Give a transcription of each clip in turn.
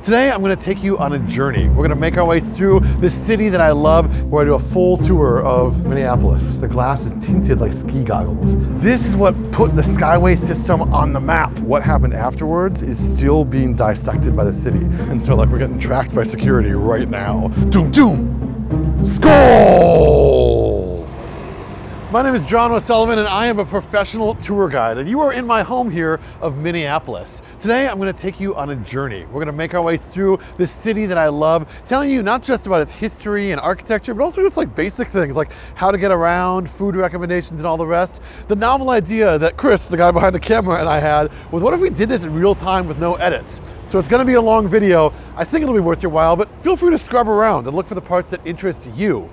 Today, I'm gonna take you on a journey. We're gonna make our way through the city that I love. We're gonna do a full tour of Minneapolis. The glass is tinted like ski goggles. This is what put the Skyway system on the map. What happened afterwards is still being dissected by the city. And so like we're getting tracked by security right now. Doom, doom, skull! My name is John O'Sullivan and I am a professional tour guide, and you are in my home here of Minneapolis. Today I'm going to take you on a journey. We're going to make our way through the city that I love, telling you not just about its history and architecture, but also just like basic things like how to get around, food recommendations and all the rest. The novel idea that Chris, the guy behind the camera, and I had was, what if we did this in real time with no edits? So it's going to be a long video. I think it'll be worth your while, but feel free to scrub around and look for the parts that interest you.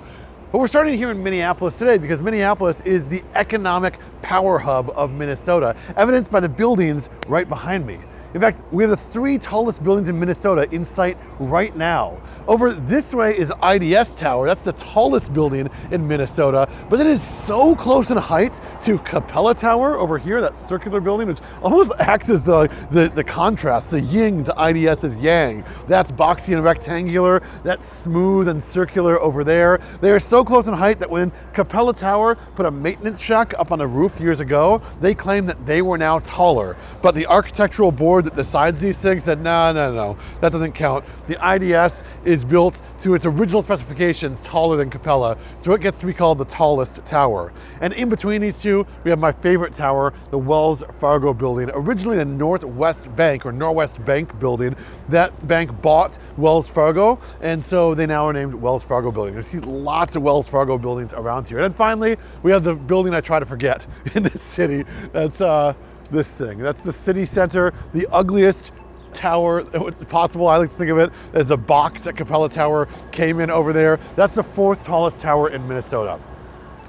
But we're starting here in Minneapolis today because Minneapolis is the economic power hub of Minnesota, evidenced by the buildings right behind me. In fact, we have the 3 tallest buildings in Minnesota in sight right now. Over this way is IDS Tower. That's the tallest building in Minnesota, but it is so close in height to Capella Tower over here, that circular building, which almost acts as the contrast, the yin to IDS's yang. That's boxy and rectangular, that's smooth and circular over there. They are so close in height that when Capella Tower put a maintenance shack up on the roof years ago, they claimed that they were now taller. But the architectural board that decides these things said, no, that doesn't count. The IDS is built to its original specifications, taller than Capella, so it gets to be called the tallest tower. And in between these two, we have my favorite tower, the Wells Fargo building, originally the Northwest Bank or Northwest Bank building. That bank bought Wells Fargo, and so they now are named Wells Fargo building. You see lots of Wells Fargo buildings around here. And then finally, we have the building I try to forget in this city. That's this thing. That's the city center, the ugliest tower possible. I like to think of it as a box that Capella Tower came in over there. That's the 4th tallest tower in Minnesota.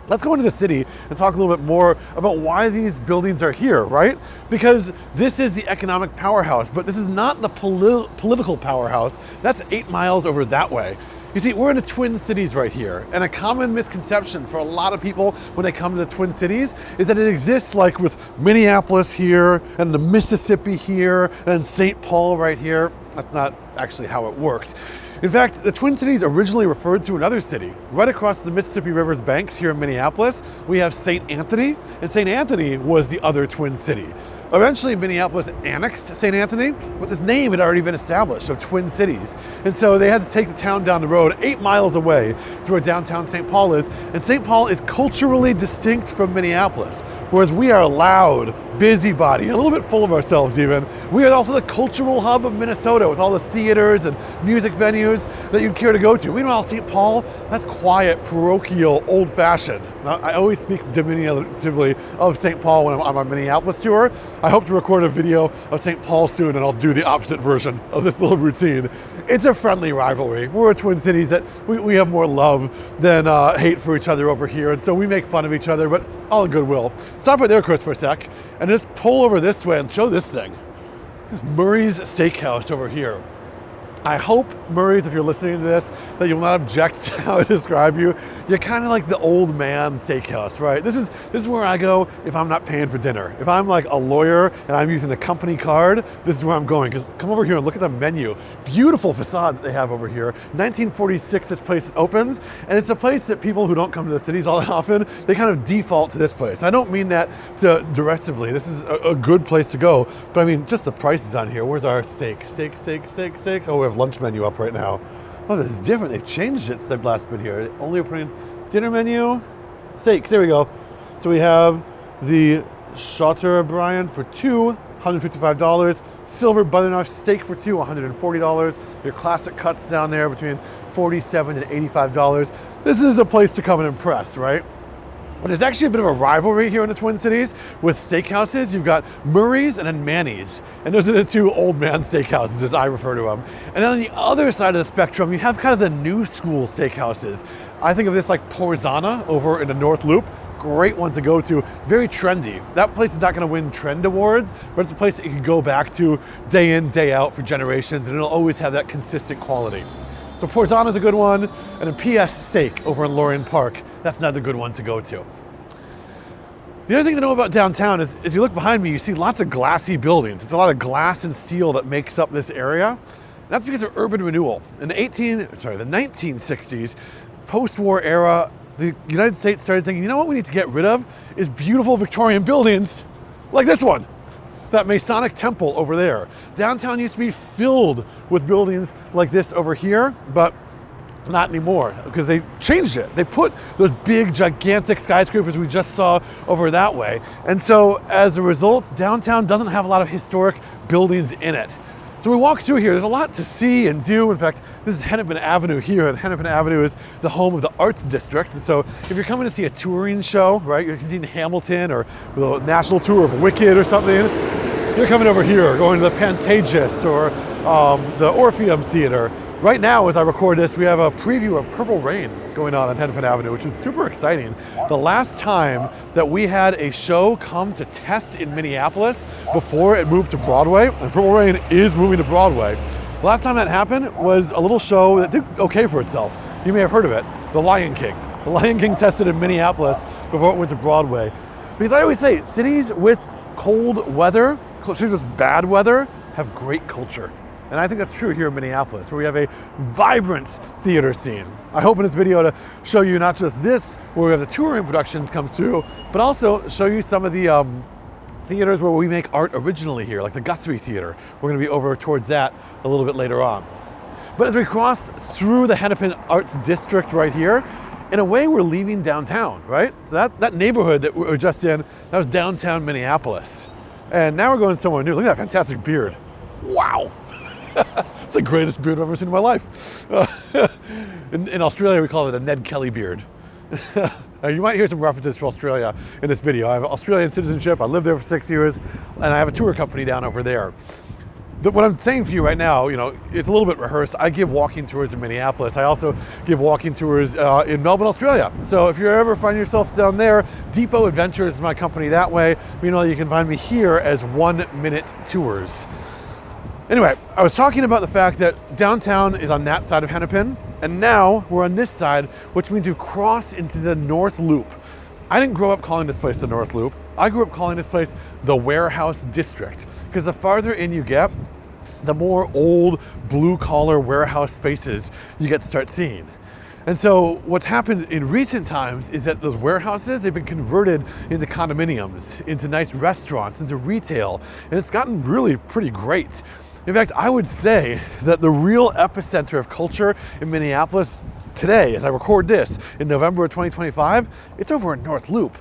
Let's go into the city and talk a little bit more about why these buildings are here, right? Because this is the economic powerhouse, but this is not the political powerhouse. That's 8 miles over that way. You see, we're in the Twin Cities right here, and a common misconception for a lot of people when they come to the Twin Cities is that it exists like with Minneapolis here, and the Mississippi here, and St. Paul right here. That's not actually how it works. In fact, the Twin Cities originally referred to another city. Right across the Mississippi River's banks here in Minneapolis, we have St. Anthony, and St. Anthony was the other Twin City. Eventually, Minneapolis annexed St. Anthony, but this name had already been established, so Twin Cities. And so they had to take the town down the road 8 miles away to where downtown St. Paul is. And St. Paul is culturally distinct from Minneapolis, whereas we are loud, busybody, a little bit full of ourselves even. We are also the cultural hub of Minnesota with all the theaters and music venues that you'd care to go to. Meanwhile, St. Paul, that's quiet, parochial, old-fashioned. Now, I always speak diminutively of St. Paul when I'm on my Minneapolis tour. I hope to record a video of St. Paul soon, and I'll do the opposite version of this little routine. It's a friendly rivalry. We're a Twin Cities that we have more love than hate for each other over here, and so we make fun of each other, but all in goodwill. Stop right there, Chris, for a sec, and just pull over this way and show this thing. This is Murray's Steakhouse over here. I hope, Murray's, if you're listening to this, that you will not object to how I describe you. You're kind of like the old man steakhouse, right? This is where I go if I'm not paying for dinner. If I'm like a lawyer and I'm using a company card, this is where I'm going. Because come over here and look at the menu. Beautiful facade that they have over here. 1946, this place opens, and it's a place that people who don't come to the cities all that often, they kind of default to this place. I don't mean that derisively. This is a good place to go, but I mean, just the prices on here. Where's our steak? Steaks. Oh, we have lunch menu up right now. Oh, this is different. They've changed it since I've last been here. Only putting dinner menu, steaks. There we go. So we have the Chateaubriand for $2, $155. Silver butternut steak for $2, $140. Your classic cuts down there between $47 and $85. This is a place to come and impress, right? But there's actually a bit of a rivalry here in the Twin Cities with steakhouses. You've got Murray's and then Manny's. And those are the 2 old man steakhouses, as I refer to them. And then on the other side of the spectrum, you have kind of the new school steakhouses. I think of this like Porzana over in the North Loop. Great one to go to, very trendy. That place is not gonna win trend awards, but it's a place that you can go back to day in, day out for generations, and it'll always have that consistent quality. So Porzana's a good one, and a PS Steak over in Lorraine Park. That's another good one to go to. The other thing to know about downtown is, as you look behind me, you see lots of glassy buildings. It's a lot of glass and steel that makes up this area. That's because of urban renewal. In the 1960s, post-war era, the United States started thinking, you know what we need to get rid of is beautiful Victorian buildings like this one, that Masonic temple over there. Downtown used to be filled with buildings like this over here, but not anymore, because they changed it. They put those big, gigantic skyscrapers we just saw over that way. And so as a result, downtown doesn't have a lot of historic buildings in it. So we walk through here, there's a lot to see and do. In fact, this is Hennepin Avenue here, and Hennepin Avenue is the home of the Arts District. And so if you're coming to see a touring show, right, you're seeing Hamilton or the national tour of Wicked or something, you're coming over here, going to the Pantages or the Orpheum Theater. Right now, as I record this, we have a preview of Purple Rain going on Hennepin Avenue, which is super exciting. The last time that we had a show come to test in Minneapolis before it moved to Broadway, and Purple Rain is moving to Broadway, the last time that happened was a little show that did okay for itself. You may have heard of it, The Lion King. The Lion King tested in Minneapolis before it went to Broadway. Because I always say, cities with cold weather, cities with bad weather, have great culture. And I think that's true here in Minneapolis, where we have a vibrant theater scene. I hope in this video to show you not just this, where we have the touring productions come through, but also show you some of the theaters where we make art originally here, like the Guthrie Theater. We're gonna be over towards that a little bit later on. But as we cross through the Hennepin Arts District right here, in a way we're leaving downtown, right? So that neighborhood that we were just in, that was downtown Minneapolis. And now we're going somewhere new. Look at that fantastic beard. Wow. It's the greatest beard I've ever seen in my life. In Australia, we call it a Ned Kelly beard. You might hear some references to Australia in this video. I have Australian citizenship. I lived there for 6 years, and I have a tour company down over there. What I'm saying for you right now, you know, it's a little bit rehearsed. I give walking tours in Minneapolis. I also give walking tours in Melbourne, Australia. So if you ever find yourself down there, Depot Adventures is my company that way. You know, you can find me here as 1 Minute Tours. Anyway, I was talking about the fact that downtown is on that side of Hennepin, and now we're on this side, which means you cross into the North Loop. I didn't grow up calling this place the North Loop. I grew up calling this place the Warehouse District, because the farther in you get, the more old blue-collar warehouse spaces you get to start seeing. And so what's happened in recent times is that those warehouses, they've been converted into condominiums, into nice restaurants, into retail, and it's gotten really pretty great. In fact, I would say that the real epicenter of culture in Minneapolis today, as I record this in November of 2025, it's over in North Loop.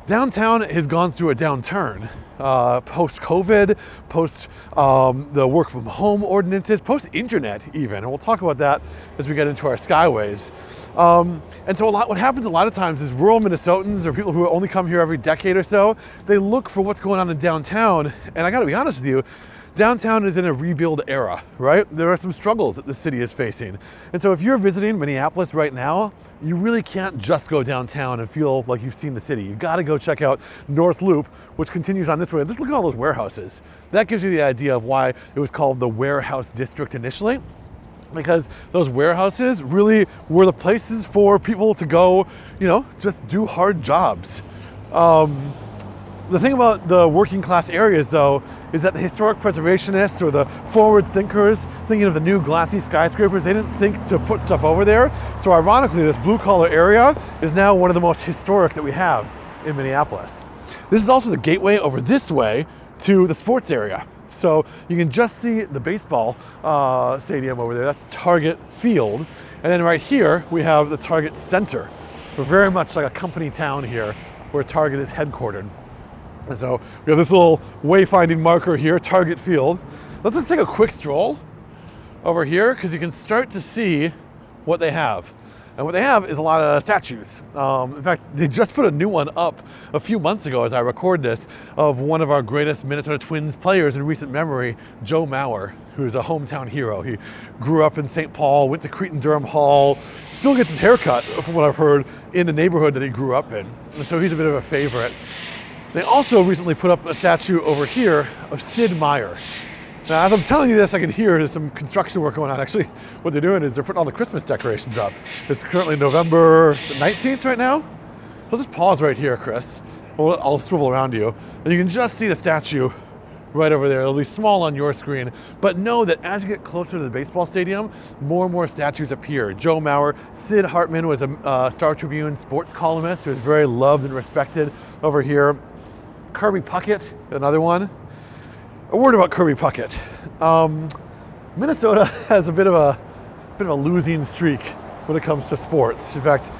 Downtown has gone through a downturn. Post-COVID, post the work from home ordinances, post-internet even, and we'll talk about that as we get into our Skyways. And so what happens a lot of times is rural Minnesotans or people who only come here every decade or so, they look for what's going on in downtown, and I gotta be honest with you, downtown is in a rebuild era, right? There are some struggles that the city is facing. And so if you're visiting Minneapolis right now, you really can't just go downtown and feel like you've seen the city. You gotta go check out North Loop, which continues on this way. Just look at all those warehouses. That gives you the idea of why it was called the Warehouse District initially, because those warehouses really were the places for people to go, you know, just do hard jobs. The thing about the working class areas though, is that the historic preservationists or the forward thinkers thinking of the new glassy skyscrapers, they didn't think to put stuff over there. So ironically, this blue collar area is now one of the most historic that we have in Minneapolis. This is also the gateway over this way to the sports area. So you can just see the baseball stadium over there. That's Target Field. And then right here, we have the Target Center. We're very much like a company town here where Target is headquartered. And so we have this little wayfinding marker here, Target Field. Let's just take a quick stroll over here because you can start to see what they have. And what they have is a lot of statues. In fact, they just put a new one up a few months ago as I record this of one of our greatest Minnesota Twins players in recent memory, Joe Mauer, who is a hometown hero. He grew up in St. Paul, went to Cretin-Durham Hall, still gets his hair cut, from what I've heard, in the neighborhood that he grew up in. And so he's a bit of a favorite. They also recently put up a statue over here of Sid Meier. Now, as I'm telling you this, I can hear there's some construction work going on. Actually, what they're doing is they're putting all the Christmas decorations up. It's currently November 19th right now. So I'll just pause right here, Chris. I'll swivel around you. And you can just see the statue right over there. It'll be small on your screen, but know that as you get closer to the baseball stadium, more and more statues appear. Joe Mauer, Sid Hartman was a Star Tribune sports columnist who was very loved and respected over here. Kirby Puckett, another one. A word about Kirby Puckett. Minnesota has a bit of a losing streak when it comes to sports. In fact,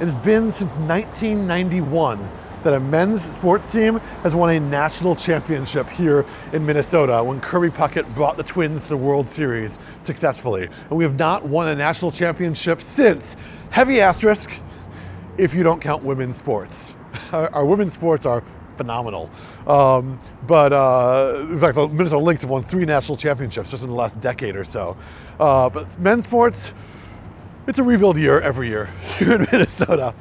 it's been since 1991 that a men's sports team has won a national championship here in Minnesota when Kirby Puckett brought the Twins to the World Series successfully. And we have not won a national championship since. Heavy asterisk if you don't count women's sports. Our women's sports are phenomenal. In fact, the Minnesota Lynx have won 3 national championships just in the last decade or so. But men's sports, it's a rebuild year every year here in Minnesota.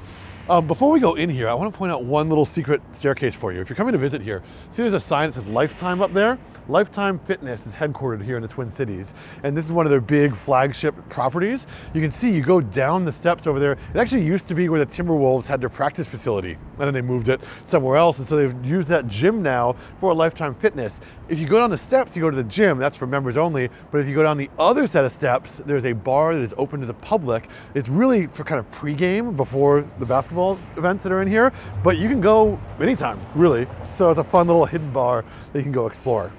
Before we go in here, I want to point out one little secret staircase for you. If you're coming to visit here, see there's a sign that says Lifetime up there? Lifetime Fitness is headquartered here in the Twin Cities, and this is one of their big flagship properties. You can see, you go down the steps over there. It actually used to be where the Timberwolves had their practice facility, and then they moved it somewhere else, and so they've used that gym now for a Lifetime Fitness. If you go down the steps, you go to the gym, that's for members only, but if you go down the other set of steps, there's a bar that is open to the public. It's really for kind of pre-game before the basketball events that are in here, but you can go anytime, really. So it's a fun little hidden bar that you can go explore.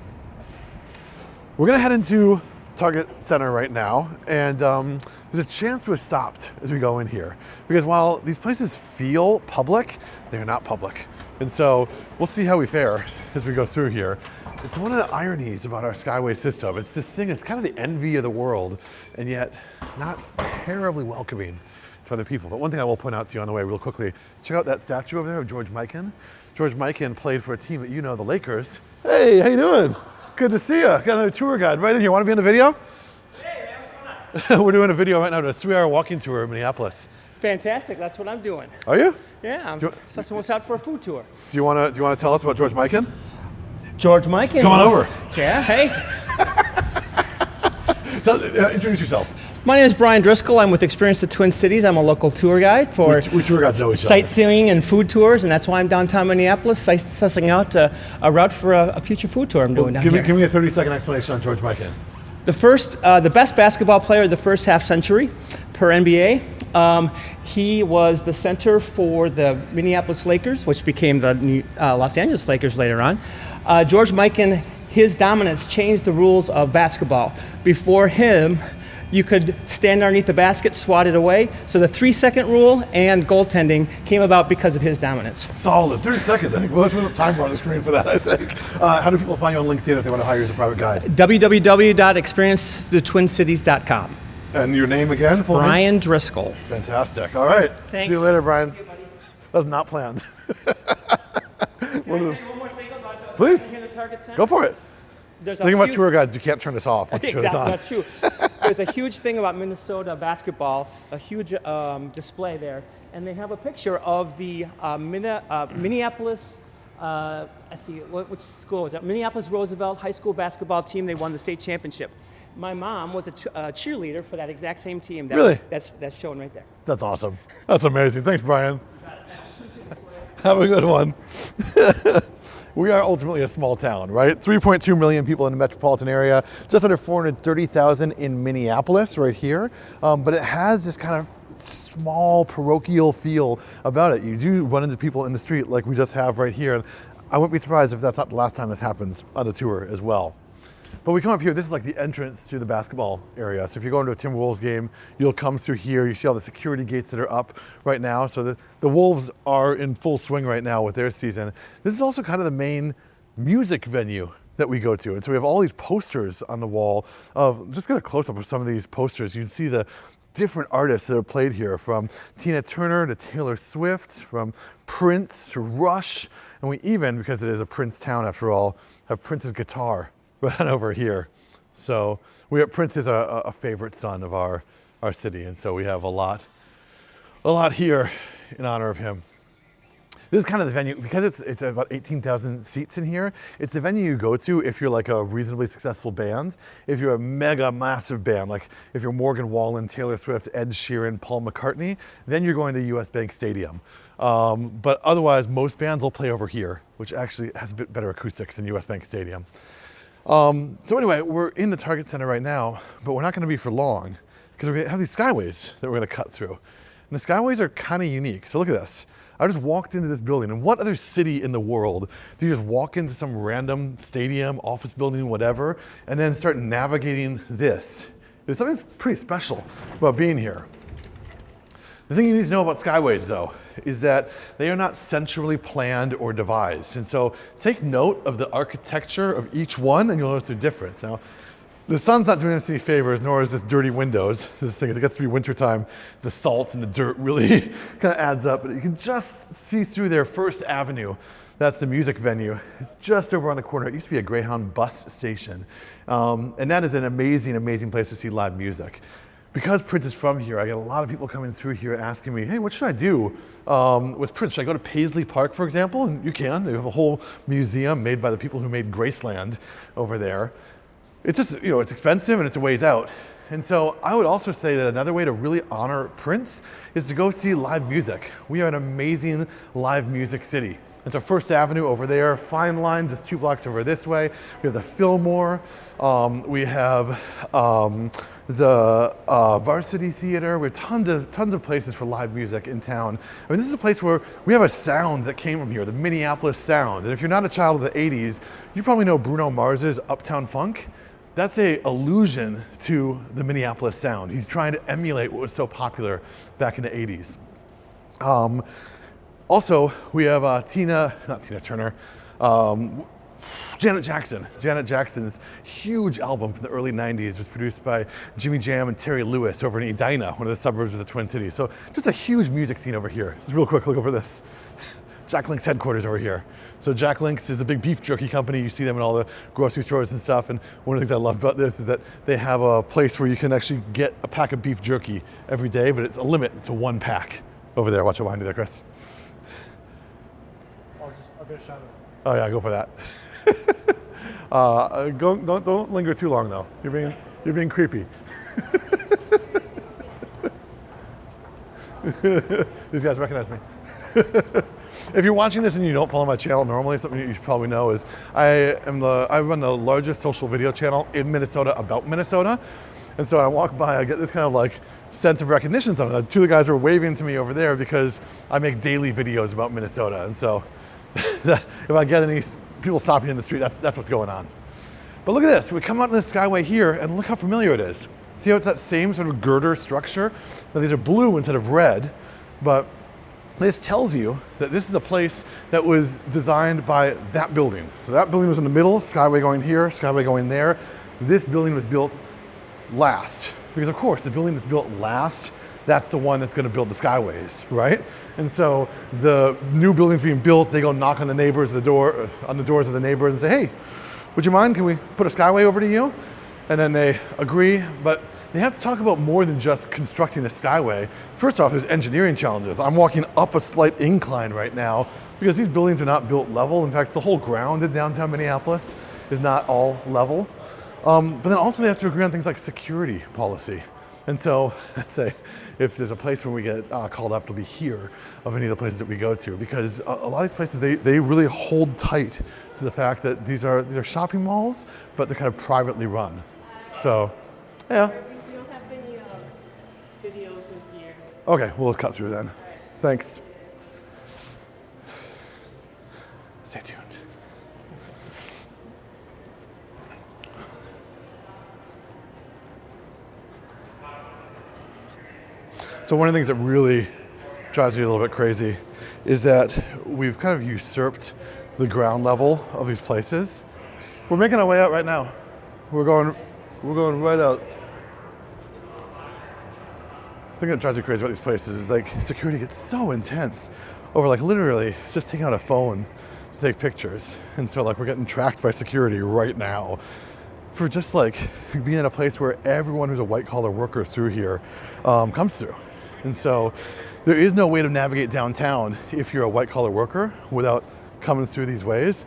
We're gonna head into Target Center right now, and there's a chance we're stopped as we go in here. Because while these places feel public, they are not public. And so we'll see how we fare as we go through here. It's one of the ironies about our Skyway system. It's this thing, it's kind of the envy of the world, and yet not terribly welcoming to other people. But one thing I will point out to you on the way real quickly, check out that statue over there of George Mikan. George Mikan played for a team that you know, the Lakers. Hey, how you doing? Good to see you. Got another tour guide right in here. Want to be in the video? Hey, man, what's going on? We're doing a video right now, a 3-hour walking tour in Minneapolis. Fantastic. That's what I'm doing. Are you? Yeah, someone's out for a food tour. Do you want to tell us about George Mikan? George Mikan. Come on over. Yeah. Hey. Introduce yourself. My name is Brian Driscoll. I'm with Experience the Twin Cities. I'm a local tour guide for we tour guides know each other. Sightseeing and food tours, and that's why I'm downtown Minneapolis, sussing out a route for a future food tour I'm doing down here. Give me a 30-second explanation on George Mikan. The best basketball player of the first half century per NBA. He was the center for the Minneapolis Lakers, which became the Los Angeles Lakers later on. George Mikan, his dominance changed the rules of basketball. Before him, you could stand underneath the basket, swat it away. So the 3-second rule and goaltending came about because of his dominance. Solid. 30 seconds, I think. Well, let's put a timer on the screen for that, I think. How do people find you on LinkedIn if they want to hire you as a private guide? www.experiencethetwincities.com. And your name again? Brian Driscoll. Fantastic. All right. Thanks. See you later, Brian. See you, buddy. That was not planned. One more thing about the Please. here in the Target Center? Go for it. There's Think about tour guides, you can't turn this off once you turn this on. That's true. There's a huge thing about Minnesota basketball, a huge display there, and they have a picture of the Minneapolis, let's see, which school was that? Minneapolis Roosevelt High School basketball team. They won the state championship. My mom was a cheerleader for that exact same team. Really? That's shown right there. That's awesome. That's amazing. Thanks, Brian. Have a good one. We are ultimately a small town, right? 3.2 million people in the metropolitan area, just under 430,000 in Minneapolis right here. But it has this kind of small parochial feel about it. You do run into people in the street like we just have right here. And I wouldn't be surprised if that's not the last time this happens on the tour as well. But we come up here, this is like the entrance to the basketball area. So if you're going to a Timberwolves game, you'll come through here. You see all the security gates that are up right now. So the Wolves are in full swing right now with their season. This is also kind of the main music venue that we go to. And so we have all these posters on the wall of, just get a close up of some of these posters. You can see the different artists that have played here, from Tina Turner to Taylor Swift, from Prince to Rush. And we even, because it is a Prince town after all, have Prince's guitar right over here. So Prince is a favorite son of our city, and so we have a lot here in honor of him. This is kind of the venue, because it's about 18,000 seats in here. It's the venue you go to if you're like a reasonably successful band. If you're a mega massive band, like if you're Morgan Wallen, Taylor Swift, Ed Sheeran, Paul McCartney, then you're going to US Bank Stadium. But otherwise, most bands will play over here, which actually has a bit better acoustics than US Bank Stadium. So anyway, we're in the Target Center right now, but we're not going to be for long because we're going to have these Skyways that we're going to cut through. And the Skyways are kind of unique. So look at this. I just walked into this building, and what other city in the world do you just walk into some random stadium, office building, whatever, and then start navigating this? There's something that's pretty special about being here. The thing you need to know about Skyways, though, is that they are not centrally planned or devised. And so take note of the architecture of each one, and you'll notice their difference. Now, the sun's not doing us any favors, nor is this dirty windows. This thing, as it gets to be wintertime, the salt and the dirt really kind of adds up. But you can just see through there First Avenue. That's the music venue. It's just over on the corner. It used to be a Greyhound bus station. And that is an amazing, amazing place to see live music. Because Prince is from here, I get a lot of people coming through here asking me, hey, what should I do with Prince? Should I go to Paisley Park, for example? And you can. They have a whole museum made by the people who made Graceland over there. It's just, it's expensive and it's a ways out. And so I would also say that another way to really honor Prince is to go see live music. We are an amazing live music city. It's our First Avenue over there, Fine Line just 2 blocks over this way. We have the Fillmore. We have the Varsity Theater. We have tons of places for live music in town. I mean, this is a place where we have a sound that came from here, the Minneapolis sound. And if you're not a child of the 80s, you probably know Bruno Mars's Uptown Funk. That's an allusion to the Minneapolis sound. He's trying to emulate what was so popular back in the 80s. Also, we have Janet Jackson. Janet Jackson's huge album from the early 90s was produced by Jimmy Jam and Terry Lewis over in Edina, one of the suburbs of the Twin Cities. So just a huge music scene over here. Just real quick, look over this. Jack Link's headquarters over here. So Jack Link's is a big beef jerky company. You see them in all the grocery stores and stuff. And one of the things I love about this is that they have a place where you can actually get a pack of beef jerky every day, but it's a limit to 1 pack over there. Watch it behind you there, Chris. I'll get a shot of it. Oh yeah, go for that. Don't linger too long though. You're being creepy. These guys recognize me. If you're watching this and you don't follow my channel normally, something that you should probably know is I run the largest social video channel in Minnesota about Minnesota. And so I walk by, I get this kind of like sense of recognition. Some of the 2 guys are waving to me over there because I make daily videos about Minnesota. And so if I get any people stopping in the street, that's what's going on. But look at this, we come out to the Skyway here and look how familiar it is. See how it's that same sort of girder structure? Now these are blue instead of red, but this tells you that this is a place that was designed by that building. So that building was in the middle, Skyway going here, Skyway going there. This building was built last, because of course the building that's built last, that's the one that's going to build the Skyways, right? And so the new buildings being built, they go knock on the neighbors, on the doors of the neighbors and say, hey, would you mind, can we put a Skyway over to you? And then they agree, but they have to talk about more than just constructing a Skyway. First off, there's engineering challenges. I'm walking up a slight incline right now because these buildings are not built level. In fact, the whole ground in downtown Minneapolis is not all level. But then also they have to agree on things like security policy. And so I'd say if there's a place where we get called up, it'll be here of any of the places that we go to, because a lot of these places, they really hold tight to the fact that these are shopping malls, but they're kind of privately run. So, yeah. We don't have any videos in here. Okay, we'll cut through then. Thanks. Stay tuned. So one of the things that really drives me a little bit crazy is that we've kind of usurped the ground level of these places. We're making our way out right now. We're going right out. The thing that drives me crazy about these places is like security gets so intense over like literally just taking out a phone to take pictures. And so like we're getting tracked by security right now for just like being in a place where everyone who's a white collar worker through here comes through. And so There is no way to navigate downtown if you're a white-collar worker without coming through these ways.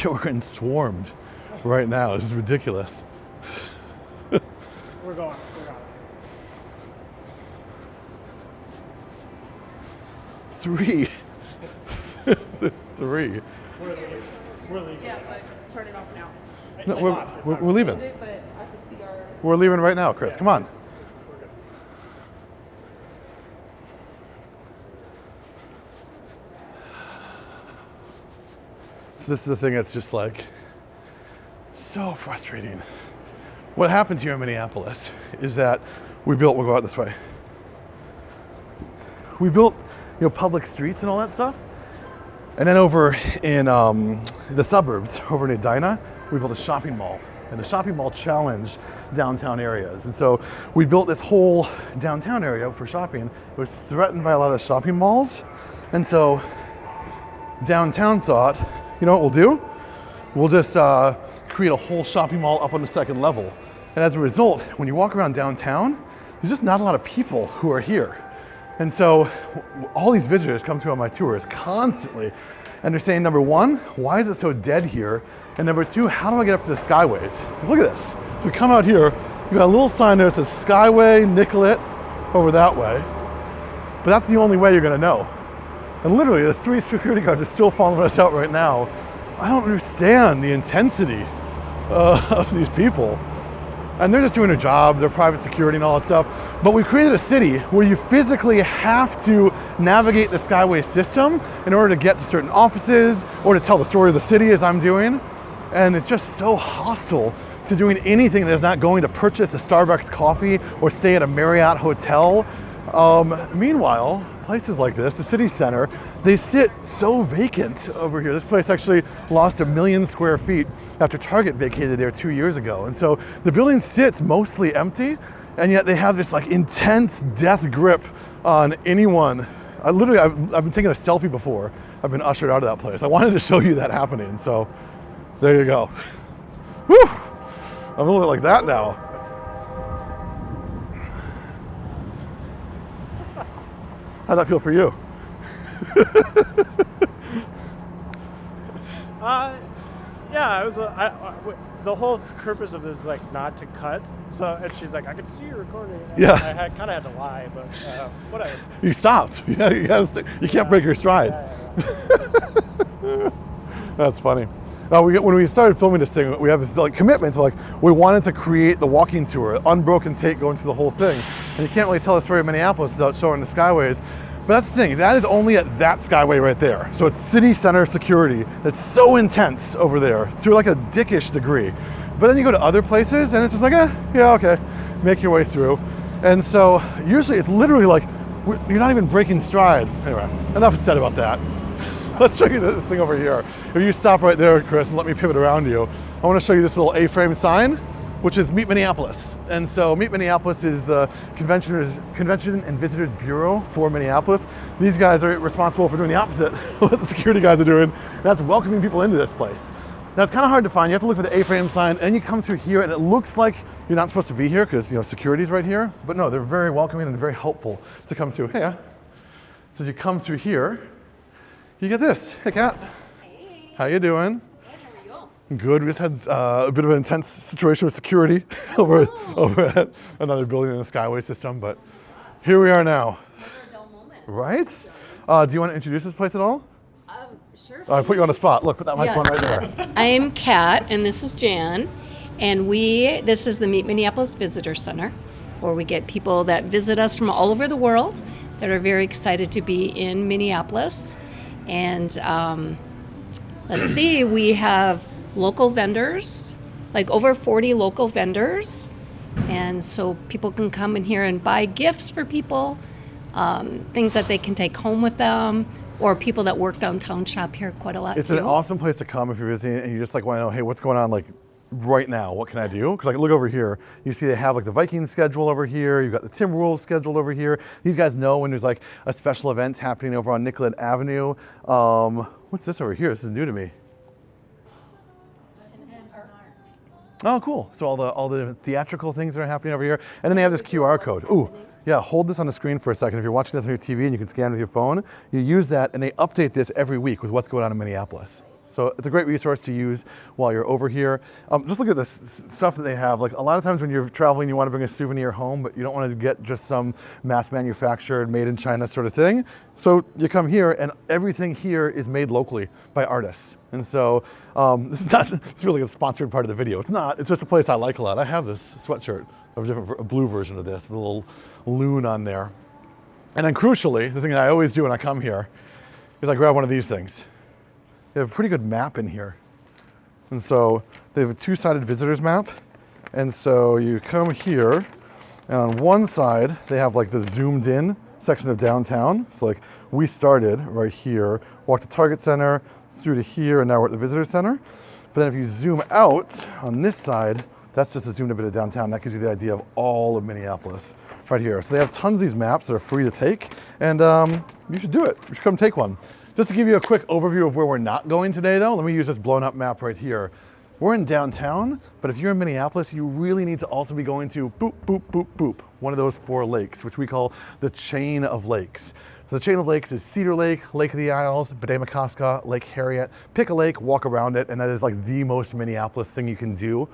We're getting swarmed right now. This is ridiculous. We're going. 3. There's 3. We're leaving. Yeah, but turn it off now. No, we're leaving. But I can see our. We're leaving right now, Chris. Come on. We're good. So this is the thing that's just like so frustrating. What happened here in Minneapolis is that we'll go out this way. We built, public streets and all that stuff. And then over in the suburbs, over in Edina, we built a shopping mall. And the shopping mall challenged downtown areas. And so we built this whole downtown area for shopping. It was threatened by a lot of shopping malls. And so downtown thought, you know what we'll do? We'll just create a whole shopping mall up on the second level. And as a result, when you walk around downtown, there's just not a lot of people who are here. And so all these visitors come through on my tours constantly, and they're saying, number one, why is it so dead here? And number two, how do I get up to the Skyways? Look at this. We come out here, you got a little sign there that says Skyway, Nicollet, over that way. But that's the only way you're gonna know. And literally, the 3 security guards are still following us out right now. I don't understand the intensity of these people. And they're just doing their job, they're private security and all that stuff. But we created a city where you physically have to navigate the Skyway system in order to get to certain offices or to tell the story of the city as I'm doing. And it's just so hostile to doing anything that is not going to purchase a Starbucks coffee or stay at a Marriott hotel. Meanwhile, places like this, the city center, they sit so vacant over here. This place actually lost 1 million square feet after Target vacated there 2 years ago. And so the building sits mostly empty, and yet they have this like intense death grip on anyone. I've been taking a selfie before I've been ushered out of that place. I wanted to show you that happening, so there you go. Whew! I'm a little bit like that now. How'd that feel for you? Yeah, it was. The whole purpose of this is like not to cut. So and she's like, I can see you recording. Yeah. I kind of had to lie, but whatever. You stopped. Yeah, you can't break your stride. Yeah. That's funny. When we started filming this thing, we have this like commitment to we wanted to create the walking tour, unbroken take going through the whole thing. And you can't really tell the story of Minneapolis without showing the Skyways. But that's the thing, that is only at that Skyway right there. So it's city center security that's so intense over there to like a dickish degree. But then you go to other places and it's just like, yeah, okay, make your way through. And so usually it's literally like, you're not even breaking stride. Anyway, enough said about that. Let's show you this thing over here. If you stop right there, Chris, and let me pivot around you, I want to show you this little A-frame sign, which is Meet Minneapolis. And so Meet Minneapolis is the Convention and Visitors Bureau for Minneapolis. These guys are responsible for doing the opposite of what the security guys are doing. And that's welcoming people into this place. Now it's kind of hard to find. You have to look for the A-frame sign, and you come through here, and it looks like you're not supposed to be here because security's right here. But no, they're very welcoming and very helpful to come through. Hey, so as you come through here, you get this. Hey, Kat. Hey. How you doing? Good, how are you? Good. We just had a bit of an intense situation with security over at another building in the Skyway system, but here we are now. Never a dull moment. Right? Do you want to introduce this place at all? Sure. I put you on the spot. Look, put that microphone Yes. right there. I'm Kat, and this is Jan, and this is the Meet Minneapolis Visitor Center, where we get people that visit us from all over the world that are very excited to be in Minneapolis. And let's see, we have local vendors, like over 40 local vendors. And so people can come in here and buy gifts for people, things that they can take home with them, or people that work downtown shop here quite a lot It's too. an awesome place to come if you're visiting and you just want to know, hey, what's going on right now? What can I do? Because look over here, you see they have the Vikings schedule over here. You've got the Timberwolves scheduled over here. These guys know when there's a special event happening over on Nicollet Avenue. What's this over here? This is new to me. Oh, cool. So all the theatrical things that are happening over here. And then they have this QR code. Ooh, Yeah, hold this on the screen for a second. If you're watching this on your TV and you can scan with your phone, you use that and they update this every week with what's going on in Minneapolis. So it's a great resource to use while you're over here. Just look at the stuff that they have. Like a lot of times when you're traveling, you want to bring a souvenir home, but you don't want to get just some mass manufactured, made in China sort of thing. So you come here and everything here is made locally by artists. And so this is not, it's really a sponsored part of the video. It's not, it's just a place I like a lot. I have this sweatshirt, a blue version of this, the little loon on there. And then crucially, the thing that I always do when I come here is I grab one of these things. They have a pretty good map in here. And so they have a two-sided visitors map. And so you come here, and on one side, they have like the zoomed in section of downtown. So like we started right here, walked to Target Center, through to here, and now we're at the visitor center. But then if you zoom out on this side, that's just a zoomed in bit of downtown. That gives you the idea of all of Minneapolis right here. So they have tons of these maps that are free to take, and you should do it. You should come take one. Just to give you a quick overview of where we're not going today though, let me use this blown up map right here. We're in downtown, but if you're in Minneapolis, you really need to also be going to boop, boop, boop, boop, one of those 4 lakes, which we call the chain of lakes. So the chain of lakes is Cedar Lake, Lake of the Isles, Bedamakoska, Lake Harriet. Pick a lake, walk around it, and that is like the most Minneapolis thing you can do.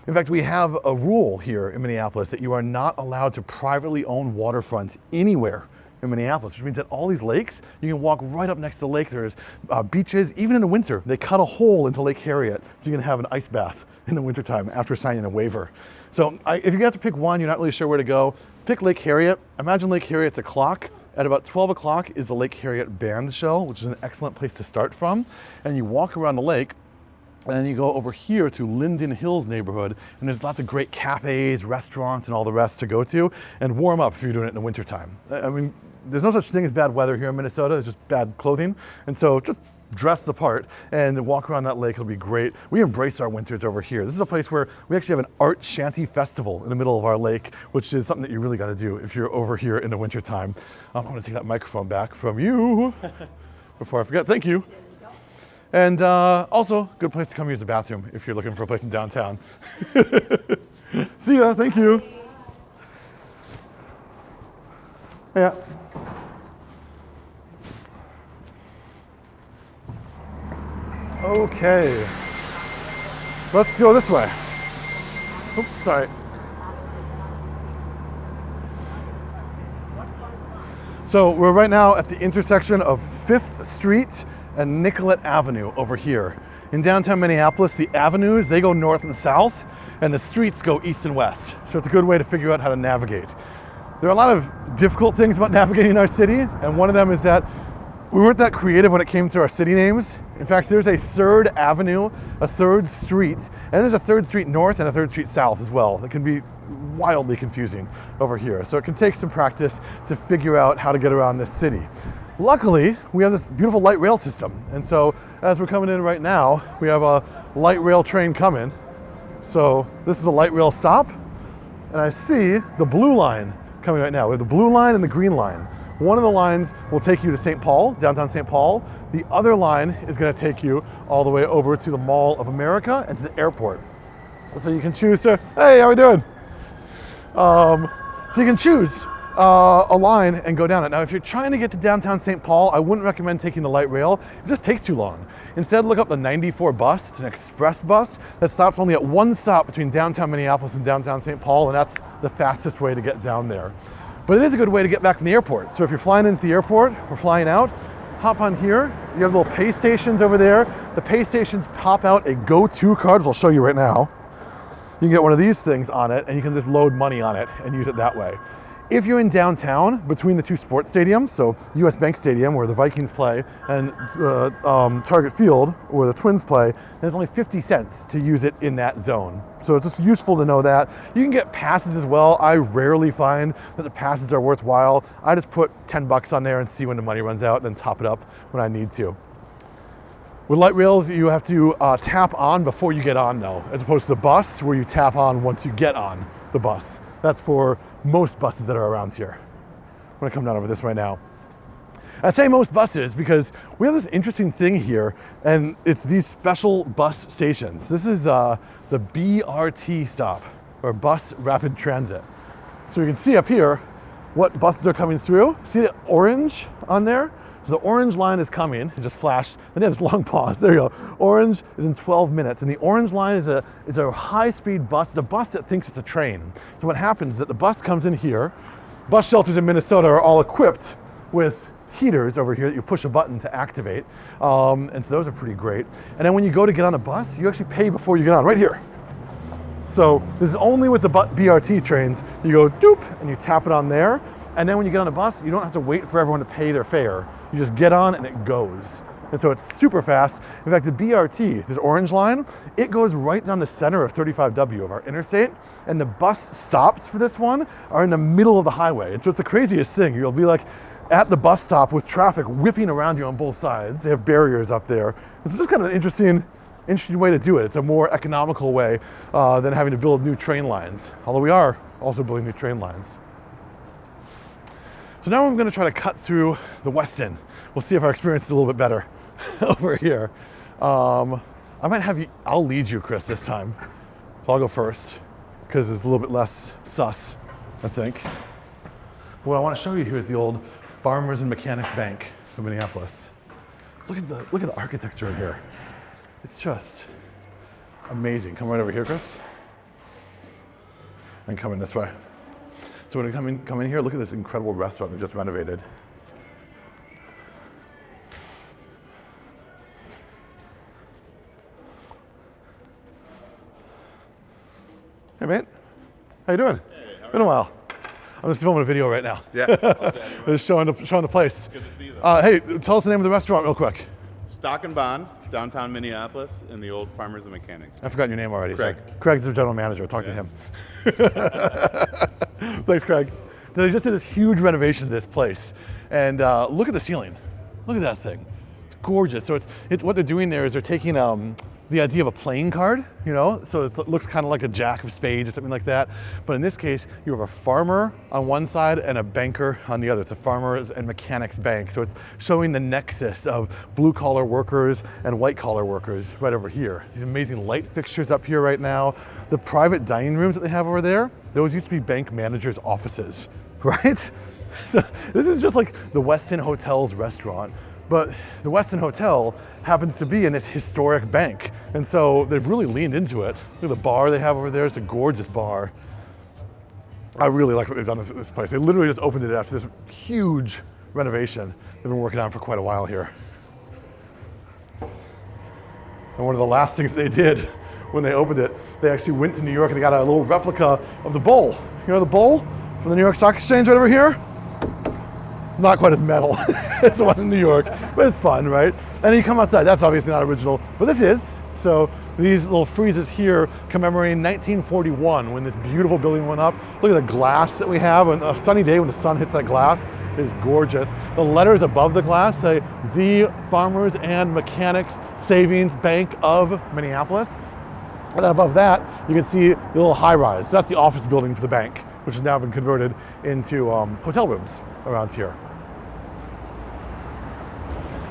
In fact, we have a rule here in Minneapolis that you are not allowed to privately own waterfronts anywhere in Minneapolis, which means that all these lakes, you can walk right up next to the lake. There's beaches, even in the winter. They cut a hole into Lake Harriet so you can have an ice bath in the wintertime after signing a waiver. So if you have to pick one, you're not really sure where to go, pick Lake Harriet. Imagine Lake Harriet's a clock. At about 12 o'clock is the Lake Harriet band shell, which is an excellent place to start from. And you walk around the lake, and then you go over here to Linden Hills neighborhood, and there's lots of great cafes, restaurants, and all the rest to go to, and warm up if you're doing it in the wintertime. I mean, there's no such thing as bad weather here in Minnesota, it's just bad clothing. And so just dress the part and walk around that lake, it'll be great. We embrace our winters over here. This is a place where we actually have an art shanty festival in the middle of our lake, which is something that you really gotta do if you're over here in the wintertime. I'm gonna take that microphone back from you before I forget, thank you. And also, good place to come use the bathroom if you're looking for a place in downtown. See ya, thank you. Yeah. Okay, let's go this way. Oops, sorry. So we're right now at the intersection of 5th Street and Nicollet Avenue over here. In downtown Minneapolis, the avenues, they go north and south, and the streets go east and west. So it's a good way to figure out how to navigate. There are a lot of difficult things about navigating our city, and one of them is that we weren't that creative when it came to our city names. In fact, there's a 3rd Avenue, a 3rd Street, and there's a 3rd Street North and a 3rd Street South as well. That can be wildly confusing over here. So it can take some practice to figure out how to get around this city. Luckily, we have this beautiful light rail system. And so as we're coming in right now, we have a light rail train coming. So this is a light rail stop, and I see the blue line coming right now. We have the blue line and the green line. One of the lines will take you to St. Paul, downtown St. Paul. The other line is going to take you all the way over to the Mall of America and to the airport. And so you can choose to, hey, how we doing? So you can choose a line and go down it. Now, if you're trying to get to downtown St. Paul, I wouldn't recommend taking the light rail. It just takes too long. Instead, look up the 94 bus. It's an express bus that stops only at one stop between downtown Minneapolis and downtown St. Paul, and that's the fastest way to get down there. But it is a good way to get back from the airport. So if you're flying into the airport or flying out, hop on here. You have little pay stations over there. The pay stations pop out a go-to card, which I'll show you right now. You can get one of these things on it, and you can just load money on it and use it that way. If you're in downtown, between the 2 sports stadiums, so US Bank Stadium, where the Vikings play, and Target Field, where the Twins play, then it's only 50 cents to use it in that zone. So it's just useful to know that. You can get passes as well. I rarely find that the passes are worthwhile. I just put 10 bucks on there and see when the money runs out, then top it up when I need to. With light rails, you have to tap on before you get on though, as opposed to the bus where you tap on once you get on the bus. That's for most buses that are around here. I'm gonna come down over this right now. I say most buses because we have this interesting thing here, and it's these special bus stations. This is the BRT stop, or Bus Rapid Transit. So you can see up here, what buses are coming through. See the orange on there? So the orange line is coming. It just flashed. Then it has long pause. There you go. Orange is in 12 minutes. And the orange line is a high-speed bus. It's a bus that thinks it's a train. So what happens is that the bus comes in here. Bus shelters in Minnesota are all equipped with heaters over here that you push a button to activate. And so those are pretty great. And then when you go to get on a bus, you actually pay before you get on, right here. So this is only with the BRT trains. You go doop and you tap it on there. And then when you get on a bus, you don't have to wait for everyone to pay their fare. You just get on and it goes. And so it's super fast. In fact, the BRT, this orange line, it goes right down the center of 35W of our interstate. And the bus stops for this one are in the middle of the highway. And so it's the craziest thing. You'll be like at the bus stop with traffic whipping around you on both sides. They have barriers up there. It's just kind of an interesting way to do it. It's a more economical way than having to build new train lines. Although we are also building new train lines. So now I'm going to try to cut through the Westin. We'll see if our experience is a little bit better over here. I might have you, I'll lead you, Chris, this time. So I'll go first because it's a little bit less sus, I think. What I want to show you here is the old Farmers and Mechanics Bank of Minneapolis. Look at the architecture in here. It's just amazing. Come right over here, Chris. And come in this way. So when you come in here, look at this incredible restaurant they just renovated. Hey, mate. How you doing? Hey, been a while. I'm just filming a video right now. Yeah. Just showing the place. Good to see you. Hey, tell us the name of the restaurant real quick. Stock and Bond, downtown Minneapolis, in the old Farmers and Mechanics. I forgot your name already. Craig. So Craig's the general manager. Talk to him. Thanks, Craig. They just did this huge renovation to this place. And look at the ceiling. Look at that thing. It's gorgeous. So it's what they're doing there is they're taking the idea of a playing card, you know? So it looks kind of like a jack of spades or something like that. But in this case, you have a farmer on one side and a banker on the other. It's a farmers and mechanics bank. So it's showing the nexus of blue collar workers and white collar workers right over here. These amazing light fixtures up here right now. The private dining rooms that they have over there, those used to be bank managers' offices, right? So this is just like the Westin Hotel's restaurant. But the Westin Hotel happens to be in this historic bank. And so they've really leaned into it. Look at the bar they have over there. It's a gorgeous bar. I really like what they've done at this place. They literally just opened it after this huge renovation they've been working on for quite a while here. And one of the last things they did when they opened it, they actually went to New York and they got a little replica of the bowl. You know the bowl from the New York Stock Exchange right over here? It's not quite as metal as the one in New York, but it's fun, right? And then you come outside, that's obviously not original, but this is. So these little friezes here commemorating 1941 when this beautiful building went up. Look at the glass that we have on a sunny day when the sun hits that glass. It is gorgeous. The letters above the glass say, the Farmers and Mechanics Savings Bank of Minneapolis. And then above that, you can see the little high rise. So that's the office building for the bank, which has now been converted into hotel rooms around here.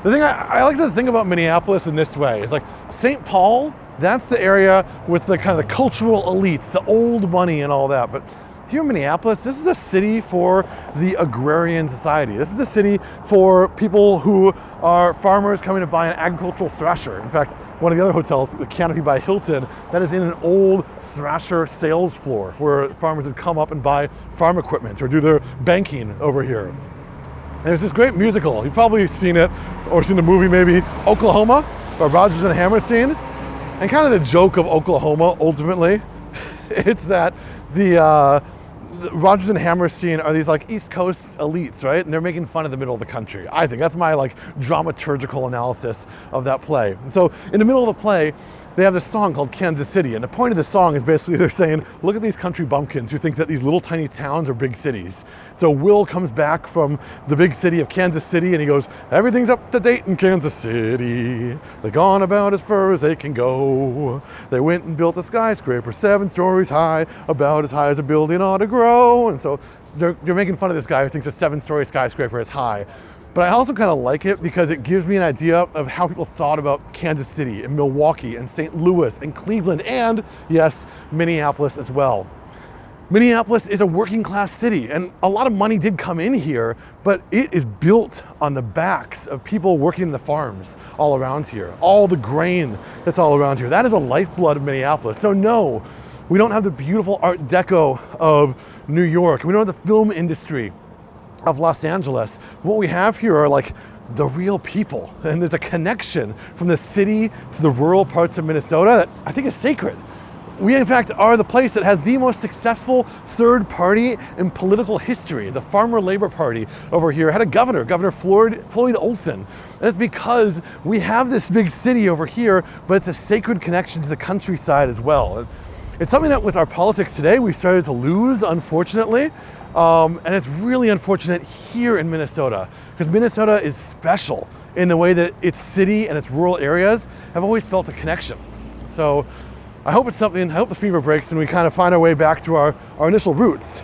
The thing I like to think about Minneapolis in this way is like St. Paul, that's the area with the kind of the cultural elites, the old money and all that. But here in Minneapolis, this is a city for the agrarian society. This is a city for people who are farmers coming to buy an agricultural thrasher. In fact, one of the other hotels, the Canopy by Hilton, that is in an old thrasher sales floor where farmers would come up and buy farm equipment or do their banking over here. And there's this great musical, you've probably seen it or seen the movie maybe, Oklahoma, by Rodgers and Hammerstein. And kind of the joke of Oklahoma, ultimately, it's that the Rodgers and Hammerstein are these like East Coast elites, right? And they're making fun of the middle of the country. I think that's my like dramaturgical analysis of that play. And so in the middle of the play, they have this song called Kansas City. And the point of the song is basically they're saying, look at these country bumpkins who think that these little tiny towns are big cities. So Will comes back from the big city of Kansas City and he goes, everything's up to date in Kansas City. They've gone about as far as they can go. They went and built a skyscraper 7 stories high, about as high as a building ought to grow. And so they're making fun of this guy who thinks a 7-story skyscraper is high. But I also kind of like it because it gives me an idea of how people thought about Kansas City and Milwaukee and St. Louis and Cleveland and, yes, Minneapolis as well. Minneapolis is a working class city, and a lot of money did come in here, but it is built on the backs of people working in the farms all around here. All the grain that's all around here. That is a lifeblood of Minneapolis. So no, we don't have the beautiful Art Deco of New York. We don't have the film industry of Los Angeles. What we have here are like the real people, and there's a connection from the city to the rural parts of Minnesota that I think is sacred. We, in fact, are the place that has the most successful third party in political history. The Farmer Labor Party over here had a governor, Governor Floyd Olson. And it's because we have this big city over here, but it's a sacred connection to the countryside as well. It's something that with our politics today, we started to lose, unfortunately. And it's really unfortunate here in Minnesota, because Minnesota is special in the way that its city and its rural areas have always felt a connection. So I hope it's something, I hope the fever breaks and we kind of find our way back to our initial roots.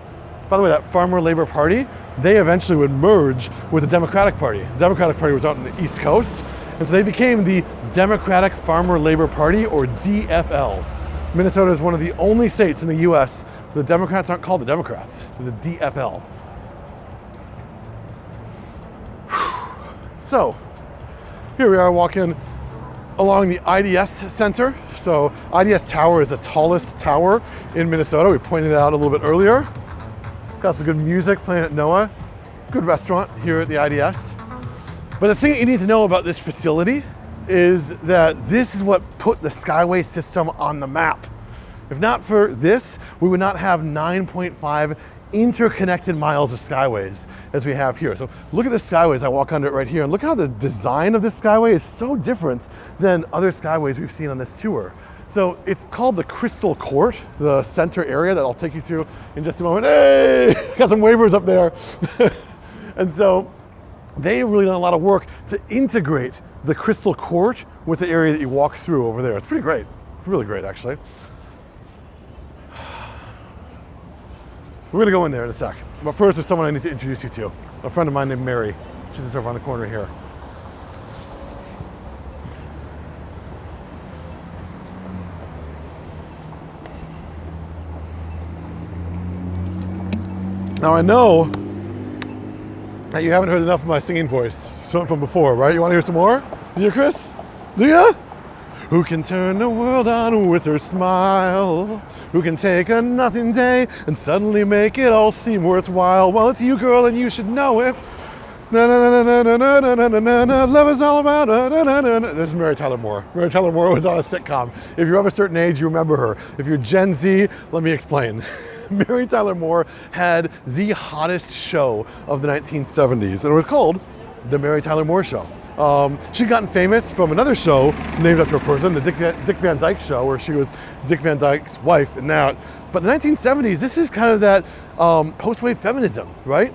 By the way, that Farmer Labor Party, they eventually would merge with the Democratic Party. The Democratic Party was out on the East Coast, and so they became the Democratic Farmer Labor Party, or DFL. Minnesota is one of the only states in the US where the Democrats aren't called the Democrats, they're the DFL. So, here we are walking along the IDS Center. So IDS Tower is the tallest tower in Minnesota. We pointed it out a little bit earlier. Got some good music playing at NOAA. Good restaurant here at the IDS. But the thing that you need to know about this facility is that this is what put the Skyway system on the map. If not for this, we would not have 9.5 interconnected miles of Skyways as we have here. So look at the Skyways, I walk under it right here, and look how the design of this Skyway is so different than other Skyways we've seen on this tour. So it's called the Crystal Court, the center area that I'll take you through in just a moment. Hey, got some wavers up there. And so they've really done a lot of work to integrate the Crystal Court with the area that you walk through over there. It's pretty great, it's really great actually. We're gonna go in there in a sec. But first, there's someone I need to introduce you to. A friend of mine named Mary. She's just over on the corner here. Now I know that you haven't heard enough of my singing voice from before, right? You wanna hear some more? Do you, Chris? Do ya? Who can turn the world on with her smile? Who can take a nothing day and suddenly make it all seem worthwhile? Well, it's you, girl, and you should know it. Na na na na na na na na na na. Love is all about. Na na na na. This is Mary Tyler Moore. Mary Tyler Moore was on a sitcom. If you're of a certain age, you remember her. If you're Gen Z, let me explain. Mary Tyler Moore had the hottest show of the 1970s, and it was called The Mary Tyler Moore Show. She'd gotten famous from another show named after a person, the Dick Van Dyke Show, where she was Dick Van Dyke's wife and that. But the 1970s, this is kind of that post-wave feminism, right?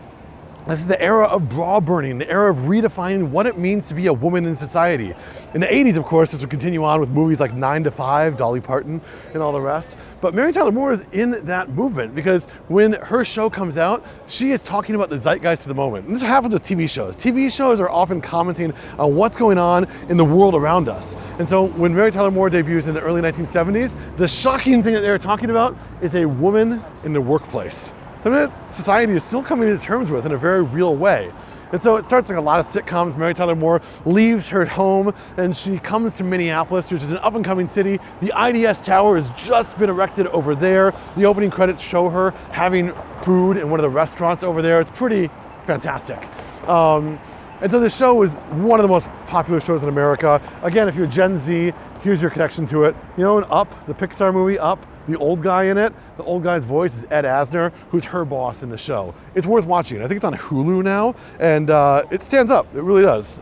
This is the era of bra burning, the era of redefining what it means to be a woman in society. In the 80s, of course, this would continue on with movies like 9 to 5, Dolly Parton, and all the rest. But Mary Tyler Moore is in that movement because when her show comes out, she is talking about the zeitgeist of the moment. And this happens with TV shows. TV shows are often commenting on what's going on in the world around us. And so when Mary Tyler Moore debuts in the early 1970s, the shocking thing that they're talking about is a woman in the workplace. Something that society is still coming to terms with in a very real way. And so it starts like a lot of sitcoms. Mary Tyler Moore leaves her home and she comes to Minneapolis, which is an up and coming city. The IDS Tower has just been erected over there. The opening credits show her having food in one of the restaurants over there. It's pretty fantastic. And so this show is one of the most popular shows in America. Again, if you're Gen Z, here's your connection to it. You know, in Up, the Pixar movie Up, the old guy in it, the old guy's voice is Ed Asner, who's her boss in the show. It's worth watching. I think it's on Hulu now, and it stands up. It really does.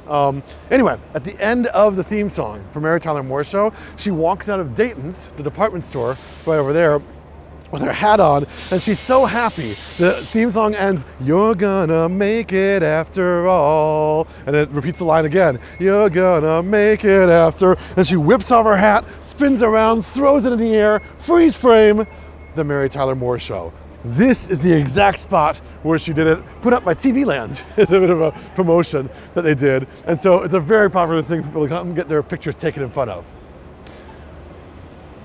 Anyway, at the end of the theme song for Mary Tyler Moore Show, she walks out of Dayton's, the department store right over there, with her hat on, and she's so happy. The theme song ends, "You're gonna make it after all," and it repeats the line again, "You're gonna make it after," and she whips off her hat, spins around, throws it in the air, freeze frame, the Mary Tyler Moore Show. This is the exact spot where she did it, put up by TV Land. It's a bit of a promotion that they did, and so it's a very popular thing for people to come and get their pictures taken in front of.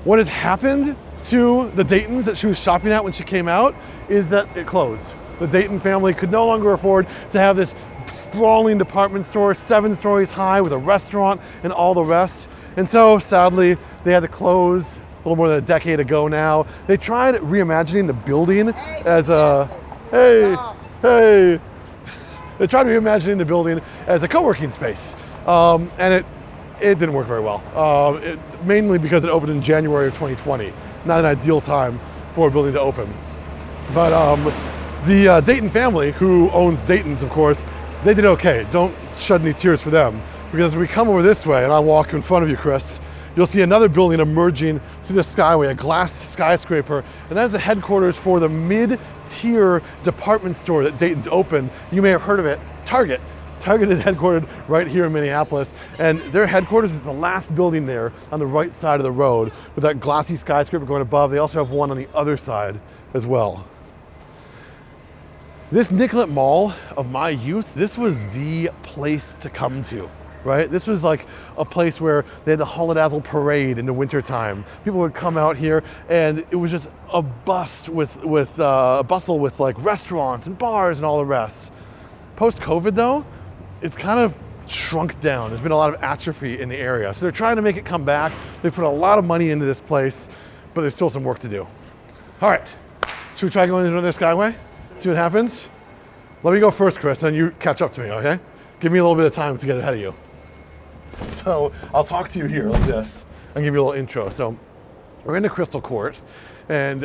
What has happened to the Daytons that she was shopping at when she came out is that it closed. The Dayton family could no longer afford to have this sprawling department store, 7 stories high with a restaurant and all the rest. And so sadly, they had to close a little more than a decade ago now. They tried reimagining the building as a, hey. They tried reimagining the building as a co-working space. And it didn't work very well. Mainly because it opened in January of 2020. Not an ideal time for a building to open. But the Dayton family, who owns Dayton's, of course, they did okay. Don't shed any tears for them. Because as we come over this way, and I walk in front of you, Chris, you'll see another building emerging through the Skyway, a glass skyscraper, and that is the headquarters for the mid-tier department store that Dayton's opened. You may have heard of it, Target. Target is headquartered right here in Minneapolis, and their headquarters is the last building there on the right side of the road with that glossy skyscraper going above. They also have one on the other side as well. This Nicollet Mall of my youth, this was the place to come to, right? This was like a place where they had the Holodazzle parade in the wintertime. People would come out here and it was just a bustle with like restaurants and bars and all the rest. Post-COVID though, it's kind of shrunk down. There's been a lot of atrophy in the area. So they're trying to make it come back. They put a lot of money into this place, but there's still some work to do. All right, should we try going into another Skyway? See what happens? Let me go first, Chris, and you catch up to me, okay? Give me a little bit of time to get ahead of you. So I'll talk to you here like this and give you a little intro. So we're in the Crystal Court, and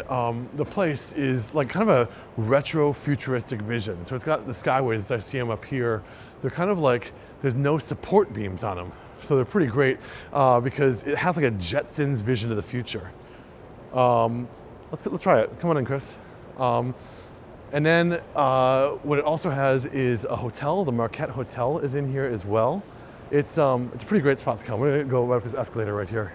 the place is like kind of a retro futuristic vision. So it's got the Skyways, I see them up here. They're kind of like, there's no support beams on them. So they're pretty great because it has like a Jetsons vision of the future. Let's try it. Come on in, Chris. And then what it also has is a hotel. The Marquette Hotel is in here as well. It's a pretty great spot to come. We're gonna go right up this escalator right here.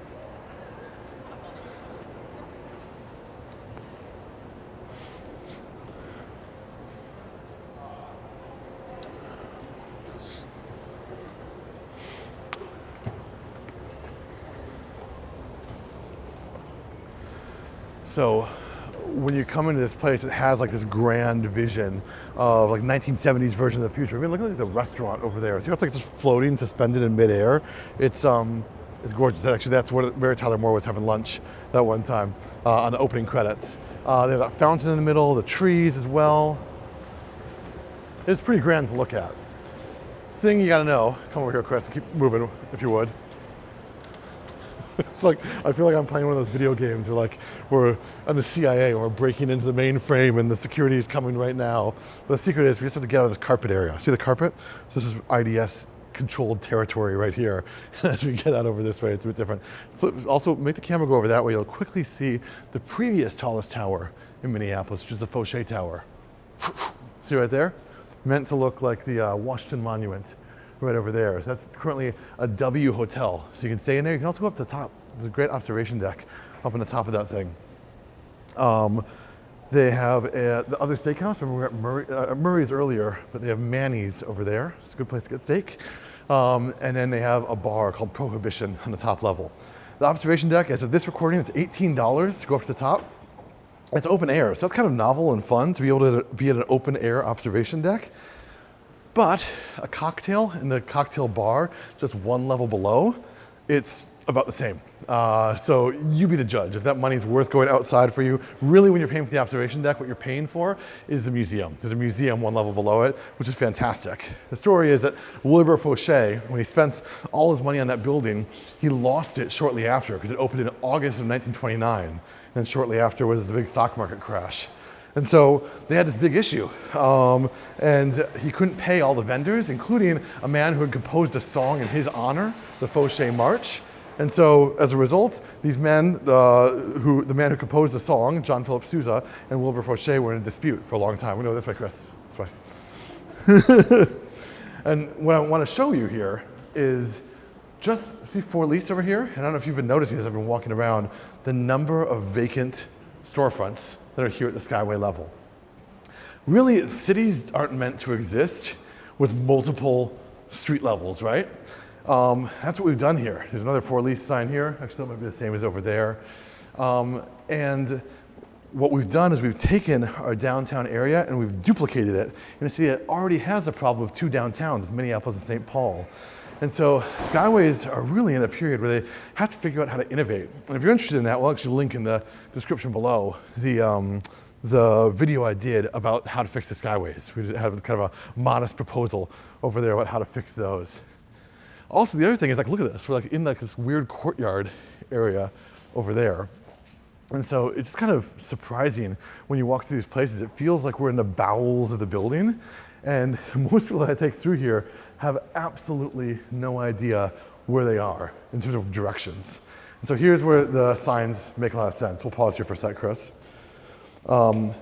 So when you come into this place, it has like this grand vision of like 1970s version of the future. I mean, look at the restaurant over there. See, it's like just floating, suspended in midair. It's gorgeous. Actually, that's where Mary Tyler Moore was having lunch that one time on the opening credits. They have that fountain in the middle, the trees as well. It's pretty grand to look at. Thing you gotta know, come over here, Chris, keep moving if you would. It's like, I feel like I'm playing one of those video games where like we're on the CIA and we're breaking into the mainframe and the security is coming right now. But the secret is we just have to get out of this carpet area. See the carpet? So this is IDS controlled territory right here. As we get out over this way, it's a bit different. Also, make the camera go over that way. You'll quickly see the previous tallest tower in Minneapolis, which is the Foshay Tower. See right there? Meant to look like the Washington Monument. Right over there. So that's currently a W hotel. So you can stay in there. You can also go up to the top. There's a great observation deck up on the top of that thing. They have the other steakhouse. Remember we were at Murray's earlier, but they have Manny's over there. It's a good place to get steak. And then they have a bar called Prohibition on the top level. The observation deck, as of this recording, it's $18 to go up to the top. It's open air, so that's kind of novel and fun to be able to be at an open air observation deck. But a cocktail in the cocktail bar, just one level below, it's about the same. So you be the judge. If that money's worth going outside for you, really when you're paying for the observation deck, what you're paying for is the museum. There's a museum one level below it, which is fantastic. The story is that Wilbur Foshay, when he spent all his money on that building, he lost it shortly after because it opened in August of 1929. And shortly after was the big stock market crash. And so they had this big issue, and he couldn't pay all the vendors, including a man who had composed a song in his honor, the Foshay March. And so as a result, these men, the man who composed the song, John Philip Sousa, and Wilbur Foshay were in a dispute for a long time. We know this way, Chris. This way. And what I want to show you here is just, see For Lease over here? And I don't know if you've been noticing as I've been walking around, the number of vacant storefronts that are here at the Skyway level. Really, cities aren't meant to exist with multiple street levels, right? That's what we've done here. There's another For Lease sign here. Actually, that might be the same as over there. And what we've done is we've taken our downtown area and we've duplicated it in a city that already has a problem of two downtowns, Minneapolis and St. Paul. And so Skyways are really in a period where they have to figure out how to innovate. And if you're interested in that, we'll actually link in the description below the video I did about how to fix the Skyways. We have kind of a modest proposal over there about how to fix those. Also, the other thing is, like, look at this. We're like in like this weird courtyard area over there. And so it's kind of surprising when you walk through these places. It feels like we're in the bowels of the building. And most people that I take through here have absolutely no idea where they are in terms of directions. And so here's where the signs make a lot of sense. We'll pause here for a sec, Chris. So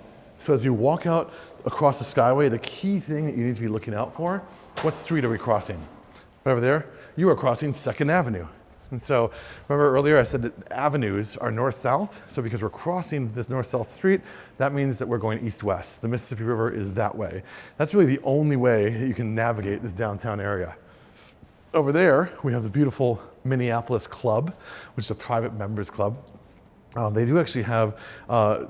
as you walk out across the Skyway, the key thing that you need to be looking out for, what street are we crossing? Right over there, you are crossing 2nd Avenue. And so remember earlier I said that avenues are north-south. So because we're crossing this north-south street, that means that we're going east-west. The Mississippi River is that way. That's really the only way that you can navigate this downtown area. Over there, we have the beautiful Minneapolis Club, which is a private members club. They do actually have a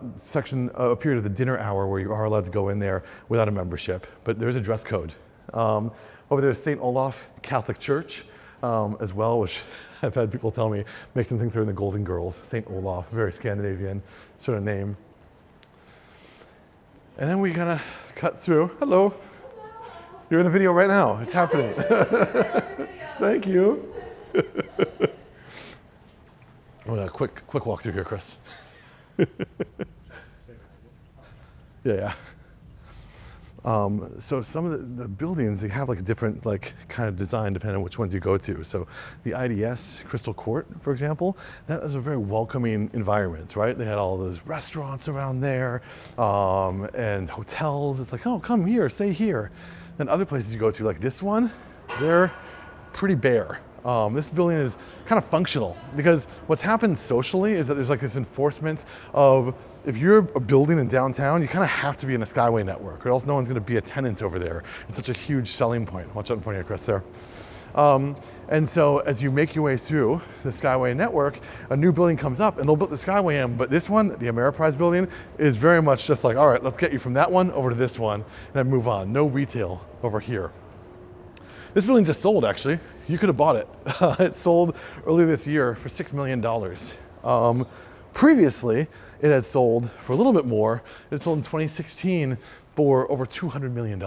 period of the dinner hour where you are allowed to go in there without a membership, but there's a dress code. Over there is St. Olaf Catholic Church as well, which I've had people tell me makes them think they're in the Golden Girls. St. Olaf, very Scandinavian sort of name. And then we kind of cut through. Hello. You're in a video right now. It's happening. Thank you. Quick walk through here, Chris. Yeah. So some of the buildings, they have like a different kind of design depending on which ones you go to. So the IDS Crystal Court, for example, that is a very welcoming environment, right? They had all those restaurants around there and hotels. It's like, oh, come here, stay here. Then other places you go to, like this one, they're pretty bare. This building is kind of functional because what's happened socially is that there's like this enforcement of if you're a building in downtown, you kind of have to be in a Skyway network or else no one's going to be a tenant over there. It's such a huge selling point. Watch out in front of you, Chris, there. And so as you make your way through the Skyway network, a new building comes up and they'll put the Skyway in, but this one, the Ameriprise building, is very much just like, all right, let's get you from that one over to this one and then move on. No retail over here. This building just sold, actually. You could have bought it. It sold earlier this year for $6 million. Previously, it had sold for a little bit more. It sold in 2016 for over $200 million.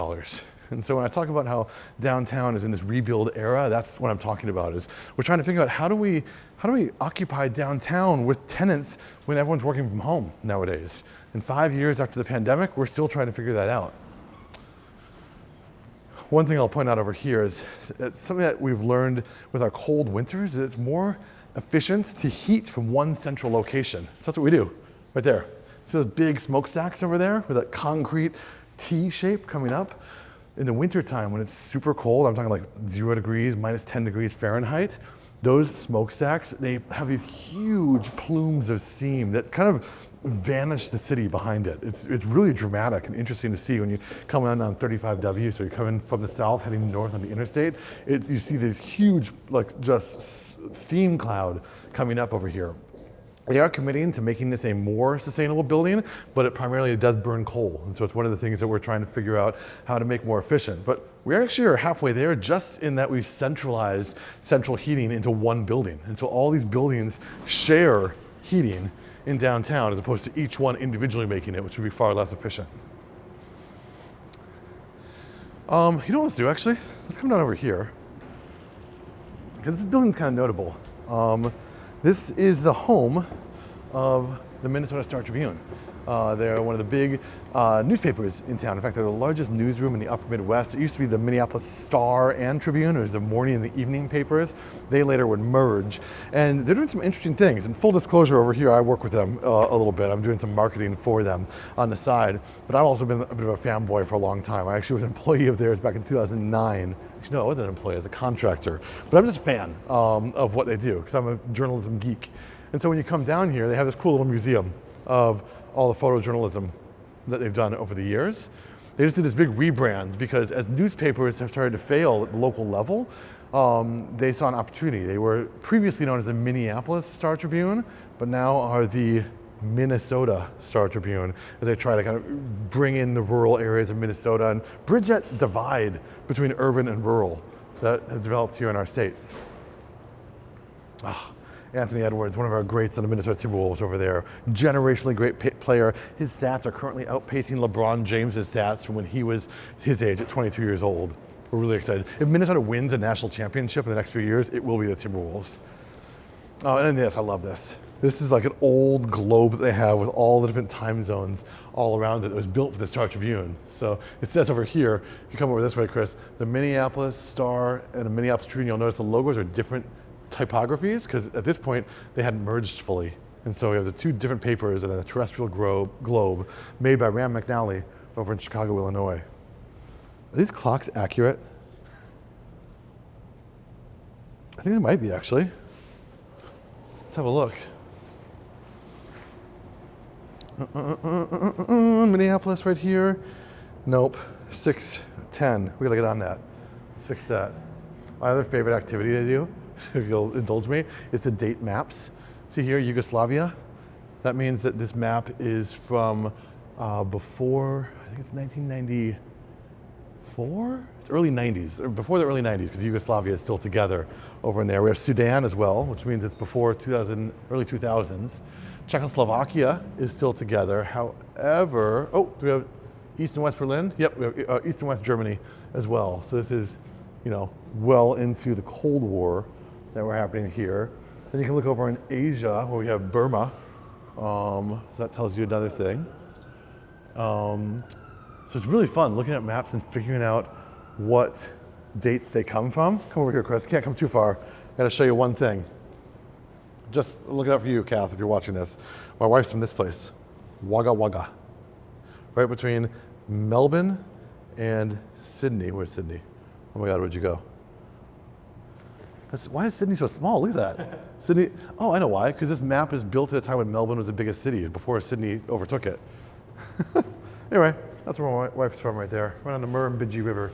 And so when I talk about how downtown is in this rebuild era, that's what I'm talking about. Is we're trying to figure out how do we occupy downtown with tenants when everyone's working from home nowadays. And 5 years after the pandemic, we're still trying to figure that out. One thing I'll point out over here is that something that we've learned with our cold winters is it's more efficient to heat from one central location. So that's what we do, right there. See those big smokestacks over there with that concrete T shape coming up? In the wintertime when it's super cold, I'm talking like 0 degrees, minus 10 degrees Fahrenheit, those smokestacks, they have these huge plumes of steam that kind of vanish the city behind it. It's really dramatic and interesting to see when you come in on 35W, so you're coming from the south heading north on the interstate, you see this huge just steam cloud coming up over here. They are committing to making this a more sustainable building, but it primarily does burn coal. And so it's one of the things that we're trying to figure out how to make more efficient. But we actually are halfway there just in that we've centralized central heating into one building. And so all these buildings share heating in downtown as opposed to each one individually making it, which would be far less efficient. You know what let's do actually? Let's come down over here. Because this building's kind of notable. This is the home of the Minnesota Star Tribune. They're one of the big newspapers in town. In fact, they're the largest newsroom in the upper Midwest. It used to be the Minneapolis Star and Tribune. It was the morning and the evening papers. They later would merge. And they're doing some interesting things. And full disclosure, over here, I work with them a little bit. I'm doing some marketing for them on the side. But I've also been a bit of a fanboy for a long time. I actually was an employee of theirs back in 2009. Actually, no, I wasn't an employee, I was a contractor. But I'm just a fan of what they do, because I'm a journalism geek. And so when you come down here, they have this cool little museum of all the photojournalism that they've done over the years. They just did this big rebrand because as newspapers have started to fail at the local level, they saw an opportunity. They were previously known as the Minneapolis Star Tribune, but now are the Minnesota Star Tribune, as they try to kind of bring in the rural areas of Minnesota and bridge that divide between urban and rural that has developed here in our state. Anthony Edwards, one of our greats on the Minnesota Timberwolves over there, generationally great player. His stats are currently outpacing LeBron James's stats from when he was his age at 22 years old. We're really excited. If Minnesota wins a national championship in the next few years, it will be the Timberwolves. Oh, and then this, I love this. This is like an old globe that they have with all the different time zones all around it. It was built for the Star Tribune. So it says over here, if you come over this way, Chris, the Minneapolis Star and the Minneapolis Tribune, you'll notice the logos are different typographies, because at this point they hadn't merged fully. And so we have the two different papers and a terrestrial globe made by Ram McNally over in Chicago, Illinois. Are these clocks accurate? I think they might be, actually. Let's have a look. Minneapolis right here. Nope, 6:10. We gotta get on that. Let's fix that. My other favorite activity to do, if you'll indulge me, is to date maps. See here, Yugoslavia. That means that this map is from before, I think it's 1994? It's early 90s, or before the early 90s, because Yugoslavia is still together over in there. We have Sudan as well, which means it's before early 2000s. Czechoslovakia is still together. However, do we have East and West Berlin? Yep, we have East and West Germany as well. So this is, well into the Cold War that we're happening here. Then you can look over in Asia where we have Burma. So that tells you another thing. So it's really fun looking at maps and figuring out what dates they come from. Come over here, Chris. Can't come too far. I gotta show you one thing. Just look it up for you, Kath, if you're watching this. My wife's from this place, Wagga Wagga. Right between Melbourne and Sydney. Where's Sydney? Oh my God, where'd you go? Why is Sydney so small? Look at that. Sydney, oh, I know why. Because this map is built at a time when Melbourne was the biggest city, before Sydney overtook it. Anyway, that's where my wife's from right there, right on the Murrumbidgee River.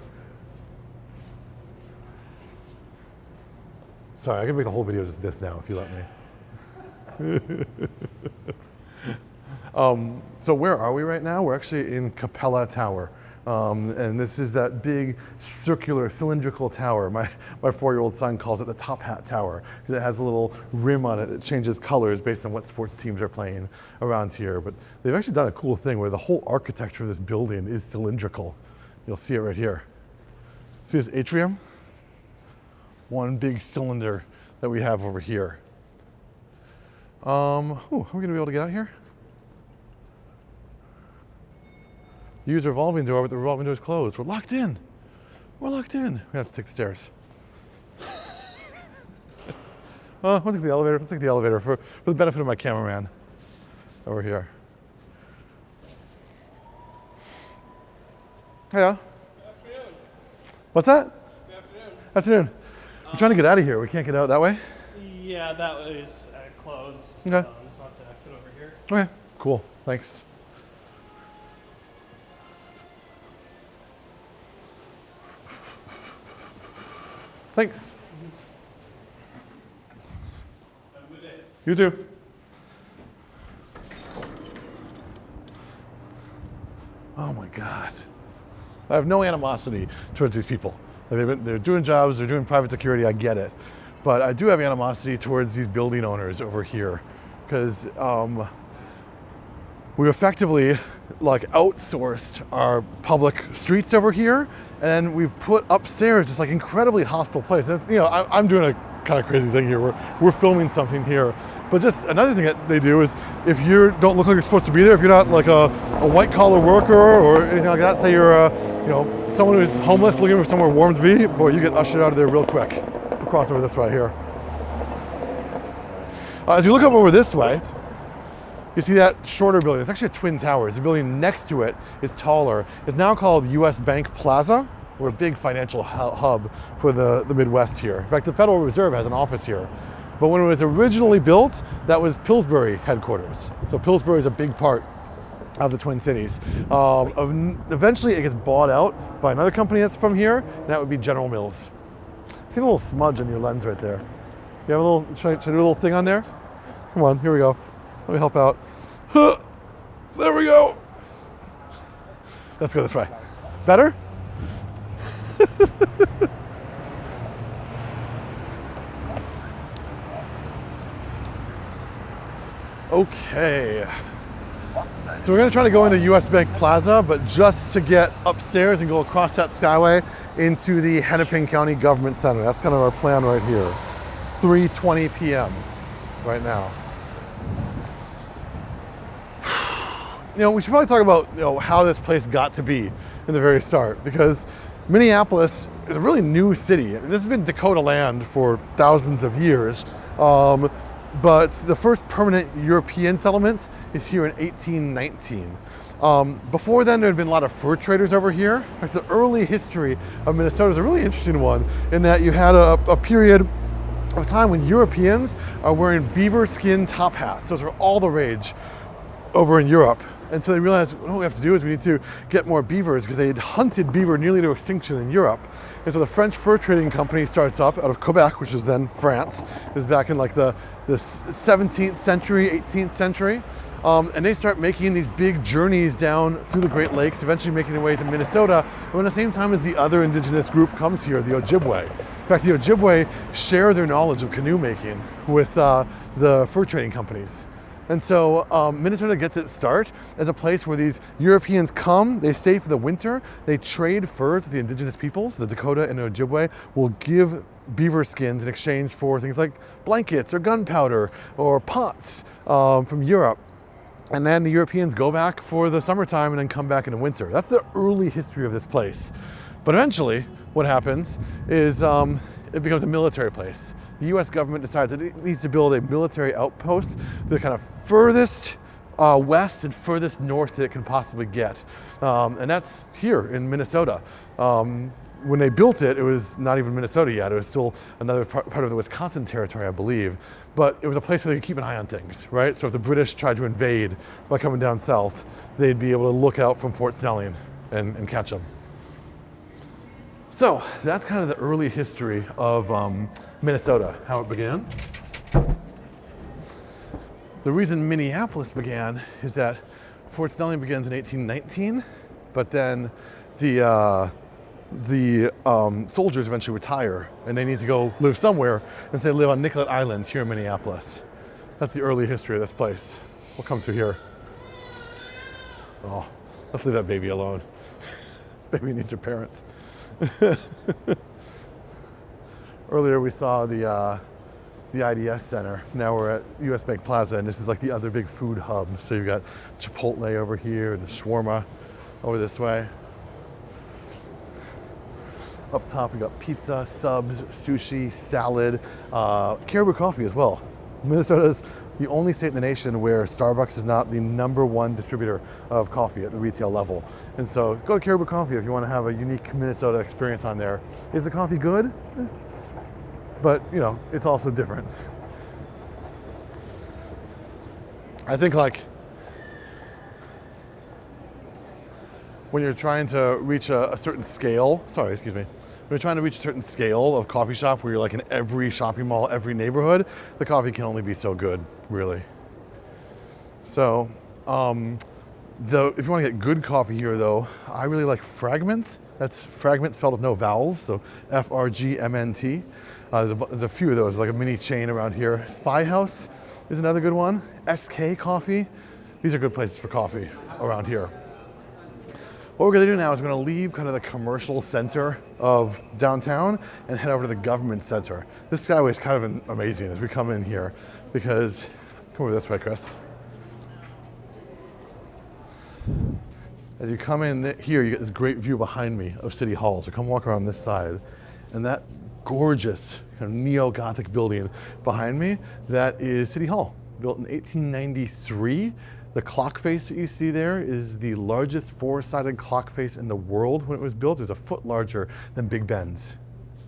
Sorry, I can make the whole video just this now, if you let me. So where are we right now? We're actually in Capella Tower. And this is that big circular cylindrical tower. My 4-year-old son calls it the Top Hat Tower, because it has a little rim on it that changes colors based on what sports teams are playing around here. But they've actually done a cool thing where the whole architecture of this building is cylindrical. You'll see it right here. See this atrium? One big cylinder that we have over here. Are we gonna be able to get out here? Use the revolving door, but the revolving door is closed. We're locked in. We're locked in. We have to take the stairs. We'll take the elevator. We'll take the elevator for the benefit of my cameraman over here. Hiya. Good afternoon. What's that? Good afternoon. Afternoon. We're trying to get out of here. We can't get out that way? Yeah, that was closed. Okay. So I'll have to exit over here. Okay, cool. Thanks. Thanks. Have a good day. You too. Oh my God. I have no animosity towards these people. They're doing jobs, they're doing private security, I get it. But I do have animosity towards these building owners over here, because we effectively outsourced our public streets over here, and we've put upstairs this incredibly hostile place. That's, I'm doing a kind of crazy thing here. We're filming something here, but just another thing that they do is if you don't look like you're supposed to be there, if you're not like a white collar worker or anything like that, say you're someone who's homeless looking for somewhere warm to be, boy, you get ushered out of there real quick. We'll cross over this way here. As you look up over this way, you see that shorter building. It's actually a twin towers. The building next to it is taller. It's now called US Bank Plaza. We're a big financial hub for the Midwest here. In fact, the Federal Reserve has an office here. But when it was originally built, that was Pillsbury headquarters. So Pillsbury is a big part of the Twin Cities. Eventually it gets bought out by another company that's from here, and that would be General Mills. See see a little smudge on your lens right there. You have a little, should I do a little thing on there? Come on, here we go. Let me help out. Huh, there we go. Let's go this way. Better? Okay. So we're gonna try to go into US Bank Plaza, but just to get upstairs and go across that Skyway into the Hennepin County Government Center. That's kind of our plan right here. It's 3:20 p.m. right now. We should probably talk about how this place got to be in the very start, because Minneapolis is a really new city. I mean, this has been Dakota land for thousands of years, but the first permanent European settlement is here in 1819. Before then, there had been a lot of fur traders over here. In fact, the early history of Minnesota is a really interesting one in that you had a period of time when Europeans are wearing beaver skin top hats. Those were all the rage over in Europe. And so they realized, what we have to do is we need to get more beavers, because they had hunted beaver nearly to extinction in Europe. And so the French fur trading company starts up out of Quebec, which is then France. It was back in like the 17th century, 18th century. And they start making these big journeys down through the Great Lakes, eventually making their way to Minnesota, and at the same time as the other indigenous group comes here, the Ojibwe. In fact, the Ojibwe share their knowledge of canoe making with the fur trading companies. And so Minnesota gets its start as a place where these Europeans come, they stay for the winter, they trade furs with the indigenous peoples. The Dakota and the Ojibwe will give beaver skins in exchange for things like blankets or gunpowder or pots from Europe. And then the Europeans go back for the summertime and then come back in the winter. That's the early history of this place. But eventually, what happens is it becomes a military place. The US government decides that it needs to build a military outpost, the kind of furthest west and furthest north that it can possibly get. And that's here in Minnesota. When they built it, it was not even Minnesota yet. It was still another part of the Wisconsin territory, I believe. But it was a place where they could keep an eye on things, right? So if the British tried to invade by coming down south, they'd be able to look out from Fort Snelling and catch them. So that's kind of the early history of Minnesota, how it began. The reason Minneapolis began is that Fort Snelling begins in 1819, but then the soldiers eventually retire and they need to go live somewhere, and so they live on Nicollet Island here in Minneapolis. That's the early history of this place. We'll come through here. Oh, let's leave that baby alone. Baby needs her parents. Earlier we saw the IDS Center. Now we're at US Bank Plaza, and this is like the other big food hub. So you've got Chipotle over here, the shawarma over this way. Up top we got pizza, subs, sushi, salad, caribou coffee as well. Minnesota's the only state in the nation where Starbucks is not the #1 distributor of coffee at the retail level. And so go to Caribou Coffee if you want to have a unique Minnesota experience on there. Is the coffee good? But it's also different. I think like when you're trying to reach a certain scale, when you're trying to reach a certain scale of coffee shop where you're like in every shopping mall, every neighborhood, the coffee can only be so good, really. So, if you want to get good coffee here though, I really like Fragment. That's Fragment spelled with no vowels, so Frgmnt. There's a few of those, like a mini chain around here. Spy House is another good one. SK Coffee. These are good places for coffee around here. What we're going to do now is we're going to leave kind of the commercial center of downtown and head over to the government center. This Skyway is kind of amazing as we come in here, because, come over this way, Chris. As you come in here, you get this great view behind me of City Hall. So come walk around this side, and that gorgeous kind of neo-Gothic building behind me, that is City Hall, built in 1893. The clock face that you see there is the largest four-sided clock face in the world when it was built. It was a foot larger than Big Ben's.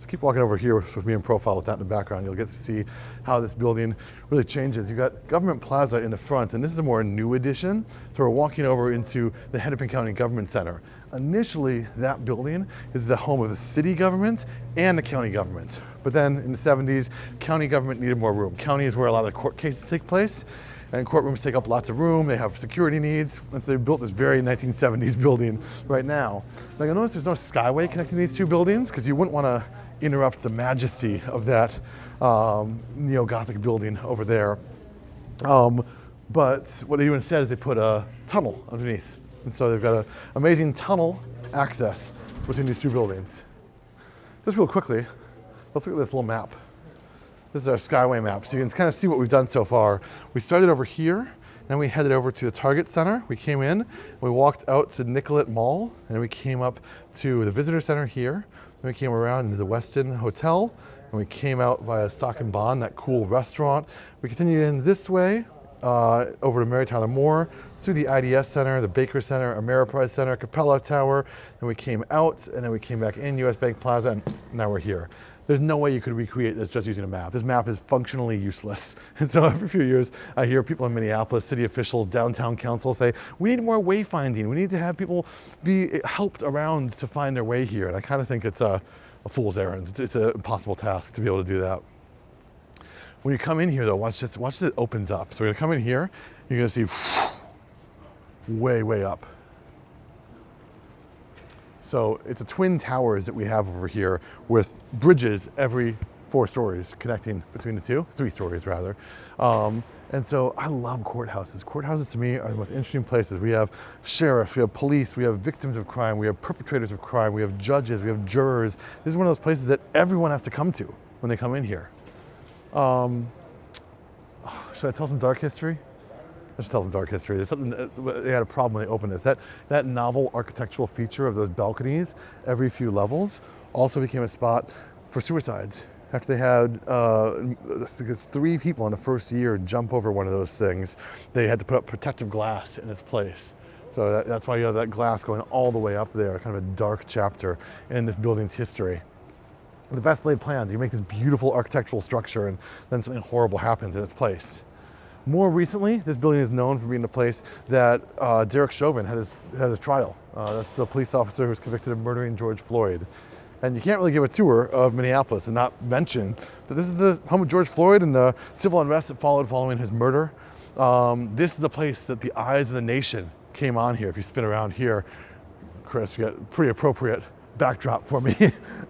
So keep walking over here with me in profile with that in the background. You'll get to see how this building really changes. You've got Government Plaza in the front, and this is a more new addition. So we're walking over into the Hennepin County Government Center. Initially, that building is the home of the city government and the county government. But then in the 70s, county government needed more room. County is where a lot of the court cases take place, and courtrooms take up lots of room. They have security needs, and so they built this very 1970s building right now. Now you'll notice there's no Skyway connecting these two buildings because you wouldn't want to interrupt the majesty of that neo-Gothic building over there. But what they do instead is they put a tunnel underneath. And so they've got an amazing tunnel access between these two buildings. Just real quickly, let's look at this little map. This is our Skyway map. So you can kind of see what we've done so far. We started over here, then we headed over to the Target Center. We came in, we walked out to Nicollet Mall, and we came up to the Visitor Center here. Then we came around into the Westin Hotel, and we came out via Stock and Bond, that cool restaurant. We continued in this way, over to Mary Tyler Moore, through the IDS Center, the Baker Center, Ameriprise Center, Capella Tower. Then we came out, and then we came back in US Bank Plaza, and now we're here. There's no way you could recreate this just using a map. This map is functionally useless. And so every few years, I hear people in Minneapolis, city officials, downtown council say, we need more wayfinding. We need to have people be helped around to find their way here. And I kind of think it's a fool's errand. It's an impossible task to be able to do that. When you come in here though, watch this, it opens up. So we're gonna come in here, you're gonna see way, way up. So it's a twin towers that we have over here with bridges every 4 stories connecting between the two, 3 stories rather. And so I love courthouses. Courthouses to me are the most interesting places. We have sheriffs, we have police, we have victims of crime, we have perpetrators of crime, we have judges, we have jurors. This is one of those places that everyone has to come to when they come in here. Should I tell some dark history? I should tell some dark history. There's something that they had a problem when they opened this. That novel architectural feature of those balconies every few levels also became a spot for suicides. After they had 3 people in the first year jump over one of those things, they had to put up protective glass in its place. So that's why you have that glass going all the way up there, kind of a dark chapter in this building's history. The best laid plans, you make this beautiful architectural structure and then something horrible happens in its place. More recently, this building is known for being the place that Derek Chauvin had his trial. That's the police officer who was convicted of murdering George Floyd. And you can't really give a tour of Minneapolis and not mention that this is the home of George Floyd and the civil unrest that followed following his murder. This is the place that the eyes of the nation came on here. If you spin around here, Chris, you got a pretty appropriate backdrop for me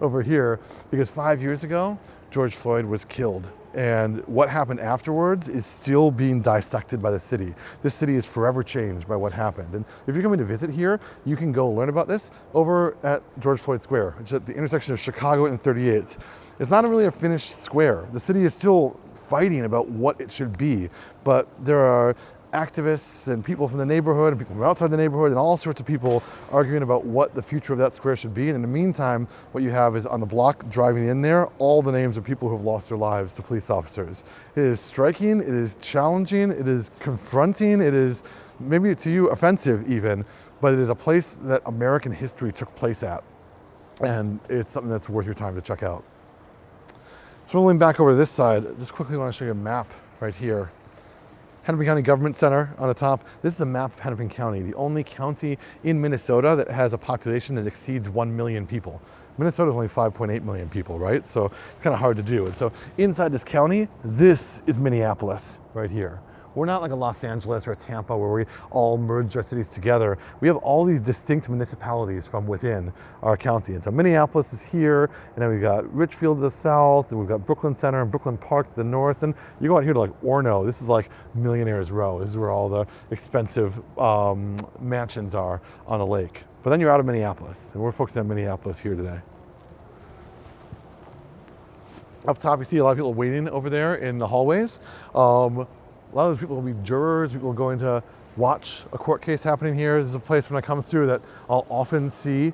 over here, because 5 years ago, George Floyd was killed. And what happened afterwards is still being dissected by the city. This city is forever changed by what happened. And if you're coming to visit here, you can go learn about this over at George Floyd Square, which is at the intersection of Chicago and 38th. It's not really a finished square. The city is still fighting about what it should be, but there are activists and people from the neighborhood and people from outside the neighborhood and all sorts of people arguing about what the future of that square should be. And in the meantime, what you have is on the block driving in there, all the names of people who have lost their lives to police officers. It is striking, it is challenging, it is confronting, it is maybe to you offensive even, but it is a place that American history took place at. And it's something that's worth your time to check out. So rolling back over to this side, just quickly want to show you a map right here. Hennepin County Government Center on the top. This is a map of Hennepin County, the only county in Minnesota that has a population that exceeds 1 million people. Minnesota is only 5.8 million people, right? So it's kind of hard to do. And so inside this county, this is Minneapolis right here. We're not like a Los Angeles or a Tampa where we all merge our cities together. We have all these distinct municipalities from within our county. And so Minneapolis is here, and then we've got Richfield to the south, and we've got Brooklyn Center and Brooklyn Park to the north. And you go out here to like Orono, this is like Millionaire's Row. This is where all the expensive mansions are on a lake. But then you're out of Minneapolis, and we're focusing on Minneapolis here today. Up top, you see a lot of people waiting over there in the hallways. A lot of those people will be jurors, people going to watch a court case happening here. This is a place when I come through that I'll often see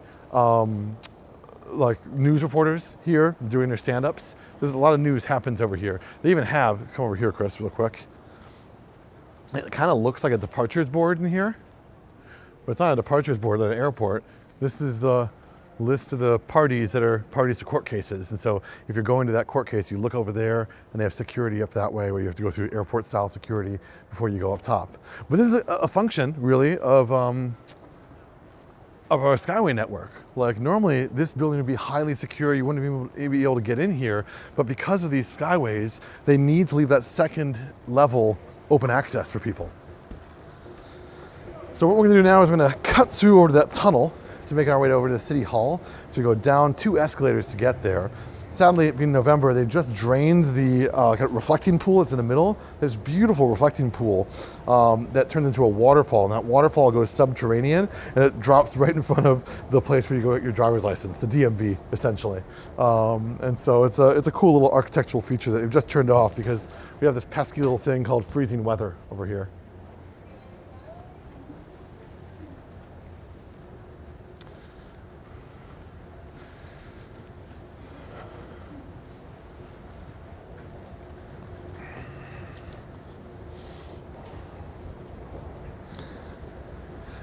like news reporters here doing their stand-ups. There's a lot of news happens over here. They even have, come over here, Chris, real quick. It kind of looks like a departures board in here, but it's not a departures board at an airport. This is the list of the parties that are parties to court cases. And so if you're going to that court case, you look over there and they have security up that way where you have to go through airport style security before you go up top. But this is a function really of our Skyway network. Like normally this building would be highly secure, you wouldn't even be able to get in here, but because of these Skyways, they need to leave that second level open access for people. So what we're gonna do now is we're gonna cut through over to that tunnel to make our way over to the City Hall. So we go down 2 escalators to get there. Sadly, in November, they just drained the kind of reflecting pool that's in the middle. This beautiful reflecting pool that turns into a waterfall, and that waterfall goes subterranean, and it drops right in front of the place where you go get your driver's license, the DMV, essentially. And so it's a cool little architectural feature that they've just turned off because we have this pesky little thing called freezing weather over here.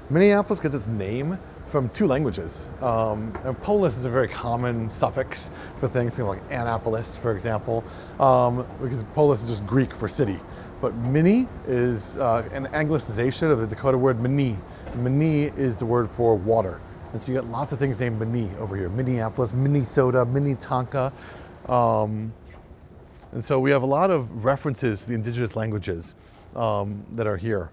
Minneapolis gets its name from 2 languages. And Polis is a very common suffix for things like Annapolis, for example, because Polis is just Greek for city. But Mini is an anglicization of the Dakota word Mini. Mini is the word for water. And so you get lots of things named Mini over here. Minneapolis, Minnesota, Minnetonka. And so we have a lot of references to the indigenous languages that are here.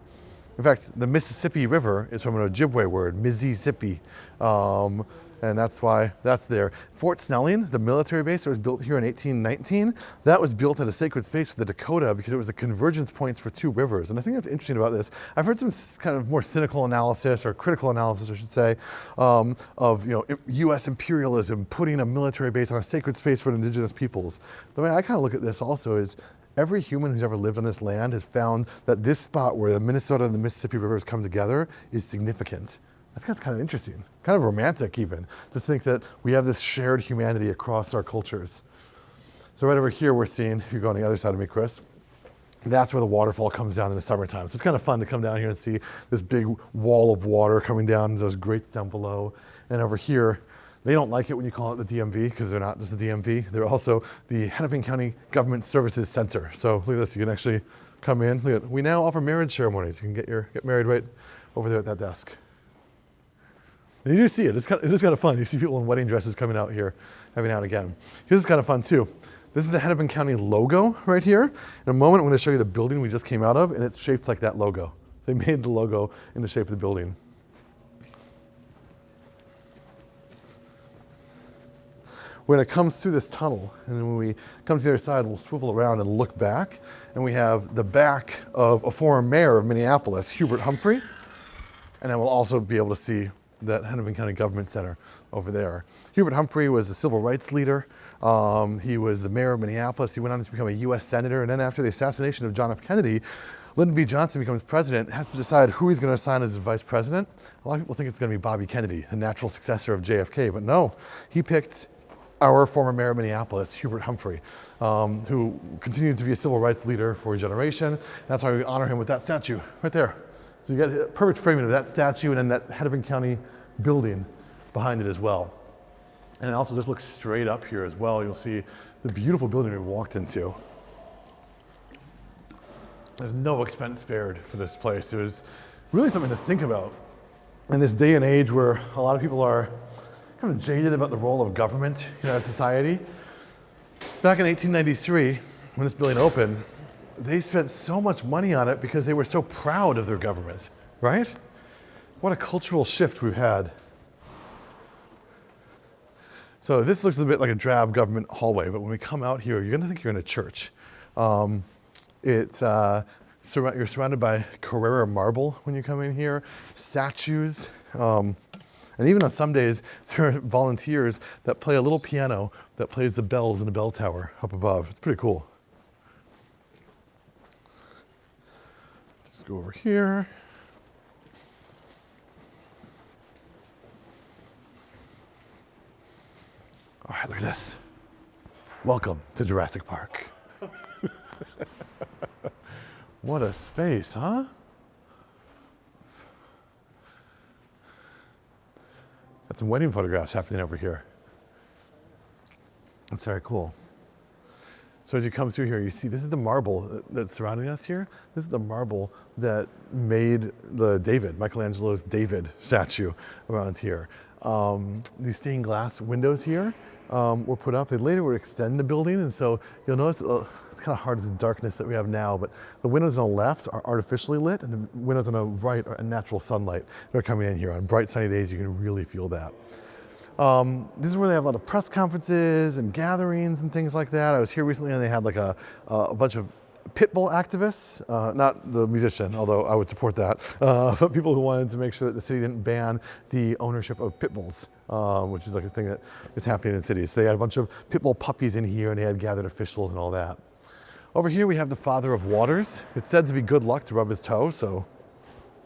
In fact, the Mississippi River is from an Ojibwe word, Mississippi, and that's why that's there. Fort Snelling, the military base that was built here in 1819, that was built at a sacred space for the Dakota because it was the convergence points for 2 rivers. And I think that's interesting about this. I've heard some kind of more cynical analysis, or critical analysis, I should say, of U.S. imperialism putting a military base on a sacred space for indigenous peoples. The way I kind of look at this also is, every human who's ever lived on this land has found that this spot where the Minnesota and the Mississippi rivers come together is significant. I think that's kind of interesting, kind of romantic even, to think that we have this shared humanity across our cultures. So right over here we're seeing, if you go on the other side of me, Chris, that's where the waterfall comes down in the summertime. So it's kind of fun to come down here and see this big wall of water coming down, those grates down below. And over here, they don't like it when you call it the DMV because they're not just the DMV. They're also the Hennepin County Government Services Center. So look at this, you can actually come in. Look at, we now offer marriage ceremonies. You can get married right over there at that desk. And you do see it, it's just kind of fun. You see people in wedding dresses coming out here every now and again. Here's is kind of fun too. This is the Hennepin County logo right here. In a moment, I'm going to show you the building we just came out of, and it's shaped like that logo. They made the logo in the shape of the building. When it comes through this tunnel, and then when we come to the other side, we'll swivel around and look back, and we have the back of a former mayor of Minneapolis, Hubert Humphrey, and then we'll also be able to see that Hennepin County Government Center over there. Hubert Humphrey was a civil rights leader. He was the mayor of Minneapolis. He went on to become a U.S. senator, and then after the assassination of John F. Kennedy, Lyndon B. Johnson becomes president, has to decide who he's going to assign as his vice president. A lot of people think it's going to be Bobby Kennedy, the natural successor of JFK, but no, he picked our former mayor of Minneapolis, Hubert Humphrey, who continued to be a civil rights leader for a generation. That's why we honor him with that statue right there. So you get a perfect framing of that statue and then that Hennepin County building behind it as well. And it also just looks straight up here as well. You'll see the beautiful building we walked into. There's no expense spared for this place. It was really something to think about in this day and age where a lot of people are kind of jaded about the role of government in society. Back in 1893, when this building opened, they spent so much money on it because they were so proud of their government, right? What a cultural shift we've had. So this looks a bit like a drab government hallway, but when we come out here, you're gonna think you're in a church. You're surrounded by Carrara marble when you come in here, statues, and even on some days, there are volunteers that play a little piano that plays the bells in the bell tower up above. It's pretty cool. Let's go over here. All right, look at this. Welcome to Jurassic Park. What a space, huh? Got some wedding photographs happening over here. That's very cool. So as you come through here, you see this is the marble that's surrounding us here. This is the marble that made the Michelangelo's David statue around here. These stained glass windows here were put up. They later would extend the building, and so you'll notice it's kind of hard with the darkness that we have now, but the windows on the left are artificially lit, and the windows on the right are natural sunlight that are coming in here. On bright sunny days, you can really feel that. This is where they have a lot of press conferences and gatherings and things like that. I was here recently and they had like a bunch of pit bull activists, not the musician, although I would support that, but people who wanted to make sure that the city didn't ban the ownership of pit bulls, which is like a thing that is happening in cities. So they had a bunch of pit bull puppies in here and they had gathered officials and all that. Over here we have the Father of Waters. It's said to be good luck to rub his toe, so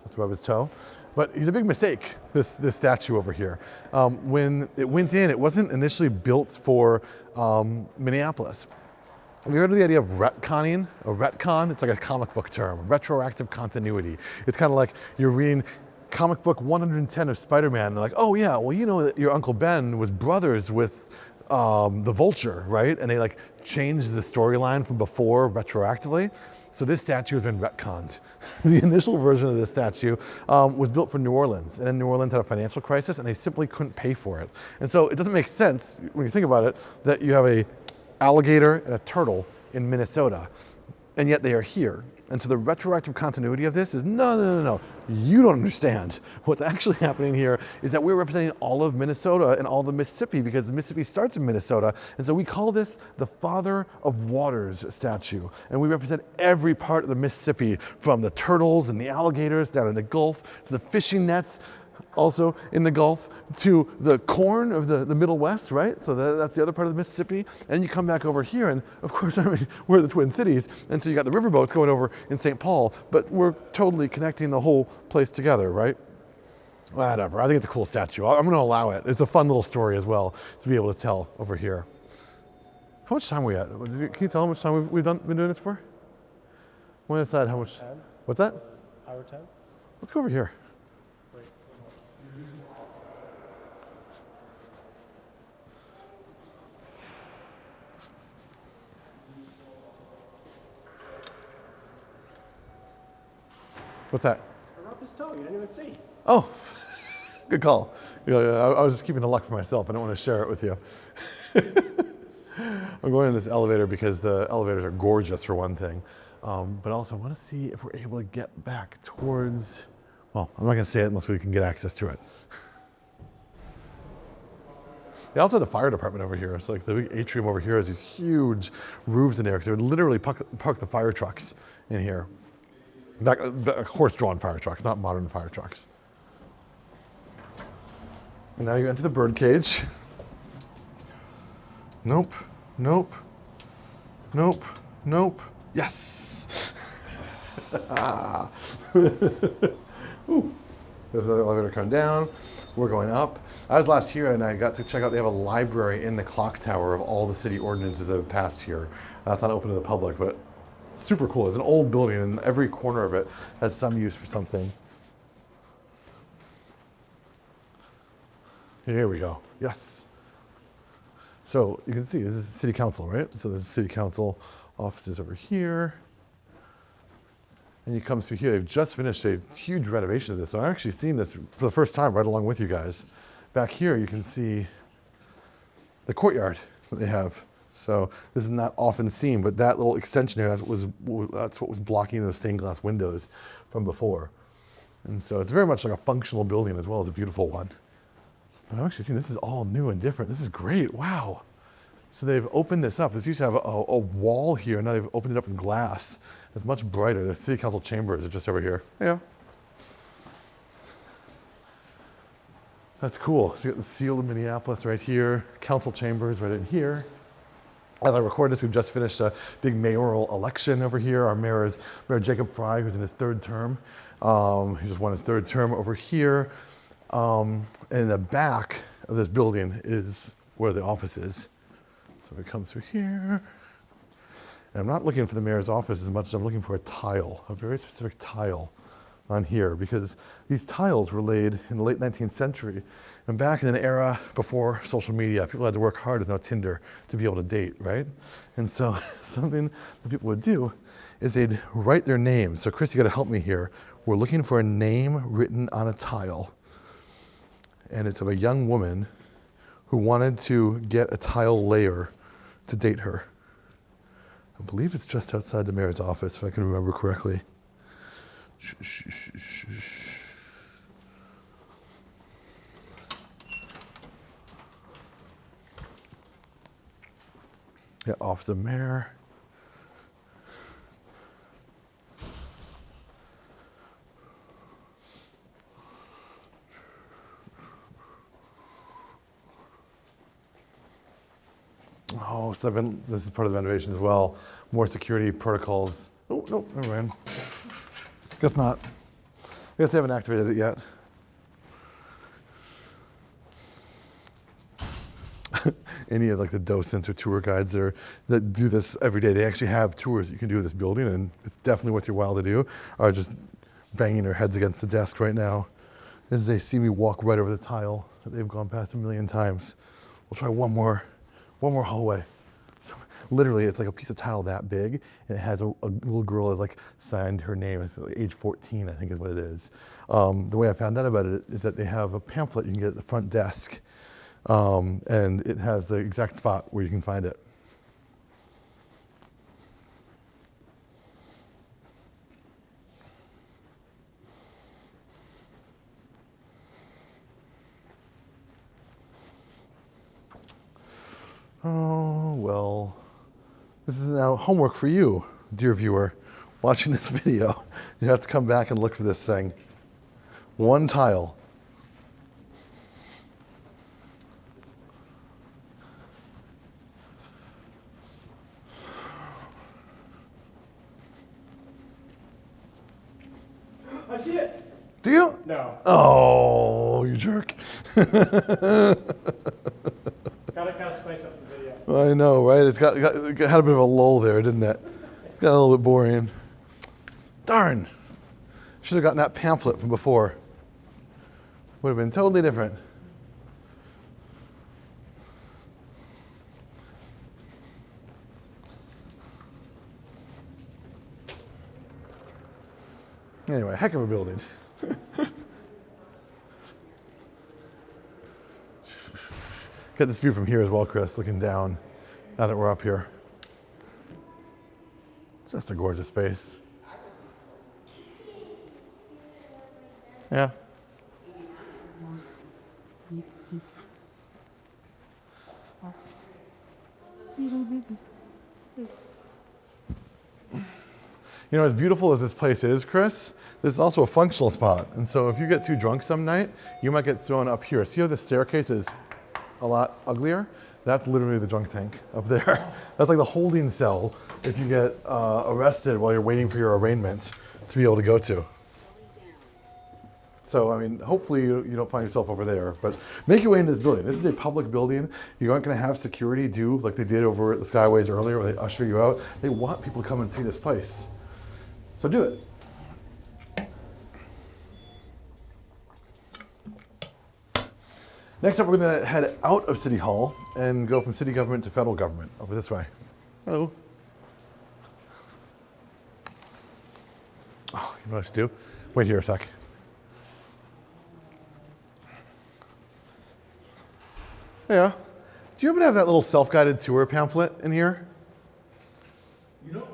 let's rub his toe. But he's a big mistake, this statue over here. When it went in, it wasn't initially built for Minneapolis. Have you heard of the idea of retconning? A retcon, it's like a comic book term, retroactive continuity. It's kind of like you're reading comic book 110 of Spider-Man, and they're like, oh yeah, well you know that your Uncle Ben was brothers with the Vulture, right? And they like changed the storyline from before retroactively. So this statue has been retconned. The initial version of this statue was built for New Orleans, and then New Orleans had a financial crisis and they simply couldn't pay for it. And so it doesn't make sense when you think about it that you have a alligator and a turtle in Minnesota, and yet they are here. And so the retroactive continuity of this is no, you don't understand. What's actually happening here is that we're representing all of Minnesota and all of Mississippi because the Mississippi starts in Minnesota. And so we call this the Father of Waters statue. And we represent every part of the Mississippi, from the turtles and the alligators down in the Gulf to the fishing nets also in the Gulf, to the corn of the Middle West, right? So that's the other part of the Mississippi. And you come back over here, and of course, I mean, we're the Twin Cities, and so you got the riverboats going over in St. Paul, but we're totally connecting the whole place together, right? Whatever, I think it's a cool statue. I'm gonna allow it. It's a fun little story as well to be able to tell over here. How much time are we at? Can you tell how much time we've been doing this for? I want to decide how much. 10? What's that? Hour 10? Let's go over here. What's that? I rubbed his toe, you didn't even see. Oh, good call. You know, I was just keeping the luck for myself. I don't want to share it with you. I'm going in this elevator because the elevators are gorgeous for one thing. But also I want to see if we're able to get back towards, well, I'm not going to say it unless we can get access to it. They also have the fire department over here. It's like the big atrium over here has these huge roofs in there because they would literally park the fire trucks in here. Horse-drawn fire trucks, not modern fire trucks. And now you enter the bird cage. Nope, nope, nope, nope. Yes! Ooh. There's another elevator coming down. We're going up. I was last here and I got to check out, they have a library in the clock tower of all the city ordinances that have passed here. It's not open to the public, but it's super cool. It's an old building and every corner of it has some use for something. Here we go. Yes. So you can see this is city council, right? So there's city council offices over here. And you come through here, they've just finished a huge renovation of this. So I've actually seen this for the first time right along with you guys. Back here you can see the courtyard that they have. So this is not often seen, but that little extension here, that's what was blocking the stained glass windows from before. And so it's very much like a functional building as well as a beautiful one. But I'm actually thinking this is all new and different. This is great, wow. So they've opened this up. This used to have a wall here, and now they've opened it up in glass. It's much brighter. The city council chambers are just over here. Yeah. That's cool. So you got the seal of Minneapolis right here, council chambers right in here. As I record this, we've just finished a big mayoral election over here. Our mayor is Mayor Jacob Fry, who's in his third term. He just won his third term over here. And in the back of this building is where the office is. So we come through here. And I'm not looking for the mayor's office as much as I'm looking for a tile, a very specific tile on here because these tiles were laid in the late 19th century. And back in an era before social media, people had to work hard with no Tinder to be able to date, right? And so something that people would do is they'd write their names. So Chris, you gotta help me here. We're looking for a name written on a tile. And it's of a young woman who wanted to get a tile layer to date her. I believe it's just outside the mayor's office, if I can remember correctly. Shh, shh, shh, shh, shh. Yeah, Office of Mayor. Oh, so this is part of the renovation as well. More security protocols. Oh, no, never mind. Guess not. I guess they haven't activated it yet. Any of like the docents or tour guides there that do this every day, they actually have tours that you can do of this building, and it's definitely worth your while to do, are just banging their heads against the desk right now as they see me walk right over the tile that they've gone past a million times. We'll try one more hallway. So literally, it's like a piece of tile that big, and it has a little girl has like signed her name. It's like age 14, I think is what it is. The way I found out about it is that they have a pamphlet you can get at the front desk, and it has the exact spot where you can find it. Oh, well, this is now homework for you, dear viewer, watching this video. You have to come back and look for this thing. One tile. I see it. Do you? No. Oh, you jerk. Gotta spice up the video. I know, right? It had a bit of a lull there, didn't it? Got a little bit boring. Darn. Should have gotten that pamphlet from before. Would have been totally different. Anyway, heck of a building. Get this view from here as well, Chris, looking down now that we're up here. Just a gorgeous space. Yeah. You know, as beautiful as this place is, Chris, this is also a functional spot. And so if you get too drunk some night, you might get thrown up here. See how the staircase is a lot uglier? That's literally the drunk tank up there. That's like the holding cell if you get arrested while you're waiting for your arraignment to be able to go to. So, I mean, hopefully you don't find yourself over there, but make your way into this building. This is a public building. You aren't gonna have security do like they did over at the Skyways earlier where they usher you out. They want people to come and see this place. So do it. Next up, we're gonna head out of City Hall and go from city government to federal government over this way. Hello. Oh, you know what I should do? Wait here a sec. Yeah. Do you happen to have that little self-guided tour pamphlet in here? You know,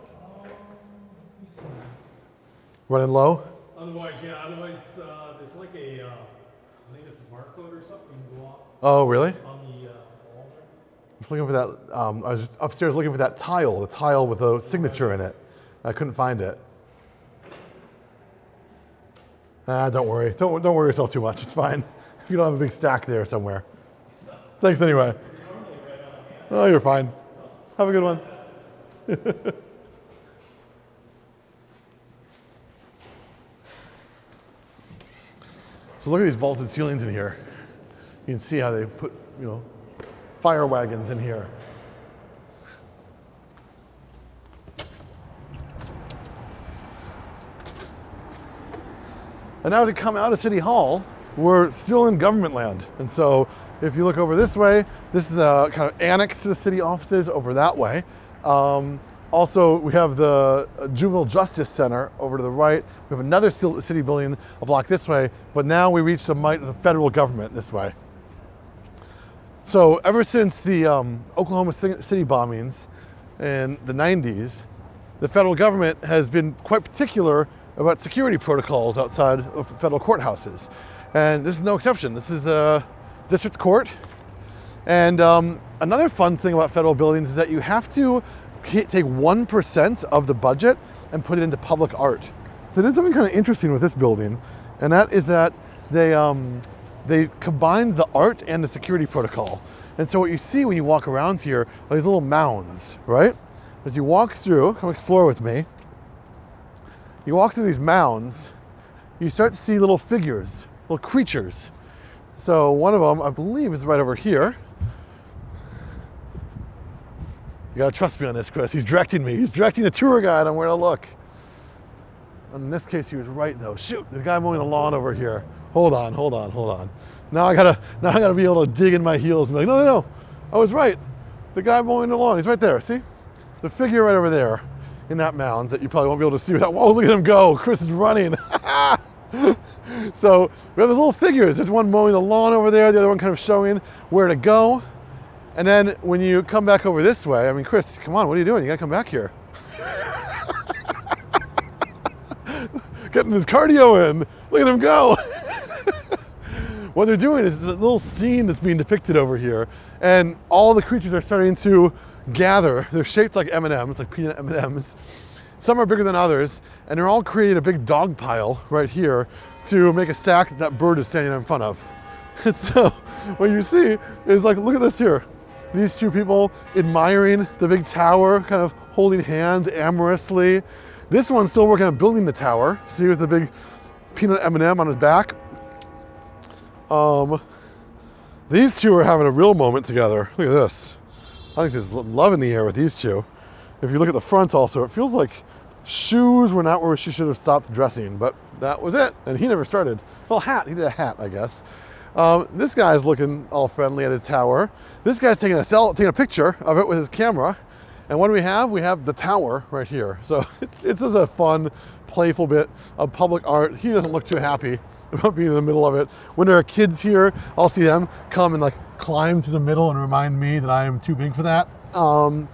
Running low? otherwise, there's like a, I think it's a barcode or something you can go off Oh, really? on the wall there. I was looking for that. I was upstairs looking for that tile, the tile with the signature in it. I couldn't find it. Don't worry. Don't worry yourself too much. It's fine. If you don't have a big stack there somewhere. Thanks anyway. Oh, you're fine. Have a good one. So look at these vaulted ceilings in here. You can see how they put, fire wagons in here. And now as we come out of City Hall, we're still in government land. And so if you look over this way, this is a kind of annex to the city offices over that way. Also, we have the Juvenile Justice Center over to the right. We have another city building a block this way, but now we reach the might of the federal government this way. So ever since the Oklahoma City bombings in the 90s, the federal government has been quite particular about security protocols outside of federal courthouses. And this is no exception. This is a district court. And another fun thing about federal buildings is that you have to take 1% of the budget and put it into public art. So there's something kind of interesting with this building, and that is that they combine the art and the security protocol. And so what you see when you walk around here are these little mounds, right? As you walk through, come explore with me, you walk through these mounds, you start to see little figures, little creatures. So one of them, I believe, is right over here. You gotta trust me on this, Chris. He's directing me. He's directing the tour guide on where to look. In this case, he was right though. Shoot, the guy mowing the lawn over here. Hold on. Now I gotta be able to dig in my heels and be like, no, I was right. The guy mowing the lawn, he's right there, see? The figure right over there in that mound that you probably won't be able to see without, whoa, look at him go. Chris is running. So we have those little figures. There's one mowing the lawn over there, the other one kind of showing where to go. And then when you come back over this way, I mean, Chris, come on, what are you doing? You gotta come back here. Getting his cardio in. Look at him go. What they're doing is a little scene that's being depicted over here, and all the creatures are starting to gather. They're shaped like M&Ms, like peanut M&Ms. Some are bigger than others, and they're all creating a big dog pile right here to make a stack that bird is standing in front of. And so what you see is like, look at this here. These two people admiring the big tower, kind of holding hands amorously. This one's still working on building the tower. See, with the big peanut M&M on his back. These two are having a real moment together. Look at this. I think there's love in the air with these two. If you look at the front also, it feels like shoes were not where she should have stopped dressing, but that was it. And he never started. Well, hat, he did a hat, I guess. This guy's looking all friendly at his tower. This guy's taking a picture of it with his camera. And what do we have? We have the tower right here. So it's just a fun, playful bit of public art. He doesn't look too happy about being in the middle of it. When there are kids here, I'll see them come and like climb to the middle and remind me that I am too big for that. And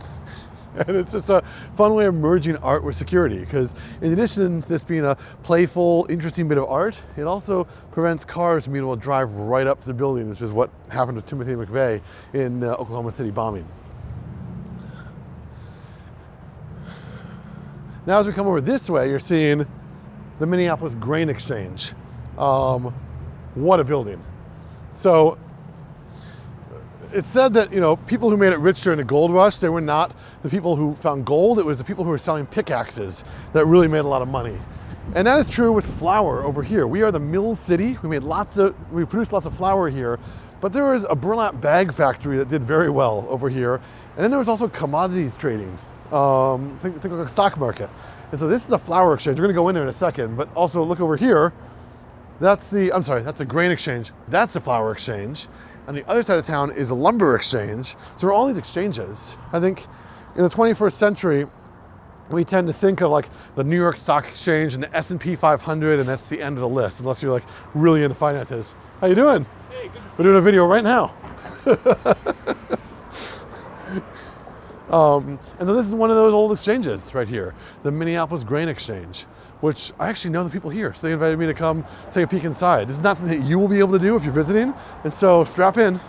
it's just a fun way of merging art with security, because in addition to this being a playful, interesting bit of art, it also prevents cars from being able to drive right up to the building, which is what happened with Timothy McVeigh in the Oklahoma City bombing. Now as we come over this way, you're seeing the Minneapolis Grain Exchange. What a building. So it's said that, you know, people who made it rich during the gold rush, they were not the people who found gold, it was the people who were selling pickaxes that really made a lot of money. And that is true with flour over here. We are the mill city. We produced lots of flour here, but there was a burlap bag factory that did very well over here. And then there was also commodities trading, think like a stock market. And so this is a flour exchange. We're gonna go in there in a second, but also look over here. That's the grain exchange. That's the flour exchange. On the other side of town is a lumber exchange. So there are all these exchanges. I think in the 21st century, we tend to think of like the New York Stock Exchange and the S&P 500, and that's the end of the list, unless you're like really into finances. How you doing? Hey, good to see We're doing a video right now. And so this is one of those old exchanges right here, the Minneapolis Grain Exchange, which I actually know the people here. So they invited me to come take a peek inside. This is not something that you will be able to do if you're visiting. And so strap in,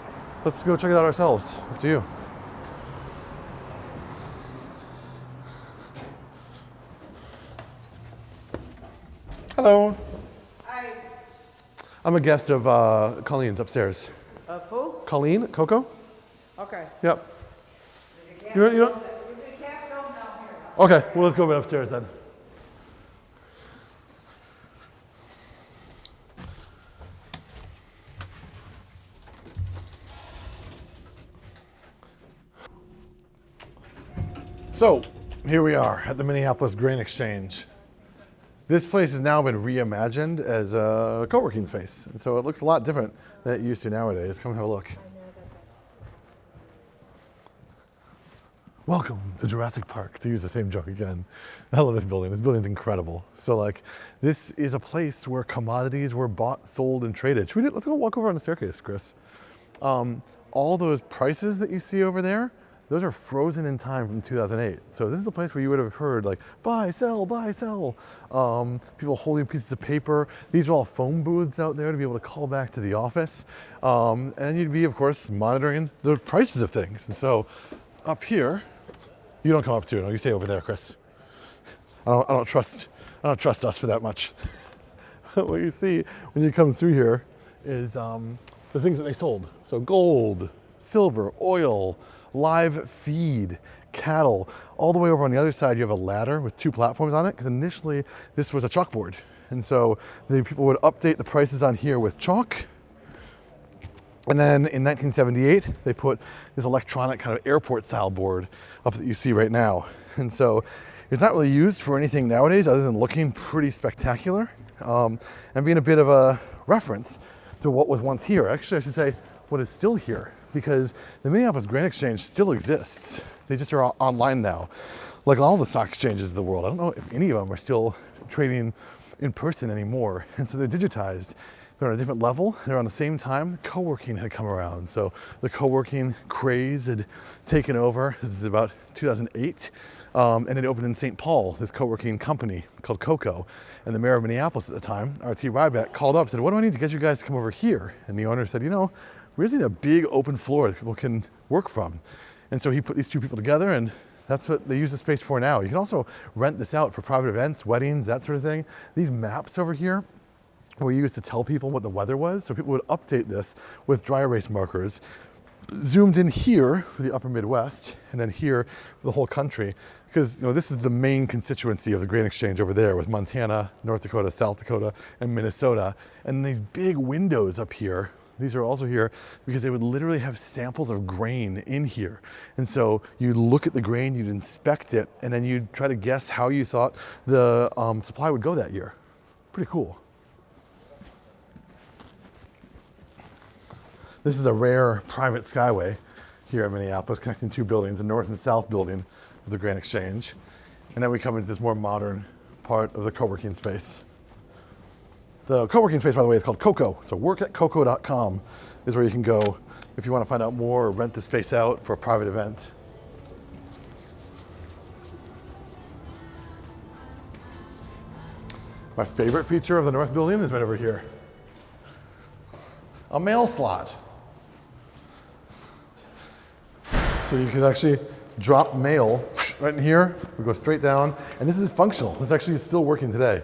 let's go check it out ourselves. Up to you. Hello. Hi. I'm a guest of Colleen's upstairs. Of who? Colleen, Coco? Okay. Yep. You don't? We can't film down here. Okay, well, let's go right upstairs then. So here we are at the Minneapolis Grain Exchange. This place has now been reimagined as a co-working space. And so it looks a lot different than it used to nowadays. Come have a look. Welcome to Jurassic Park, to use the same joke again. I love this building. This building's incredible. So like, this is a place where commodities were bought, sold, and traded. Let's go walk over on the staircase, Chris. All those prices that you see over there, those are frozen in time from 2008. So this is a place where you would have heard like, buy, sell, buy, sell. People holding pieces of paper. These are all phone booths out there to be able to call back to the office. And you'd be, of course, monitoring the prices of things. And so up here, you don't come up to it. No, you stay over there, Chris. I don't trust us for that much. What you see when you come through here is the things that they sold. So gold, silver, oil, live feed, cattle. All the way over on the other side, you have a ladder with 2 platforms on it, because initially this was a chalkboard. And so the people would update the prices on here with chalk. And then in 1978, they put this electronic kind of airport style board up that you see right now. And so it's not really used for anything nowadays other than looking pretty spectacular and being a bit of a reference to what was once here. Actually, I should say what is still here, because the Minneapolis Grain Exchange still exists. They just are online now. Like all the stock exchanges of the world, I don't know if any of them are still trading in person anymore. And so they're digitized. They're on a different level. They're on the same time co-working had come around. So the co-working craze had taken over. This is about 2008. And it opened in St. Paul, this co-working company called Coco. And the mayor of Minneapolis at the time, R.T. Ryback, called up and said, what do I need to get you guys to come over here? And the owner said, you know, we just need a big open floor that people can work from. And so he put these 2 people together, and that's what they use the space for now. You can also rent this out for private events, weddings, that sort of thing. These maps over here were used to tell people what the weather was. So people would update this with dry erase markers, zoomed in here for the upper Midwest, and then here for the whole country. Because this is the main constituency of the grain exchange over there, with Montana, North Dakota, South Dakota, and Minnesota. And these big windows up here, these are also here because they would literally have samples of grain in here. And so you'd look at the grain, you'd inspect it, and then you'd try to guess how you thought the supply would go that year. Pretty cool. This is a rare private skyway here in Minneapolis, connecting 2 buildings, the north and south building of the Grain Exchange. And then we come into this more modern part of the co-working space. The co-working space, by the way, is called Coco. So workatcoco.com is where you can go if you want to find out more or rent the space out for a private event. My favorite feature of the north building is right over here. A mail slot. So you can actually drop mail right in here. We go straight down, and this is functional. This actually is still working today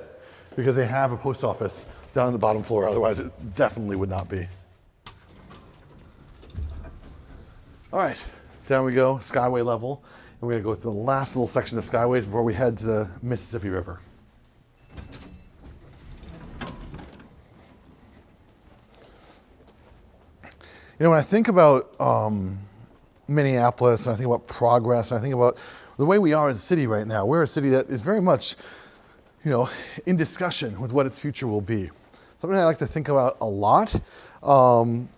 because they have a post office down on the bottom floor. Otherwise, it definitely would not be. All right, down we go, Skyway level. And we're gonna go through the last little section of Skyways before we head to the Mississippi River. When I think about Minneapolis, and I think about progress, and I think about the way we are as a city right now, we're a city that is very much, in discussion with what its future will be. Something I like to think about a lot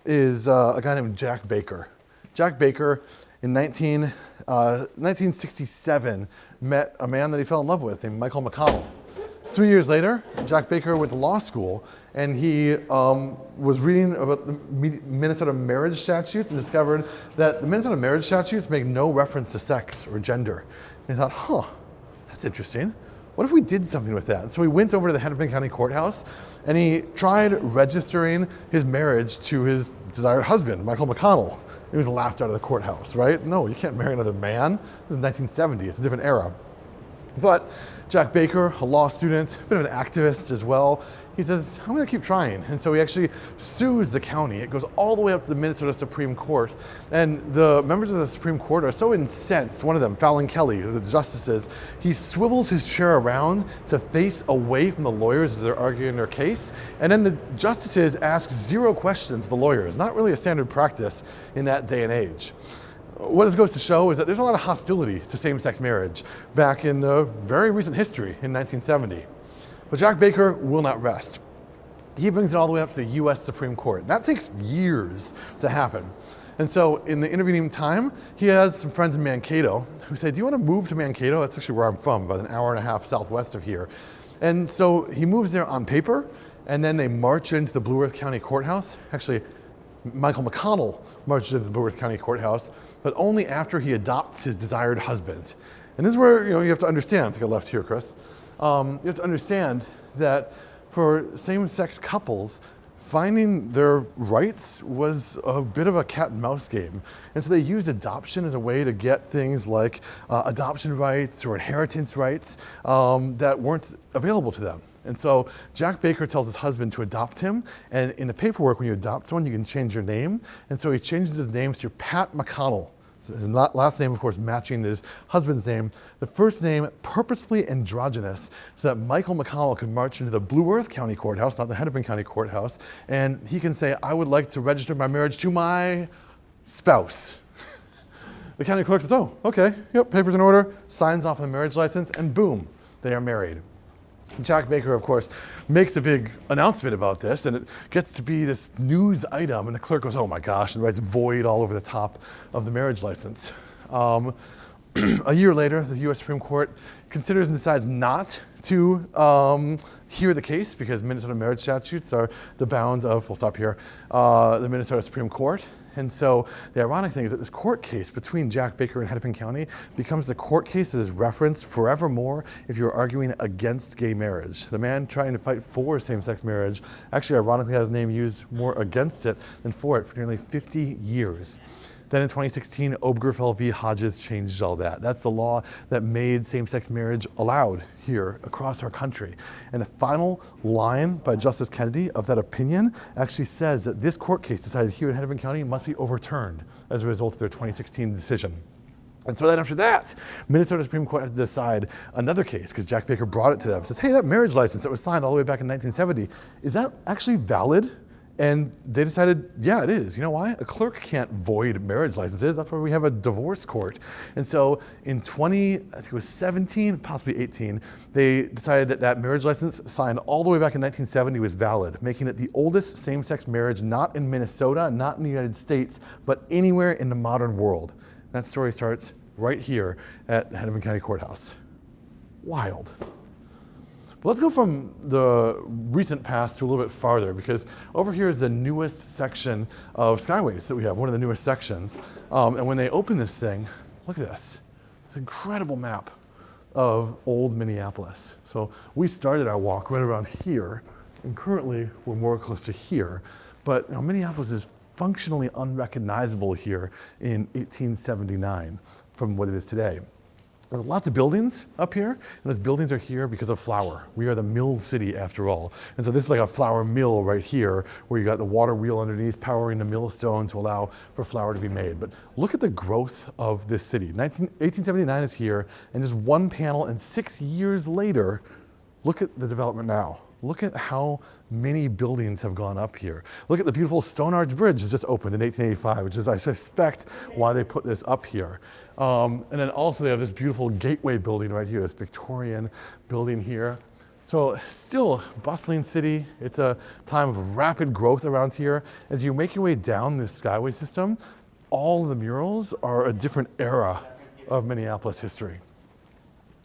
is a guy named Jack Baker. Jack Baker in 1967 met a man that he fell in love with named Michael McConnell. 3 years later, Jack Baker went to law school, and he was reading about the Minnesota marriage statutes and discovered that the Minnesota marriage statutes make no reference to sex or gender. And he thought, that's interesting. What if we did something with that? And so he went over to the Hennepin County Courthouse, and he tried registering his marriage to his desired husband, Michael McConnell. He was laughed out of the courthouse, right? No, you can't marry another man. This is 1970, it's a different era. But Jack Baker, a law student, a bit of an activist as well, he says, I'm gonna keep trying. And so he actually sues the county. It goes all the way up to the Minnesota Supreme Court. And the members of the Supreme Court are so incensed, one of them, Fallon Kelly, the justices, he swivels his chair around to face away from the lawyers as they're arguing their case. And then the justices ask 0 questions to the lawyers, not really a standard practice in that day and age. What this goes to show is that there's a lot of hostility to same-sex marriage back in the very recent history in 1970. But Jack Baker will not rest. He brings it all the way up to the US Supreme Court. That takes years to happen. And so in the intervening time, he has some friends in Mankato who say, do you want to move to Mankato? That's actually where I'm from, about an hour and a half southwest of here. And so he moves there on paper, and then they march into the Blue Earth County Courthouse. Actually, Michael McConnell marches into the Blue Earth County Courthouse, but only after he adopts his desired husband. And this is where you have to understand, take a left here, Chris. You have to understand that for same-sex couples, finding their rights was a bit of a cat and mouse game. And so they used adoption as a way to get things like adoption rights or inheritance rights that weren't available to them. And so Jack Baker tells his husband to adopt him, and in the paperwork, when you adopt someone, you can change your name. And so he changes his name to Pat McConnell. His last name, of course, matching his husband's name. The first name purposely androgynous so that Michael McConnell can march into the Blue Earth County Courthouse, not the Hennepin County Courthouse, and he can say, I would like to register my marriage to my spouse. The county clerk says, oh, okay, yep, papers in order, signs off on the marriage license, and boom, they are married. Jack Baker, of course, makes a big announcement about this, and it gets to be this news item, and the clerk goes, oh my gosh, and writes void all over the top of the marriage license. A year later, the US Supreme Court considers and decides not to hear the case because Minnesota marriage statutes are the bounds of, we'll stop here, the Minnesota Supreme Court. And so the ironic thing is that this court case between Jack Baker and Hennepin County becomes the court case that is referenced forevermore if you're arguing against gay marriage. The man trying to fight for same-sex marriage actually ironically had his name used more against it than for it for nearly 50 years. Then in 2016, Obergefell v. Hodges changed all that. That's the law that made same-sex marriage allowed here across our country. And the final line by Justice Kennedy of that opinion actually says that this court case decided here in Hennepin County must be overturned as a result of their 2016 decision. And so then after that, Minnesota Supreme Court had to decide another case because Jack Baker brought it to them. Says, hey, that marriage license that was signed all the way back in 1970, is that actually valid? And they decided, yeah, it is. You know why? A clerk can't void marriage licenses. That's why we have a divorce court. And so in I think it was 17, possibly 18, they decided that that marriage license signed all the way back in 1970 was valid, making it the oldest same-sex marriage not in Minnesota, not in the United States, but anywhere in the modern world. That story starts right here at the Hennepin County Courthouse. Wild. But let's go from the recent past to a little bit farther, because over here is the newest section of Skyways that we have, one of the newest sections. And when they open this thing, look at this. This incredible map of old Minneapolis. So we started our walk right around here, and currently we're more close to here. But Minneapolis is functionally unrecognizable here in 1879 from what it is today. There's lots of buildings up here, and those buildings are here because of flour. We are the mill city after all. And so this is like a flour mill right here, where you got the water wheel underneath powering the millstone to allow for flour to be made. But look at the growth of this city. 1879 is here, and just one panel, and 6 years later, look at the development now. Look at how many buildings have gone up here. Look at the beautiful Stone Arch Bridge that just opened in 1885, which is, I suspect, why they put this up here. And then also they have this beautiful gateway building right here, this Victorian building here. So still bustling city. It's a time of rapid growth around here. As you make your way down this Skyway system, all of the murals are a different era of Minneapolis history.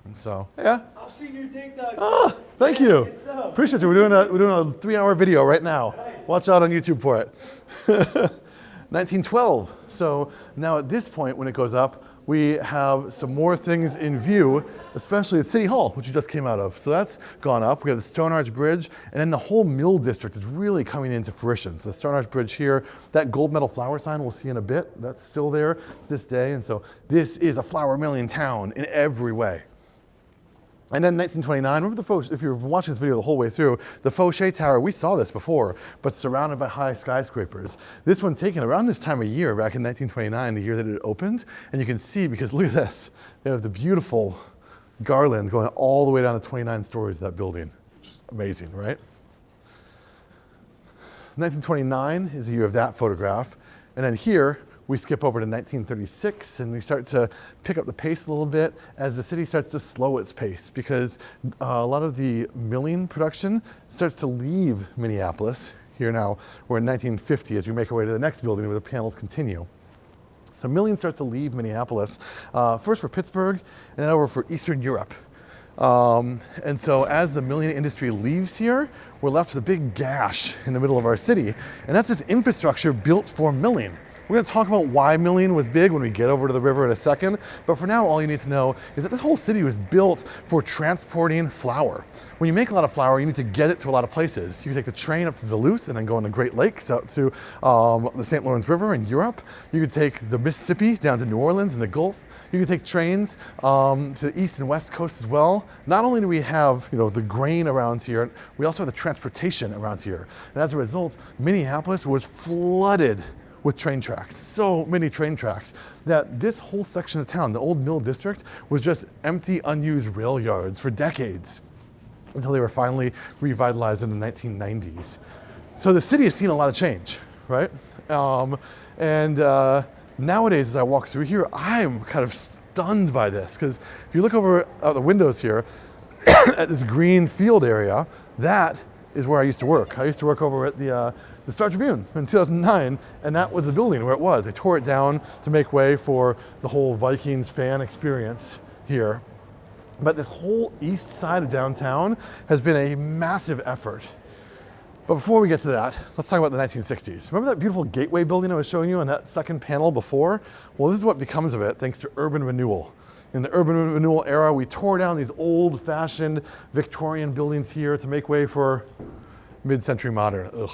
And so, yeah. I've seen your TikTok. Ah, thank you. Appreciate you. We're doing a 3-hour video right now. Watch out on YouTube for it. 1912. So now at this point, when it goes up, we have some more things in view, especially at City Hall, which you just came out of. So that's gone up. We have the Stone Arch Bridge, and then the whole Mill District is really coming into fruition. So the Stone Arch Bridge here, that gold medal flour sign we'll see in a bit, that's still there to this day. And so this is a flour milling town in every way. And then 1929, remember the Foshay, if you're watching this video the whole way through, the Foshay Tower, we saw this before, but surrounded by high skyscrapers. This one taken around this time of year, back in 1929, the year that it opened. And you can see, because look at this, they have the beautiful garland going all the way down to 29 stories of that building. Just amazing, right? 1929 is the year of that photograph. And then here, we skip over to 1936 and we start to pick up the pace a little bit as the city starts to slow its pace because a lot of the milling production starts to leave Minneapolis. Here now, we're in 1950 as we make our way to the next building where the panels continue. So milling starts to leave Minneapolis, first for Pittsburgh and then over for Eastern Europe. And so as the milling industry leaves here, we're left with a big gash in the middle of our city. And that's this infrastructure built for milling. We're going to talk about why milling was big when we get over to the river in a second. But for now, all you need to know is that this whole city was built for transporting flour. When you make a lot of flour, you need to get it to a lot of places. You can take the train up to Duluth and then go on the Great Lakes out to the St. Lawrence River in Europe. You could take the Mississippi down to New Orleans and the Gulf. You can take trains to the east and west coast as well. Not only do we have the grain around here, we also have the transportation around here. And as a result, Minneapolis was flooded with train tracks, so many train tracks, that this whole section of town, the old Mill District, was just empty, unused rail yards for decades until they were finally revitalized in the 1990s. So the city has seen a lot of change, right? Nowadays, as I walk through here, I'm kind of stunned by this, because if you look over out the windows here at this green field area, that is where I used to work. I used to work over at the Star Tribune in 2009, and that was the building where it was. They tore it down to make way for the whole Vikings fan experience here. But this whole east side of downtown has been a massive effort. But before we get to that, let's talk about the 1960s. Remember that beautiful gateway building I was showing you on that second panel before? Well, this is what becomes of it thanks to urban renewal. In the urban renewal era, we tore down these old-fashioned Victorian buildings here to make way for mid-century modern. Ugh.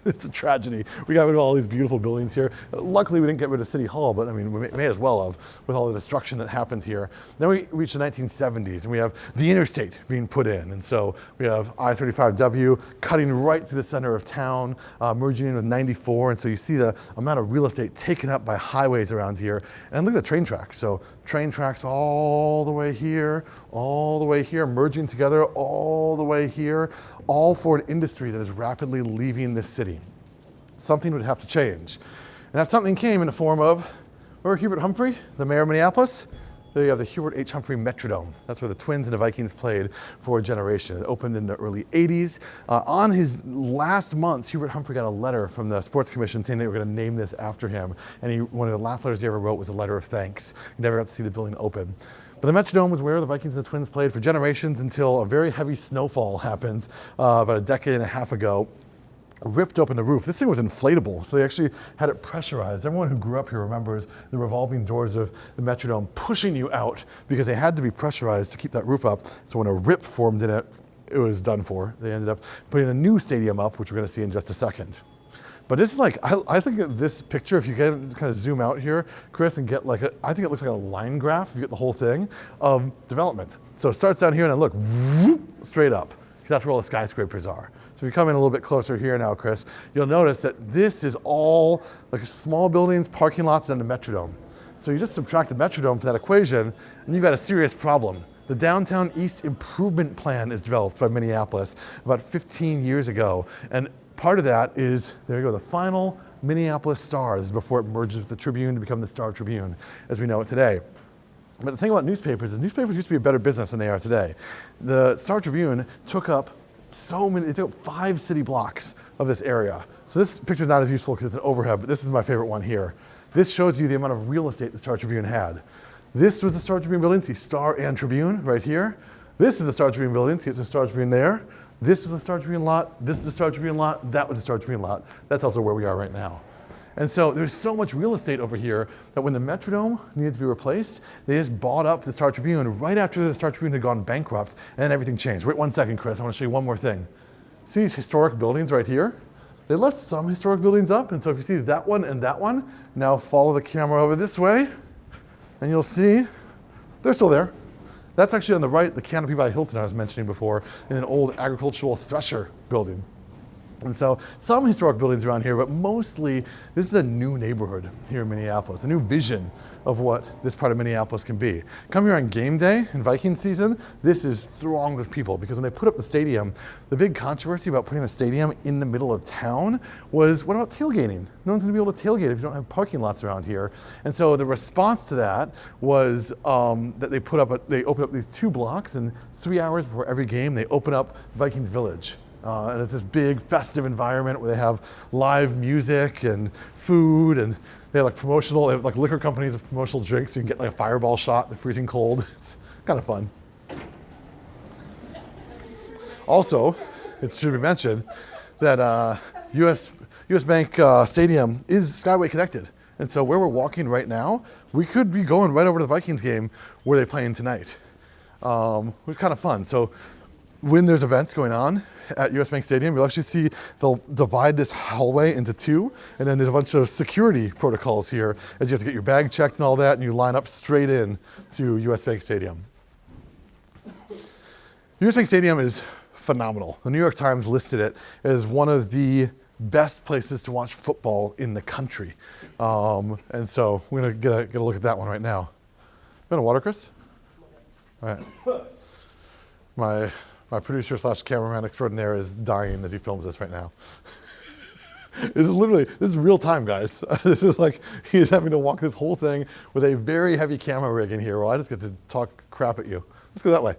It's a tragedy. We got rid of all these beautiful buildings here. Luckily, we didn't get rid of City Hall, but I mean, we may as well have with all the destruction that happened here. Then we reach the 1970s, and we have the interstate being put in. And so we have I-35W cutting right through the center of town, merging in with 94. And so you see the amount of real estate taken up by highways around here. And look at the train tracks. So train tracks all the way here, merging together all the way here, all for an industry that is rapidly leaving this city. Something would have to change. And that something came in the form of, remember Hubert Humphrey, the mayor of Minneapolis? There you have the Hubert H. Humphrey Metrodome. That's where the Twins and the Vikings played for a generation. It opened in the early 80s. On his last months, Hubert Humphrey got a letter from the Sports Commission saying they were going to name this after him. And one of the last letters he ever wrote was a letter of thanks. He never got to see the building open. But the Metrodome was where the Vikings and the Twins played for generations until a very heavy snowfall happened about a decade and a half ago. Ripped open the roof. This thing was inflatable, so they actually had it pressurized. Everyone who grew up here remembers the revolving doors of the Metrodome pushing you out because they had to be pressurized to keep that roof up. So when a rip formed in it, it was done for. They ended up putting a new stadium up, which we're going to see in just a second. But this is like, I think of this picture, if you can kind of zoom out here, Chris, and get like I think it looks like a line graph, if you get the whole thing, of development. So it starts down here and then look, straight up, because that's where all the skyscrapers are. So if you come in a little bit closer here now, Chris, you'll notice that this is all like small buildings, parking lots, and the Metrodome. So you just subtract the Metrodome from that equation, and you've got a serious problem. The Downtown East Improvement Plan is developed by Minneapolis about 15 years ago. And part of that is, there you go, the final Minneapolis Star. This is before it merges with the Tribune to become the Star Tribune, as we know it today. But the thing about newspapers is newspapers used to be a better business than they are today. The Star Tribune took up it took up 5 city blocks of this area. So this picture is not as useful because it's an overhead, but this is my favorite one here. This shows you the amount of real estate the Star Tribune had. This was the Star Tribune building, see Star and Tribune right here. This is the Star Tribune building, see it's the Star Tribune there. This is the Star Tribune lot, this is the Star Tribune lot, that was the Star Tribune lot. That's also where we are right now. And so there's so much real estate over here that when the Metrodome needed to be replaced, they just bought up the Star Tribune right after the Star Tribune had gone bankrupt, and everything changed. Wait 1 second, Chris, I want to show you one more thing. See these historic buildings right here? They left some historic buildings up, and so if you see that one and that one, now follow the camera over this way, and you'll see they're still there. That's actually on the right, the Canopy by Hilton I was mentioning before, in an old agricultural thresher building. And so some historic buildings around here, but mostly this is a new neighborhood here in Minneapolis, a new vision of what this part of Minneapolis can be. Come here on game day in Viking season, this is thronged with people because when they put up the stadium, the big controversy about putting a stadium in the middle of town was, what about tailgating? No one's gonna be able to tailgate if you don't have parking lots around here. And so the response to that was that they opened up these 2 blocks, and 3 hours before every game, they open up Vikings Village. And it's this big festive environment where they have live music and food, and they have they have like liquor companies with promotional drinks, so you can get like a fireball shot in the freezing cold. It's kind of fun. Also, it should be mentioned that US Bank Stadium is Skyway connected. And so where we're walking right now, we could be going right over to the Vikings game where they're playing tonight. It's kind of fun. So when there's events going on at US Bank Stadium, you'll actually see they'll divide this hallway into 2, and then there's a bunch of security protocols here as you have to get your bag checked and all that, and you line up straight in to US Bank Stadium. US Bank Stadium is phenomenal. The New York Times listed it as one of the best places to watch football in the country. And so we're gonna get a look at that one right now. You want a water, Chris? All right. My producer / cameraman extraordinaire is dying as he films this right now. This is real time, guys. This is like, he's having to walk this whole thing with a very heavy camera rig in here while I just get to talk crap at you. Let's go that way.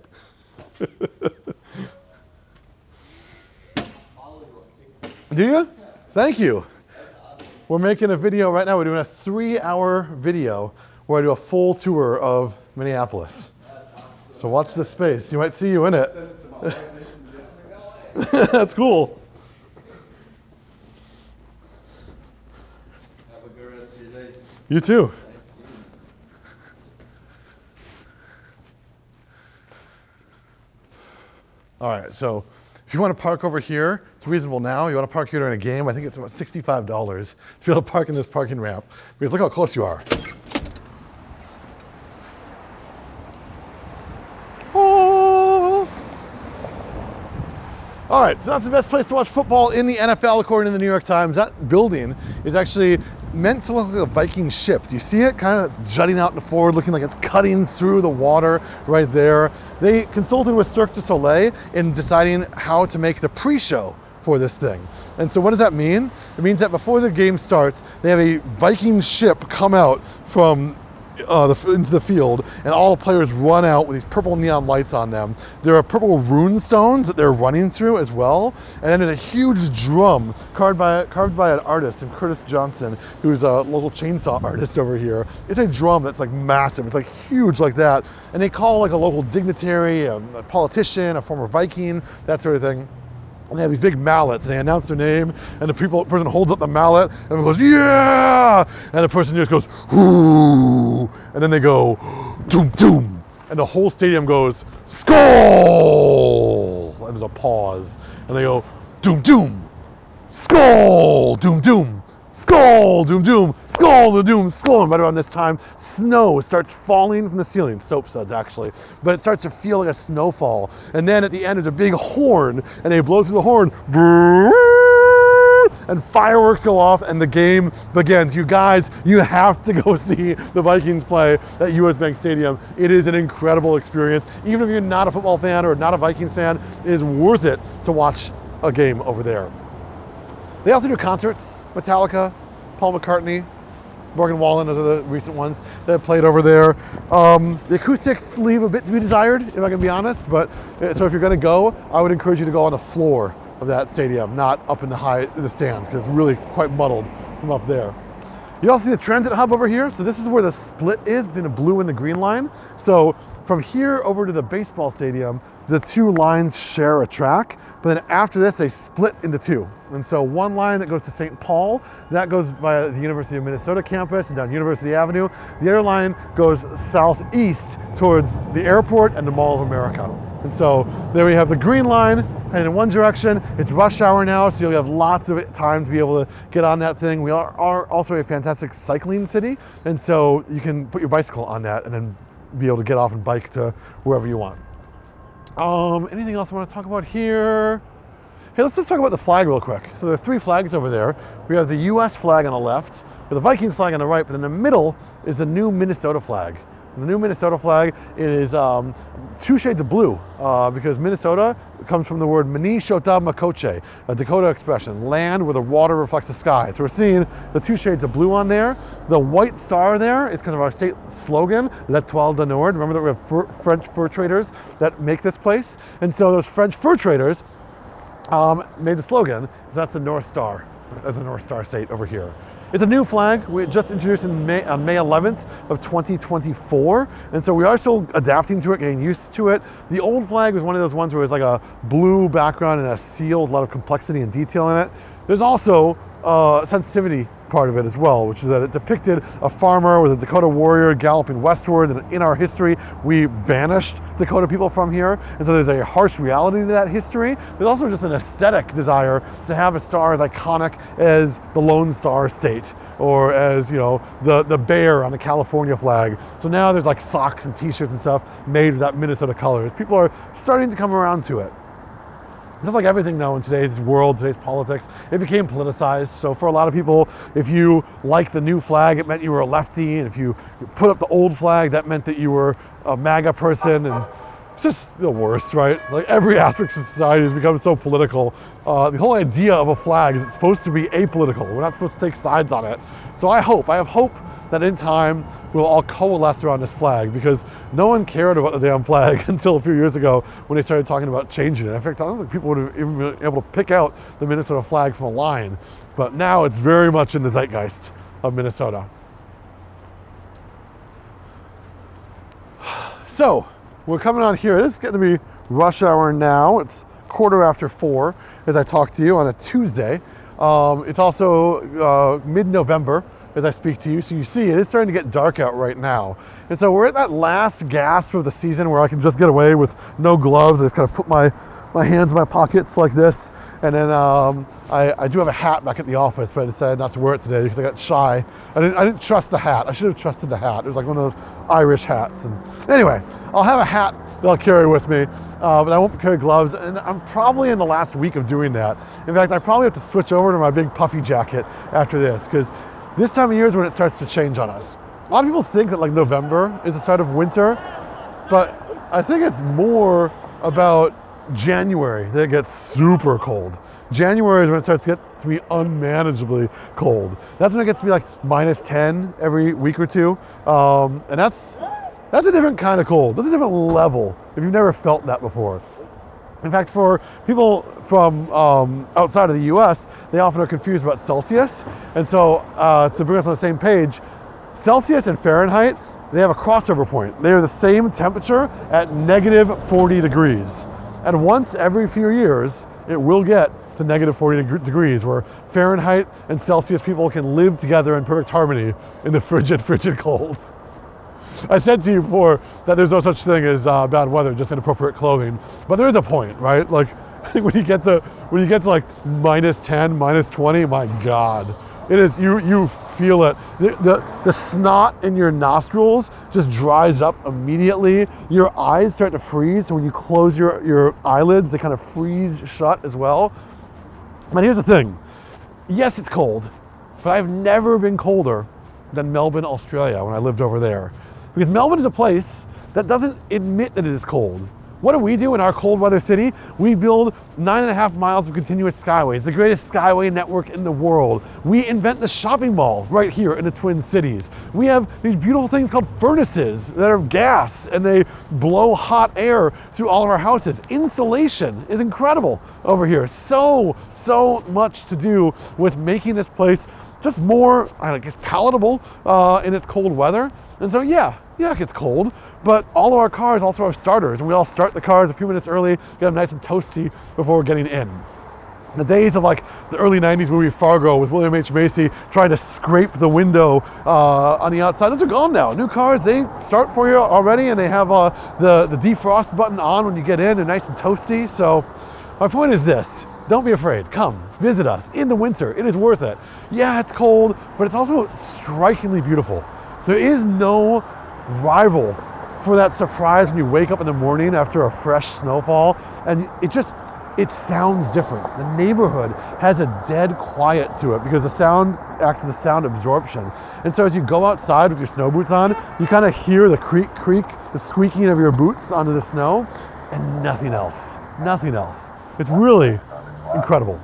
Do you? Thank you. We're making a video right now. We're doing a 3-hour video where I do a full tour of Minneapolis. So watch this space. You might see you in it. That's cool. Have a good rest of your day. You too. All right, so if you want to park over here, it's reasonable now. You want to park here during a game, I think it's about $65 to be able to park in this parking ramp. Because look how close you are. All right, so that's the best place to watch football in the NFL, according to the New York Times. That building is actually meant to look like a Viking ship. Do you see it? Kind of it's jutting out in the forward, looking like it's cutting through the water right there. They consulted with Cirque du Soleil in deciding how to make the pre-show for this thing. And so what does that mean? It means that before the game starts, they have a Viking ship come out from into the field, and all the players run out with these purple neon lights on them. There are purple rune stones that they're running through as well, and then there's a huge drum carved by an artist, and Curtis Johnson, who's a local chainsaw artist over here. It's a drum that's like massive. It's like huge like that, and they call like a local dignitary, a politician, a former Viking, that sort of thing. And they have these big mallets, and they announce their name, and the person holds up the mallet, and it goes, yeah! And the person just goes, whoo! And then they go, doom, doom! And the whole stadium goes, skull! And there's a pause. And they go, doom, doom! Skull! Doom, doom! Skull! Doom, doom! Skull! Doom, doom! Skull! And right around this time, snow starts falling from the ceiling. Soap suds, actually. But it starts to feel like a snowfall. And then at the end, there's a big horn, and they blow through the horn, and fireworks go off, and the game begins. You guys, you have to go see the Vikings play at US Bank Stadium. It is an incredible experience. Even if you're not a football fan or not a Vikings fan, it is worth it to watch a game over there. They also do concerts. Metallica, Paul McCartney, Morgan Wallen, those are the recent ones that played over there. The acoustics leave a bit to be desired, if I can be honest, but so if you're gonna go, I would encourage you to go on the floor of that stadium, not up in the stands, because it's really quite muddled from up there. You also see the transit hub over here. So this is where the split is between the blue and the green line. So from here over to the baseball stadium, the 2 lines share a track, but then after this, they split into 2. And so one line that goes to St. Paul, that goes via the University of Minnesota campus and down University Avenue. The other line goes southeast towards the airport and the Mall of America. And so there we have the green line, and in one direction. It's rush hour now, so you'll have lots of time to be able to get on that thing. We are also a fantastic cycling city, and so you can put your bicycle on that and then be able to get off and bike to wherever you want. Anything else I want to talk about here? Hey, let's just talk about the flag real quick. So there are 3 flags over there. We have the US flag on the left, with the Vikings flag on the right, but in the middle is the new Minnesota flag. And the new Minnesota flag is 2 shades of blue because Minnesota comes from the word Minnesota Makoche, a Dakota expression, land where the water reflects the sky. So we're seeing the 2 shades of blue on there. The white star there is because of our state slogan, L'Étoile du Nord. Remember that we have French fur traders that make this place. And so those French fur traders made the slogan, so that's the North Star, as a North Star state over here. It's a new flag. We just introduced it on May 11th of 2024. And so we are still adapting to it, getting used to it. The old flag was one of those ones where it was like a blue background and a seal with a lot of complexity and detail in it. There's also a sensitivity part of it as well, which is that it depicted a farmer with a Dakota warrior galloping westward, and in our history, we banished Dakota people from here. And so there's a harsh reality to that history. There's also just an aesthetic desire to have a star as iconic as the Lone Star State, or as, you know, the bear on the California flag. So now there's like socks and t-shirts and stuff made with that Minnesota colors. People are starting to come around to it. Just like everything though in today's world, today's politics, it became politicized. So for a lot of people, if you liked the new flag, it meant you were a lefty. And if you put up the old flag, that meant that you were a MAGA person. And it's just the worst, right? Like every aspect of society has become so political. The whole idea of a flag is it's supposed to be apolitical. We're not supposed to take sides on it. So I have hope that in time we'll all coalesce around this flag, because no one cared about the damn flag until a few years ago when they started talking about changing it. In fact, I don't think people would have even been able to pick out the Minnesota flag from a line, but now it's very much in the zeitgeist of Minnesota. So we're coming on here. It's getting to be rush hour now. It's 4:15 as I talk to you on a Tuesday. It's also mid-November as I speak to you. So you see, it is starting to get dark out right now. And so we're at that last gasp of the season where I can just get away with no gloves. I just kind of put my hands in my pockets like this. And then I do have a hat back at the office, but I decided not to wear it today because I got shy. I didn't trust the hat. I should have trusted the hat. It was like one of those Irish hats. And anyway, I'll have a hat that I'll carry with me, but I won't carry gloves. And I'm probably in the last week of doing that. In fact, I probably have to switch over to my big puffy jacket after this, because this time of year is when it starts to change on us. A lot of people think that like November is the start of winter, but I think it's more about January that it gets super cold. January is when it starts to get to be unmanageably cold. That's when it gets to be like -10 every week or two. And that's a different kind of cold. That's a different level if you've never felt that before. In fact, for people from outside of the US, they often are confused about Celsius. And so to bring us on the same page, Celsius and Fahrenheit, they have a crossover point. They are the same temperature at -40 degrees. And once every few years, it will get to -40 degrees, where Fahrenheit and Celsius people can live together in perfect harmony in the frigid cold. I said to you before that there's no such thing as bad weather, just inappropriate clothing. But there is a point, right? Like, I think when you get to like -10, -20, my God, it is, you feel it. The snot in your nostrils just dries up immediately. Your eyes start to freeze. So when you close your eyelids, they kind of freeze shut as well. But here's the thing. Yes, it's cold, but I've never been colder than Melbourne, Australia when I lived over there. Because Melbourne is a place that doesn't admit that it is cold. What do we do in our cold weather city? We build 9.5 miles of continuous skyways, the greatest skyway network in the world. We invent the shopping mall right here in the Twin Cities. We have these beautiful things called furnaces that are gas, and they blow hot air through all of our houses. Insulation is incredible over here. So much to do with making this place just more, I guess, palatable in its cold weather. And so yeah, it gets cold, but all of our cars also have starters, and we all start the cars a few minutes early, get them nice and toasty before we're getting in. The days of like the early 90s movie Fargo with William H. Macy trying to scrape the window on the outside, those are gone now. New cars, they start for you already, and they have the defrost button on when you get in. They're nice and toasty. So my point is this: don't be afraid. Come visit us in the winter. It is worth it. Yeah, it's cold, but it's also strikingly beautiful. There is no rival for that surprise when you wake up in the morning after a fresh snowfall, and it sounds different. The neighborhood has a dead quiet to it because the sound acts as a sound absorption. And so as you go outside with your snow boots on, you kind of hear the creak, the squeaking of your boots onto the snow, and nothing else, nothing else. It's really incredible.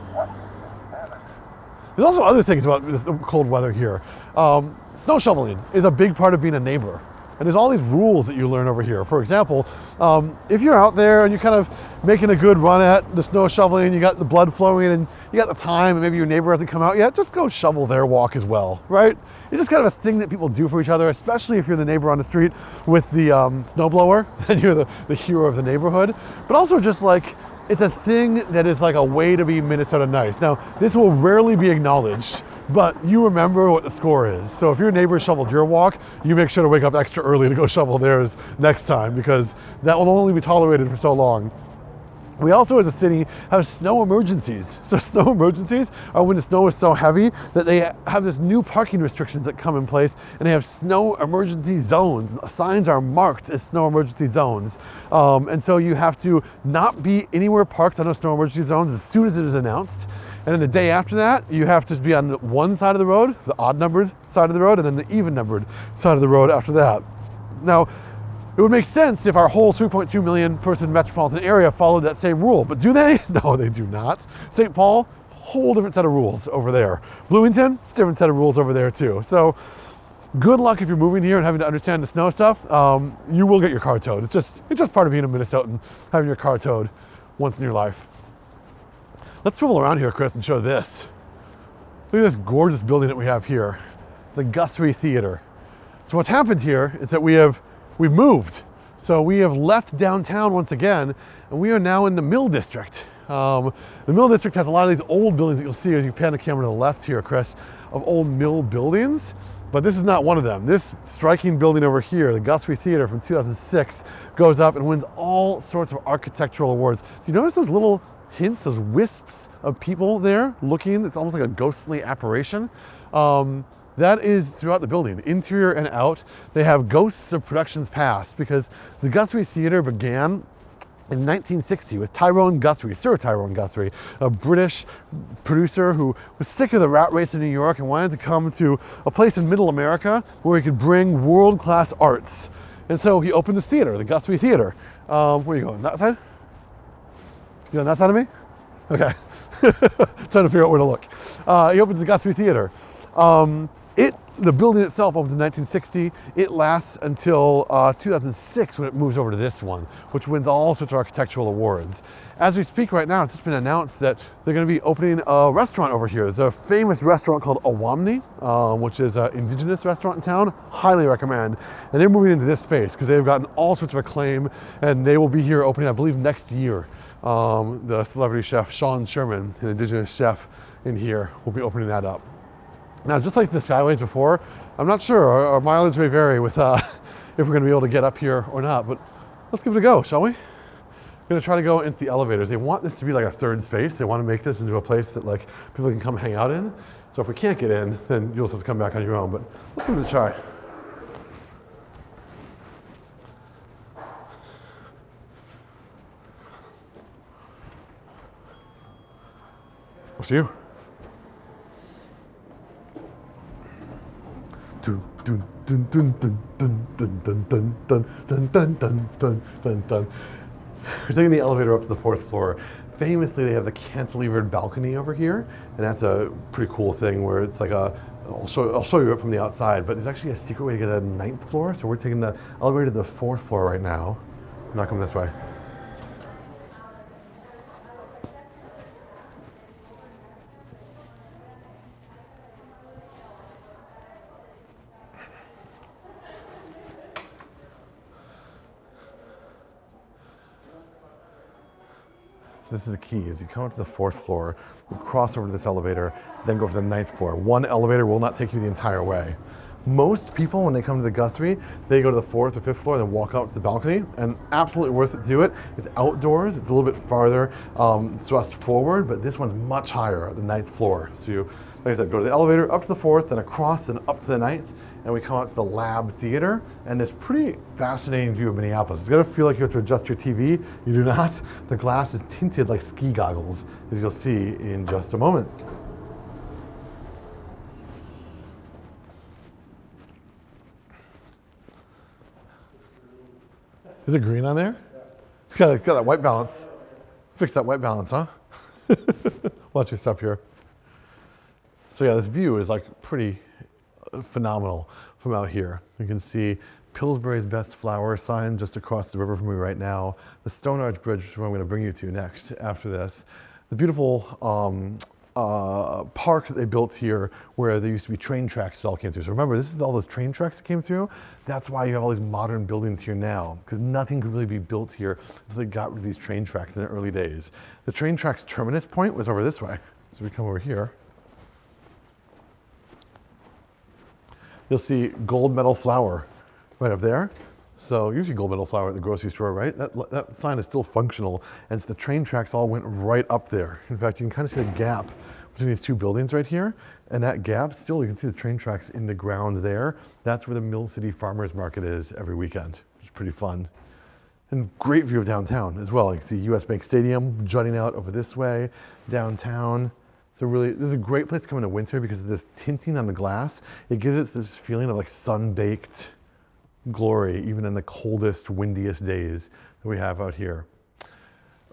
There's also other things about this cold weather here. Snow shoveling is a big part of being a neighbor. And there's all these rules that you learn over here. For example, if you're out there and you're kind of making a good run at the snow shoveling, you got the blood flowing and you got the time and maybe your neighbor hasn't come out yet, just go shovel their walk as well, right? It's just kind of a thing that people do for each other, especially if you're the neighbor on the street with the snowblower and you're the hero of the neighborhood. But also just like, it's a thing that is like a way to be Minnesota nice. Now, this will rarely be acknowledged, but you remember what the score is. So if your neighbor shoveled your walk, you make sure to wake up extra early to go shovel theirs next time, because that will only be tolerated for so long. We also, as a city, have snow emergencies. So snow emergencies are when the snow is so heavy that they have this new parking restrictions that come in place, and they have snow emergency zones. Signs are marked as snow emergency zones. And so you have to not be anywhere parked on those snow emergency zones as soon as it is announced. And then the day after that, you have to be on one side of the road, the odd numbered side of the road, and then the even numbered side of the road after that. Now, it would make sense if our whole 3.2 million person metropolitan area followed that same rule, but do they? No, they do not. St. Paul, whole different set of rules over there. Bloomington, different set of rules over there too. So good luck if you're moving here and having to understand the snow stuff. You will get your car towed. It's just part of being a Minnesotan, having your car towed once in your life. Let's swivel around here, Chris, and show this. Look at this gorgeous building that we have here, the Guthrie Theater. So what's happened here is that we've moved. So we have left downtown once again, and we are now in the Mill District. The Mill District has a lot of these old buildings that you'll see as you pan the camera to the left here, Chris, of old mill buildings, but this is not one of them. This striking building over here, the Guthrie Theater from 2006, goes up and wins all sorts of architectural awards. Do you notice those little hints, those wisps of people there looking? It's almost like a ghostly apparition. That is throughout the building, interior and out. They have ghosts of productions past, because the Guthrie Theater began in 1960 with Tyrone Guthrie, Sir Tyrone Guthrie, a British producer who was sick of the rat race in New York and wanted to come to a place in middle America where he could bring world-class arts. And so he opened this theater, the Guthrie Theater. Where are you going, that side? You on that side of me? Okay. Trying to figure out where to look. He opens the Guthrie Theater. The building itself opens in 1960. It lasts until 2006 when it moves over to this one, which wins all sorts of architectural awards. As we speak right now, it's just been announced that they're going to be opening a restaurant over here. There's a famous restaurant called Awamni, which is an indigenous restaurant in town. Highly recommend. And they're moving into this space because they've gotten all sorts of acclaim, and they will be here opening, I believe, next year. The celebrity chef Sean Sherman, an indigenous chef in here, will be opening that up. Now, just like the Skyways before, I'm not sure, our mileage may vary with if we're going to be able to get up here or not, but let's give it a go, shall we? We're going to try to go into the elevators. They want this to be like a third space. They want to make this into a place that like people can come hang out in. So if we can't get in, then you'll just have to come back on your own, but let's give it a try. What's you? We're taking the elevator up to the 4th floor. Famously, they have the cantilevered balcony over here, and that's a pretty cool thing where it's like I'll show you it from the outside, but there's actually a secret way to get to the 9th floor. So we're taking the elevator to the 4th floor right now. I'm not coming this way. This is the key, is you come up to the 4th floor, you cross over to this elevator, then go to the 9th floor. One elevator will not take you the entire way. Most people, when they come to the Guthrie, they go to the 4th or 5th floor and then walk out to the balcony, and absolutely worth it to do it. It's outdoors, it's a little bit farther thrust forward, but this one's much higher at the 9th floor. So you, like I said, go to the elevator, up to the 4th, then across and up to the 9th, and we come out to the Lab Theater and this pretty fascinating view of Minneapolis. It's gonna feel like you have to adjust your TV. You do not. The glass is tinted like ski goggles, as you'll see in just a moment. Is it green on there? It's got that white balance. Fix that white balance, huh? Watch you stop here. So yeah, this view is like pretty phenomenal from out here. You can see Pillsbury's Best Flower sign just across the river from me right now. The Stone Arch Bridge, which is where I'm going to bring you to next after this. The beautiful park that they built here where there used to be train tracks that all came through. So remember, this is all those train tracks that came through. That's why you have all these modern buildings here now, because nothing could really be built here until they got rid of these train tracks in the early days. The train tracks terminus point was over this way. So we come over here. You'll see Gold Medal Flour right up there. So you see Gold Medal Flour at the grocery store, right? That sign is still functional, and so the train tracks all went right up there. In fact, you can kind of see the gap between these two buildings right here, and that gap, still you can see the train tracks in the ground there. That's where the Mill City Farmers Market is every weekend, which is pretty fun. And great view of downtown as well. You can see US Bank Stadium jutting out over this way, downtown. So really, this is a great place to come in the winter because of this tinting on the glass. It gives it this feeling of like sun-baked glory, even in the coldest, windiest days that we have out here.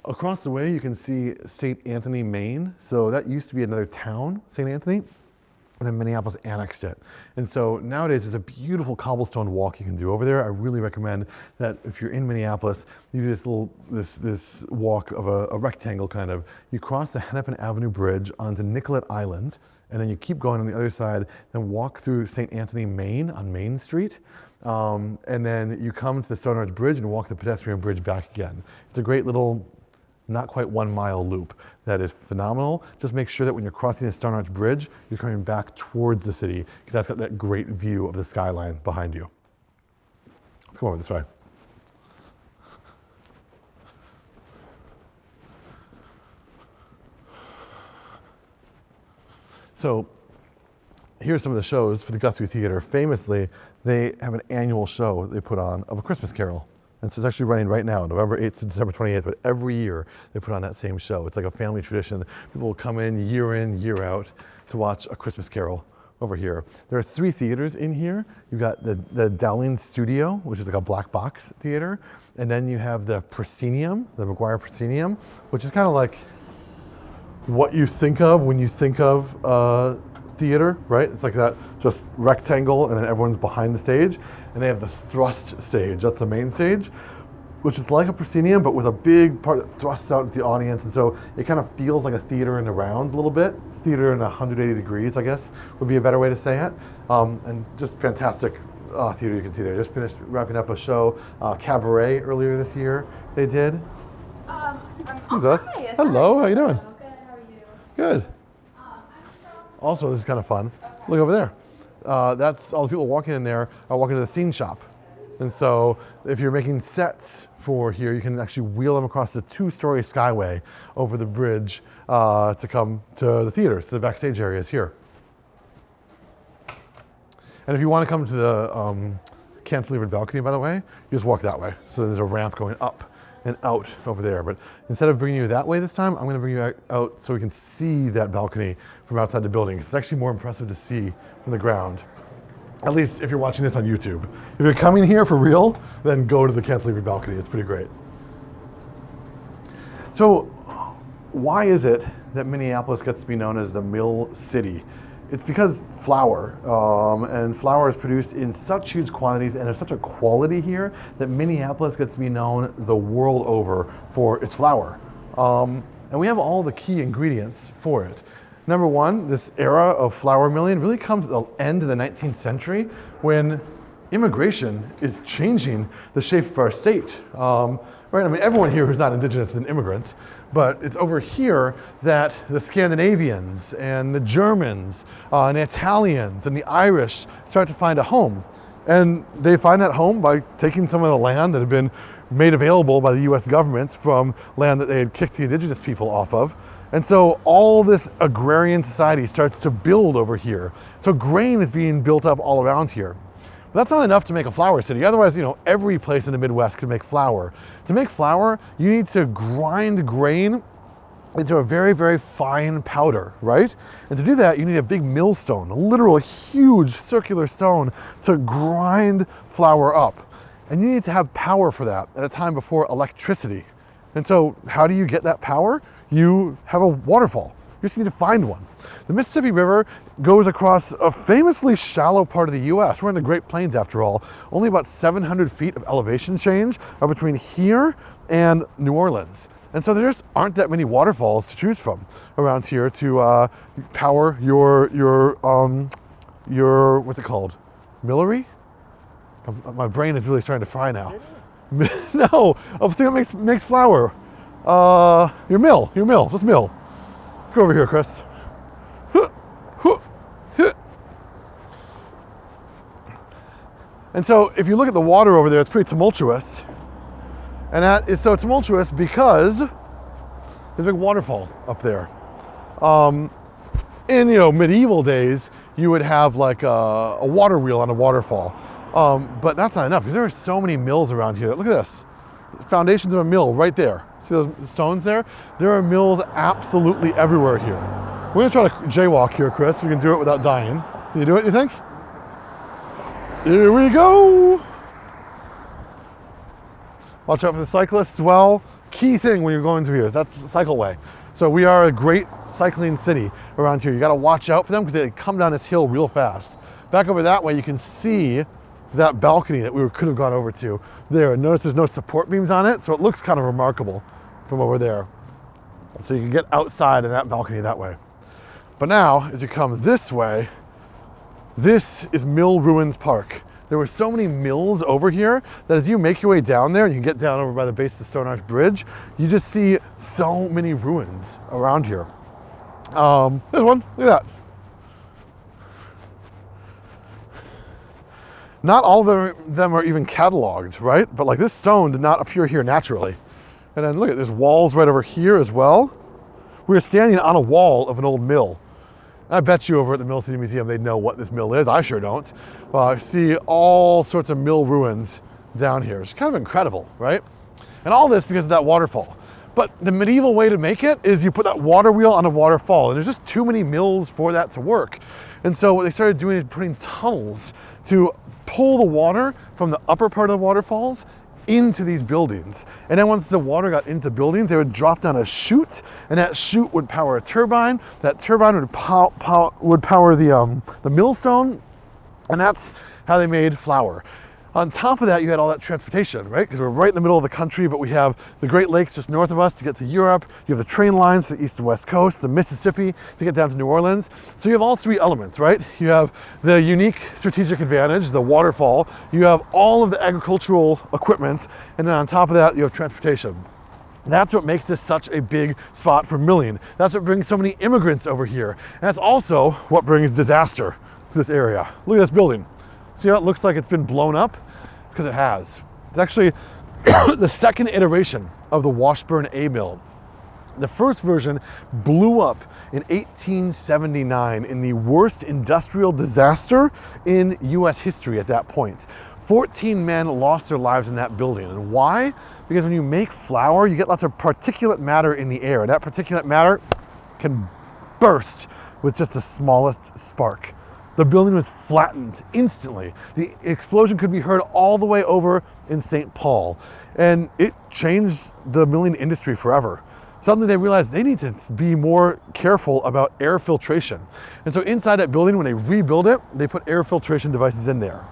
Across the way, you can see St. Anthony, Maine. So that used to be another town, St. Anthony, and then Minneapolis annexed it. And so nowadays, there's a beautiful cobblestone walk you can do over there. I really recommend that if you're in Minneapolis, you do this walk of a rectangle kind of. You cross the Hennepin Avenue Bridge onto Nicollet Island, and then you keep going on the other side, then walk through St. Anthony, Maine on Main Street. And then you come to the Stone Arch Bridge and walk the pedestrian bridge back again. It's a great little, not quite 1 mile loop that is phenomenal. Just make sure that when you're crossing the Stone Arch Bridge, you're coming back towards the city because that's got that great view of the skyline behind you. Come over this way. So here's some of the shows for the Guthrie Theater. Famously, they have an annual show they put on of A Christmas Carol. And so it's actually running right now, November 8th to December 28th, but every year they put on that same show. It's like a family tradition. People will come in, year out, to watch A Christmas Carol over here. There are 3 theaters in here. You've got the Dowling Studio, which is like a black box theater. And then you have the Proscenium, the McGuire Proscenium, which is kind of like what you think of when you think of theater, right? It's like that just rectangle, and then everyone's behind the stage. And they have the thrust stage, that's the main stage, which is like a proscenium, but with a big part that thrusts out to the audience. And so it kind of feels like a theater in the round a little bit. Theater in 180 degrees, I guess, would be a better way to say it. And just fantastic theater you can see there. Just finished wrapping up a show, Cabaret, earlier this year they did. Excuse us. Hi. Hello, how you doing? Good, how are you? Good. Also, this is kind of fun. Look over there. That's all the people walking in there are walking to the scene shop. And so if you're making sets for here, you can actually wheel them across the 2-story Skyway over the bridge to come to the theaters, to the backstage areas here. And if you want to come to the cantilevered balcony, by the way, you just walk that way. So there's a ramp going up and out over there. But instead of bringing you that way this time, I'm going to bring you out so we can see that balcony from outside the building. It's actually more impressive to see from the ground, at least if you're watching this on YouTube. If you're coming here for real, then go to the cantilevered balcony. It's pretty great. So why is it that Minneapolis gets to be known as the Mill City? It's because flour, and flour is produced in such huge quantities and there's such a quality here that Minneapolis gets to be known the world over for its flour. And we have all the key ingredients for it. Number one, this era of flour milling really comes at the end of the 19th century when immigration is changing the shape of our state. Right? I mean, everyone here who's not indigenous is an immigrant, but it's over here that the Scandinavians and the Germans and the Italians and the Irish start to find a home. And they find that home by taking some of the land that had been made available by the US government from land that they had kicked the indigenous people off of. And so all this agrarian society starts to build over here. So grain is being built up all around here. But that's not enough to make a flour city. Otherwise, you know, every place in the Midwest could make flour. To make flour, you need to grind grain into a very, very fine powder, right? And to do that, you need a big millstone, a literal huge circular stone to grind flour up. And you need to have power for that at a time before electricity. And so how do you get that power? You have a waterfall. You just need to find one. The Mississippi River goes across a famously shallow part of the US. We're in the Great Plains after all. Only about 700 feet of elevation change are between here and New Orleans. And so there just aren't that many waterfalls to choose from around here to power your what's it called? Millery? My brain is really starting to fry now. No, a thing that makes flour. Your mill. Let's mill. Let's go over here, Chris. And so if you look at the water over there, it's pretty tumultuous. And that is so tumultuous because there's a big waterfall up there. In medieval days, you would have like a water wheel on a waterfall. But that's not enough because there are so many mills around here. Look at this. Foundations of a mill right there. See those stones there? There are mills absolutely everywhere here. We're gonna try to jaywalk here, Chris. We can do it without dying. Can you do it, you think? Here we go. Watch out for the cyclists as well. Key thing when you're going through here, that's the cycleway. So we are a great cycling city around here. You gotta watch out for them because they come down this hill real fast. Back over that way, you can see that balcony that we could have gone over to there. Notice there's no support beams on it, so it looks kind of remarkable from over there. So you can get outside in that balcony that way. But now, as you come this way, this is Mill Ruins Park. There were so many mills over here that as you make your way down there and you get down over by the base of the Stone Arch Bridge, you just see so many ruins around here. There's one, look at that. Not all of them are even cataloged, right? But like this stone did not appear here naturally. And then look at, there's walls right over here as well. We're standing on a wall of an old mill. I bet you over at the Mill City Museum, they'd know what this mill is. I sure don't. I see all sorts of mill ruins down here. It's kind of incredible, right? And all this because of that waterfall. But the medieval way to make it is you put that water wheel on a waterfall, and there's just too many mills for that to work. And so what they started doing is putting tunnels to pull the water from the upper part of the waterfalls into these buildings. And then once the water got into buildings, they would drop down a chute, and that chute would power a turbine. That turbine would power the millstone, and that's how they made flour. On top of that, you had all that transportation, right? Because we're right in the middle of the country, but we have the Great Lakes just north of us to get to Europe. You have the train lines to the east and west coast, the Mississippi to get down to New Orleans. So you have all three elements, right? You have the unique strategic advantage, the waterfall. You have all of the agricultural equipment, and then on top of that, you have transportation. That's what makes this such a big spot for milling. That's what brings so many immigrants over here. And that's also what brings disaster to this area. Look at this building. See how it looks like it's been blown up? It's because it has. It's actually the second iteration of the Washburn A mill. The first version blew up in 1879 in the worst industrial disaster in US history at that point. 14 men lost their lives in that building. And why? Because when you make flour, you get lots of particulate matter in the air. And that particulate matter can burst with just the smallest spark. The building was flattened instantly. The explosion could be heard all the way over in St. Paul. And it changed the milling industry forever. Suddenly they realized they need to be more careful about air filtration. And so inside that building, when they rebuild it, they put air filtration devices in there.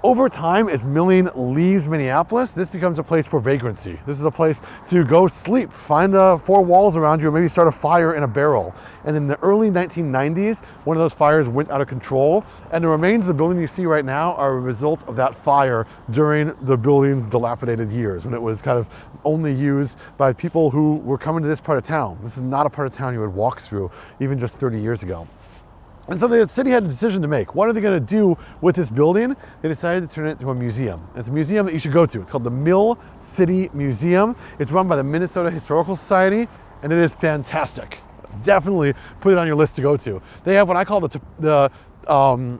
Over time, as milling leaves Minneapolis, this becomes a place for vagrancy. This is a place to go sleep, find four walls around you, and maybe start a fire in a barrel. And in the early 1990s, one of those fires went out of control, and the remains of the building you see right now are a result of that fire during the building's dilapidated years, when it was kind of only used by people who were coming to this part of town. This is not a part of town you would walk through, even just 30 years ago. And so the city had a decision to make. What are they going to do with this building? They decided to turn it into a museum. It's a museum that you should go to. It's called the Mill City Museum. It's run by the Minnesota Historical Society, and it is fantastic. Definitely put it on your list to go to. They have what I call the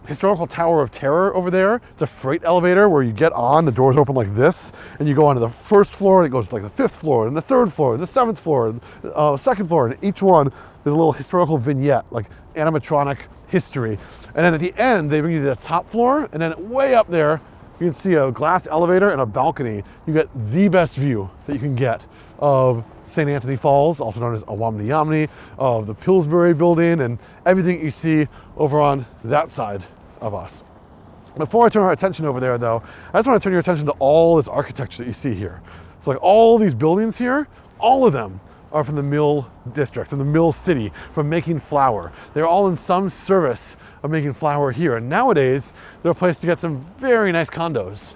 historical tower of terror over there. It's a freight elevator where you get on, the doors open like this, and you go onto the first floor, and it goes to like the 5th floor, and the 3rd floor, and the 7th floor, and 2nd floor, and each one there's a little historical vignette, like animatronic history. And then at the end, they bring you to the top floor, and then way up there, you can see a glass elevator and a balcony. You get the best view that you can get of St. Anthony Falls, also known as Awamni, of the Pillsbury building, and everything you see over on that side of us. Before I turn our attention over there though, I just want to turn your attention to all this architecture that you see here. So like all these buildings here, all of them are from the Mill District, from the Mill City, from making flour. They're all in some service of making flour here. And nowadays, they're a place to get some very nice condos.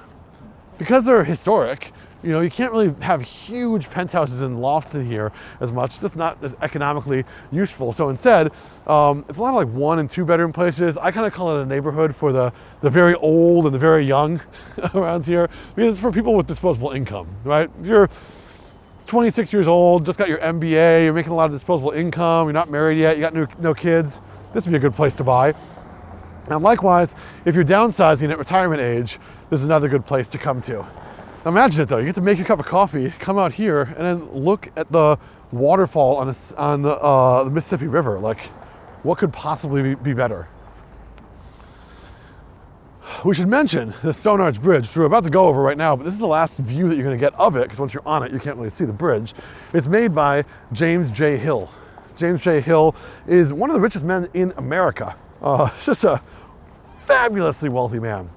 Because they're historic, you know, you can't really have huge penthouses and lofts in here as much. That's not as economically useful. So instead, it's a lot of like 1 and 2 bedroom places. I kind of call it a neighborhood for the very old and the very young around here, because it's for people with disposable income, right? If you're 26 years old, just got your MBA, you're making a lot of disposable income, you're not married yet, you got no kids, this would be a good place to buy. And likewise, if you're downsizing at retirement age, this is another good place to come to. Now imagine it though, you get to make your cup of coffee, come out here, and then look at the waterfall on the Mississippi River. Like, what could possibly be better? We should mention the Stone Arch Bridge, which we're about to go over right now, but this is the last view that you're going to get of it, because once you're on it, you can't really see the bridge. It's made by James J. Hill. James J. Hill is one of the richest men in America. Just a fabulously wealthy man.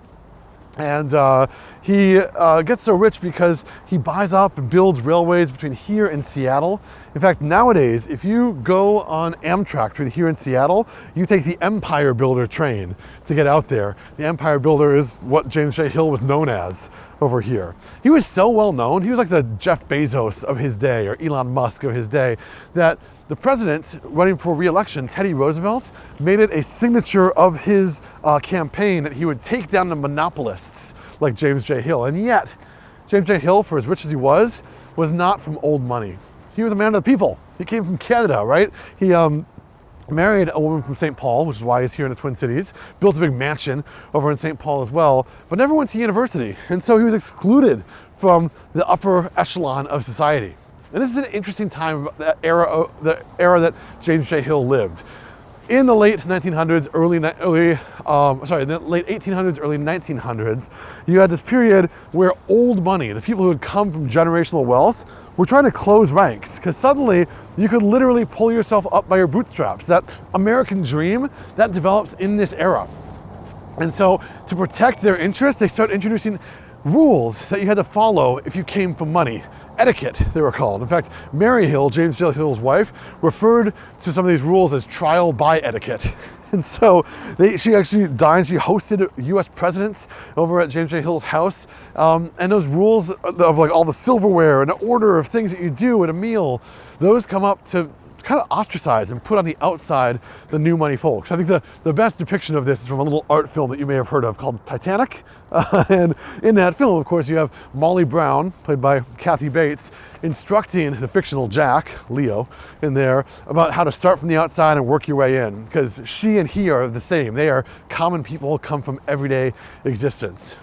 And he gets so rich because he buys up and builds railways between here and Seattle. In fact, nowadays, if you go on Amtrak between here and Seattle, you take the Empire Builder train to get out there. The Empire Builder is what James J. Hill was known as over here. He was so well known, he was like the Jeff Bezos of his day, or Elon Musk of his day, that the president running for re-election, Teddy Roosevelt, made it a signature of his campaign that he would take down the monopolists like James J. Hill. And yet, James J. Hill, for as rich as he was not from old money. He was a man of the people. He came from Canada, right? He married a woman from St. Paul, which is why he's here in the Twin Cities, built a big mansion over in St. Paul as well, but never went to university. And so he was excluded from the upper echelon of society. And this is an interesting time, the era that James J. Hill lived. In the late 1900s, the late 1800s, early 1900s, you had this period where old money, the people who had come from generational wealth, were trying to close ranks, because suddenly you could literally pull yourself up by your bootstraps. That American dream, that develops in this era. And so to protect their interests, they started introducing rules that you had to follow if you came from money. Etiquette, they were called. In fact, Mary Hill, James J. Hill's wife, referred to some of these rules as trial by etiquette. And so she actually dined, she hosted US presidents over at James J. Hill's house. And those rules of like all the silverware and the order of things that you do at a meal, those come up to kind of ostracize and put on the outside the new money folks. I think the best depiction of this is from a little art film that you may have heard of called Titanic. And in that film, of course, you have Molly Brown, played by Kathy Bates, instructing the fictional Jack, Leo, in there about how to start from the outside and work your way in, because she and he are the same. They are common people, come from everyday existence.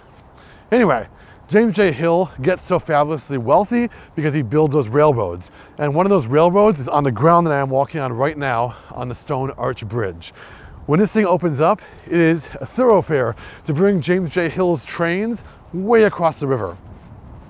Anyway, James J. Hill gets so fabulously wealthy because he builds those railroads. And one of those railroads is on the ground that I am walking on right now on the Stone Arch Bridge. When this thing opens up, it is a thoroughfare to bring James J. Hill's trains way across the river.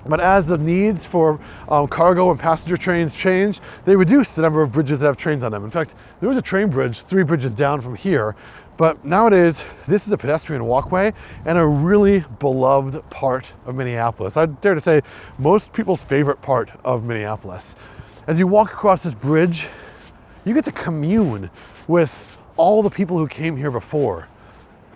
But as the needs for cargo and passenger trains change, they reduce the number of bridges that have trains on them. In fact, there was a train bridge 3 bridges down from here, but nowadays, this is a pedestrian walkway and a really beloved part of Minneapolis. I dare to say most people's favorite part of Minneapolis. As you walk across this bridge, you get to commune with all the people who came here before.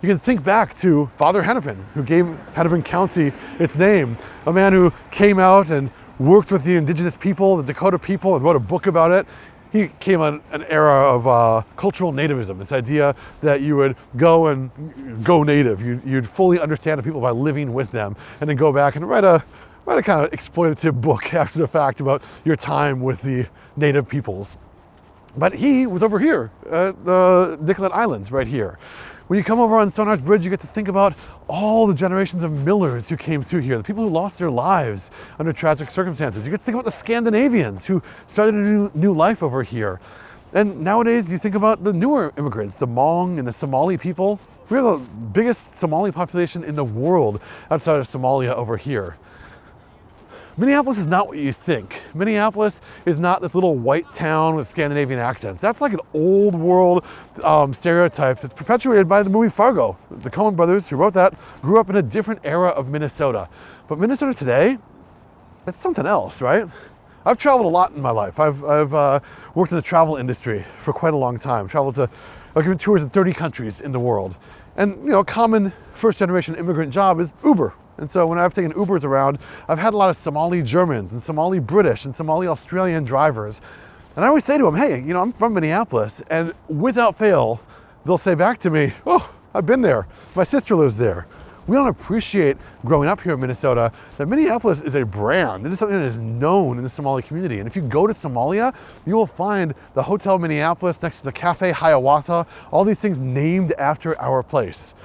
You can think back to Father Hennepin, who gave Hennepin County its name, a man who came out and worked with the indigenous people, the Dakota people, and wrote a book about it. he came on an era of cultural nativism, this idea that you would go and go native. You'd fully understand the people by living with them, and then go back and write a kind of exploitative book after the fact about your time with the native peoples. But he was over here at the Nicollet Islands right here. When you come over on Stone Arch Bridge, you get to think about all the generations of millers who came through here, the people who lost their lives under tragic circumstances. You get to think about the Scandinavians who started a new life over here. And nowadays, you think about the newer immigrants, the Hmong and the Somali people. We have the biggest Somali population in the world outside of Somalia over here. Minneapolis is not what you think. Minneapolis is not this little white town with Scandinavian accents. That's like an old world stereotype that's perpetuated by the movie Fargo. The Coen brothers who wrote that grew up in a different era of Minnesota. But Minnesota today, it's something else, right? I've traveled a lot in my life. I've worked in the travel industry for quite a long time. I've given tours in 30 countries in the world. And a common first generation immigrant job is Uber. And so when I've taken Ubers around, I've had a lot of Somali Germans and Somali British and Somali Australian drivers. And I always say to them, hey, I'm from Minneapolis. And without fail, they'll say back to me, oh, I've been there. My sister lives there. We don't appreciate growing up here in Minnesota that Minneapolis is a brand. It is something that is known in the Somali community. And if you go to Somalia, you will find the Hotel Minneapolis next to the Cafe Hiawatha, all these things named after our place.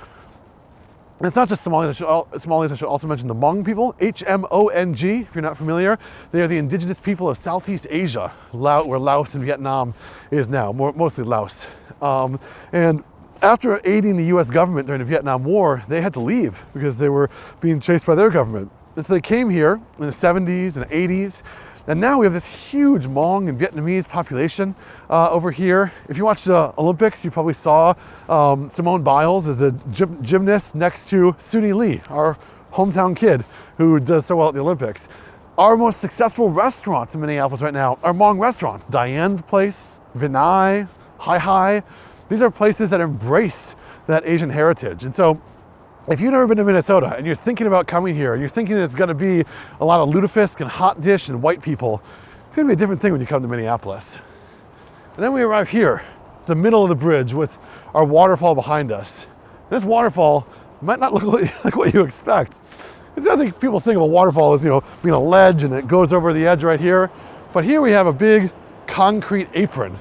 And it's not just Somalis. I should also mention the Hmong people, H-M-O-N-G, if you're not familiar. They are the indigenous people of Southeast Asia, where Laos and Vietnam is now, mostly Laos. And after aiding the US government during the Vietnam War, they had to leave because they were being chased by their government. And so they came here in the 70s and 80s. And now we have this huge Hmong and Vietnamese population over here. If you watched the Olympics, you probably saw Simone Biles as the gymnast next to Suni Lee, our hometown kid who does so well at the Olympics. Our most successful restaurants in Minneapolis right now are Hmong restaurants. Diane's Place, Vinay, Hi Hi. These are places that embrace that Asian heritage. And so if you've never been to Minnesota and you're thinking about coming here and you're thinking it's gonna be a lot of lutefisk and hot dish and white people, it's gonna be a different thing when you come to Minneapolis. And then we arrive here, the middle of the bridge with our waterfall behind us. This waterfall might not look like what you expect. I think people think of a waterfall as being a ledge and it goes over the edge right here. But here we have a big concrete apron.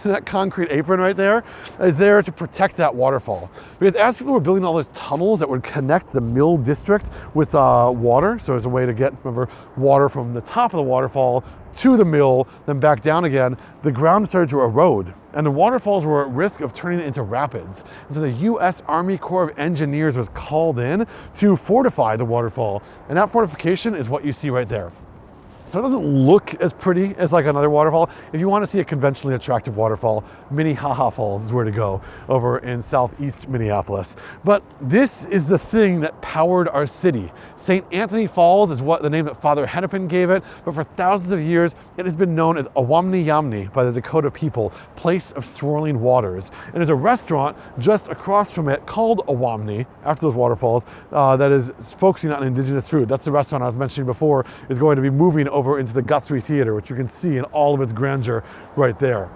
That concrete apron right there is there to protect that waterfall. Because as people were building all those tunnels that would connect the mill district with water, so as a way to get, remember, water from the top of the waterfall to the mill, then back down again, the ground started to erode. And the waterfalls were at risk of turning into rapids. And so the US Army Corps of Engineers was called in to fortify the waterfall. And that fortification is what you see right there. So it doesn't look as pretty as like another waterfall. If you want to see a conventionally attractive waterfall, Minnehaha Falls is where to go over in southeast Minneapolis. But this is the thing that powered our city. St. Anthony Falls is what the name that Father Hennepin gave it, but for thousands of years, it has been known as Awamni Yamni by the Dakota people, place of swirling waters. And there's a restaurant just across from it called Awamni, after those waterfalls, that is focusing on indigenous food. That's the restaurant I was mentioning before is going to be moving over into the Guthrie Theater, which you can see in all of its grandeur right there.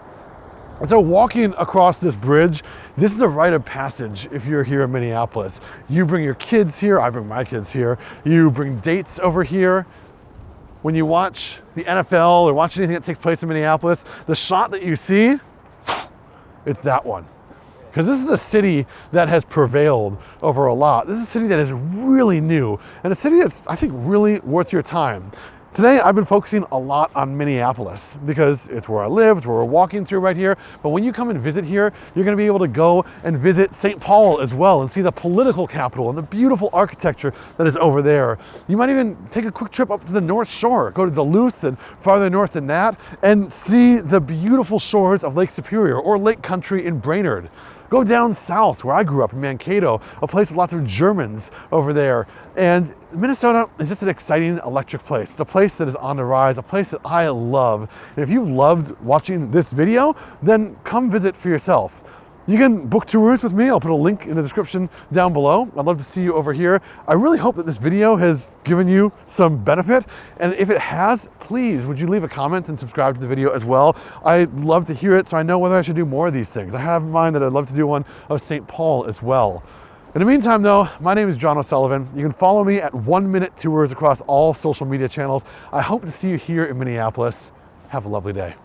And so walking across this bridge, this is a rite of passage if you're here in Minneapolis. You bring your kids here, I bring my kids here, you bring dates over here. When you watch the NFL or watch anything that takes place in Minneapolis, the shot that you see, it's that one. Because this is a city that has prevailed over a lot. This is a city that is really new and a city that's, I think, really worth your time. Today, I've been focusing a lot on Minneapolis because it's where I live, it's where we're walking through right here. But when you come and visit here, you're gonna be able to go and visit St. Paul as well and see the political capital and the beautiful architecture that is over there. You might even take a quick trip up to the North Shore, go to Duluth and farther north than that, and see the beautiful shores of Lake Superior or Lake Country in Brainerd. Go down south where I grew up in Mankato, a place with lots of Germans over there. And Minnesota is just an exciting electric place. It's a place that is on the rise, a place that I love. And if you've loved watching this video, then come visit for yourself. You can book tours with me. I'll put a link in the description down below. I'd love to see you over here. I really hope that this video has given you some benefit. And if it has, please, would you leave a comment and subscribe to the video as well? I'd love to hear it so I know whether I should do more of these things. I have in mind that I'd love to do one of St. Paul as well. In the meantime though, my name is John O'Sullivan. You can follow me at 1 Minute Tours across all social media channels. I hope to see you here in Minneapolis. Have a lovely day.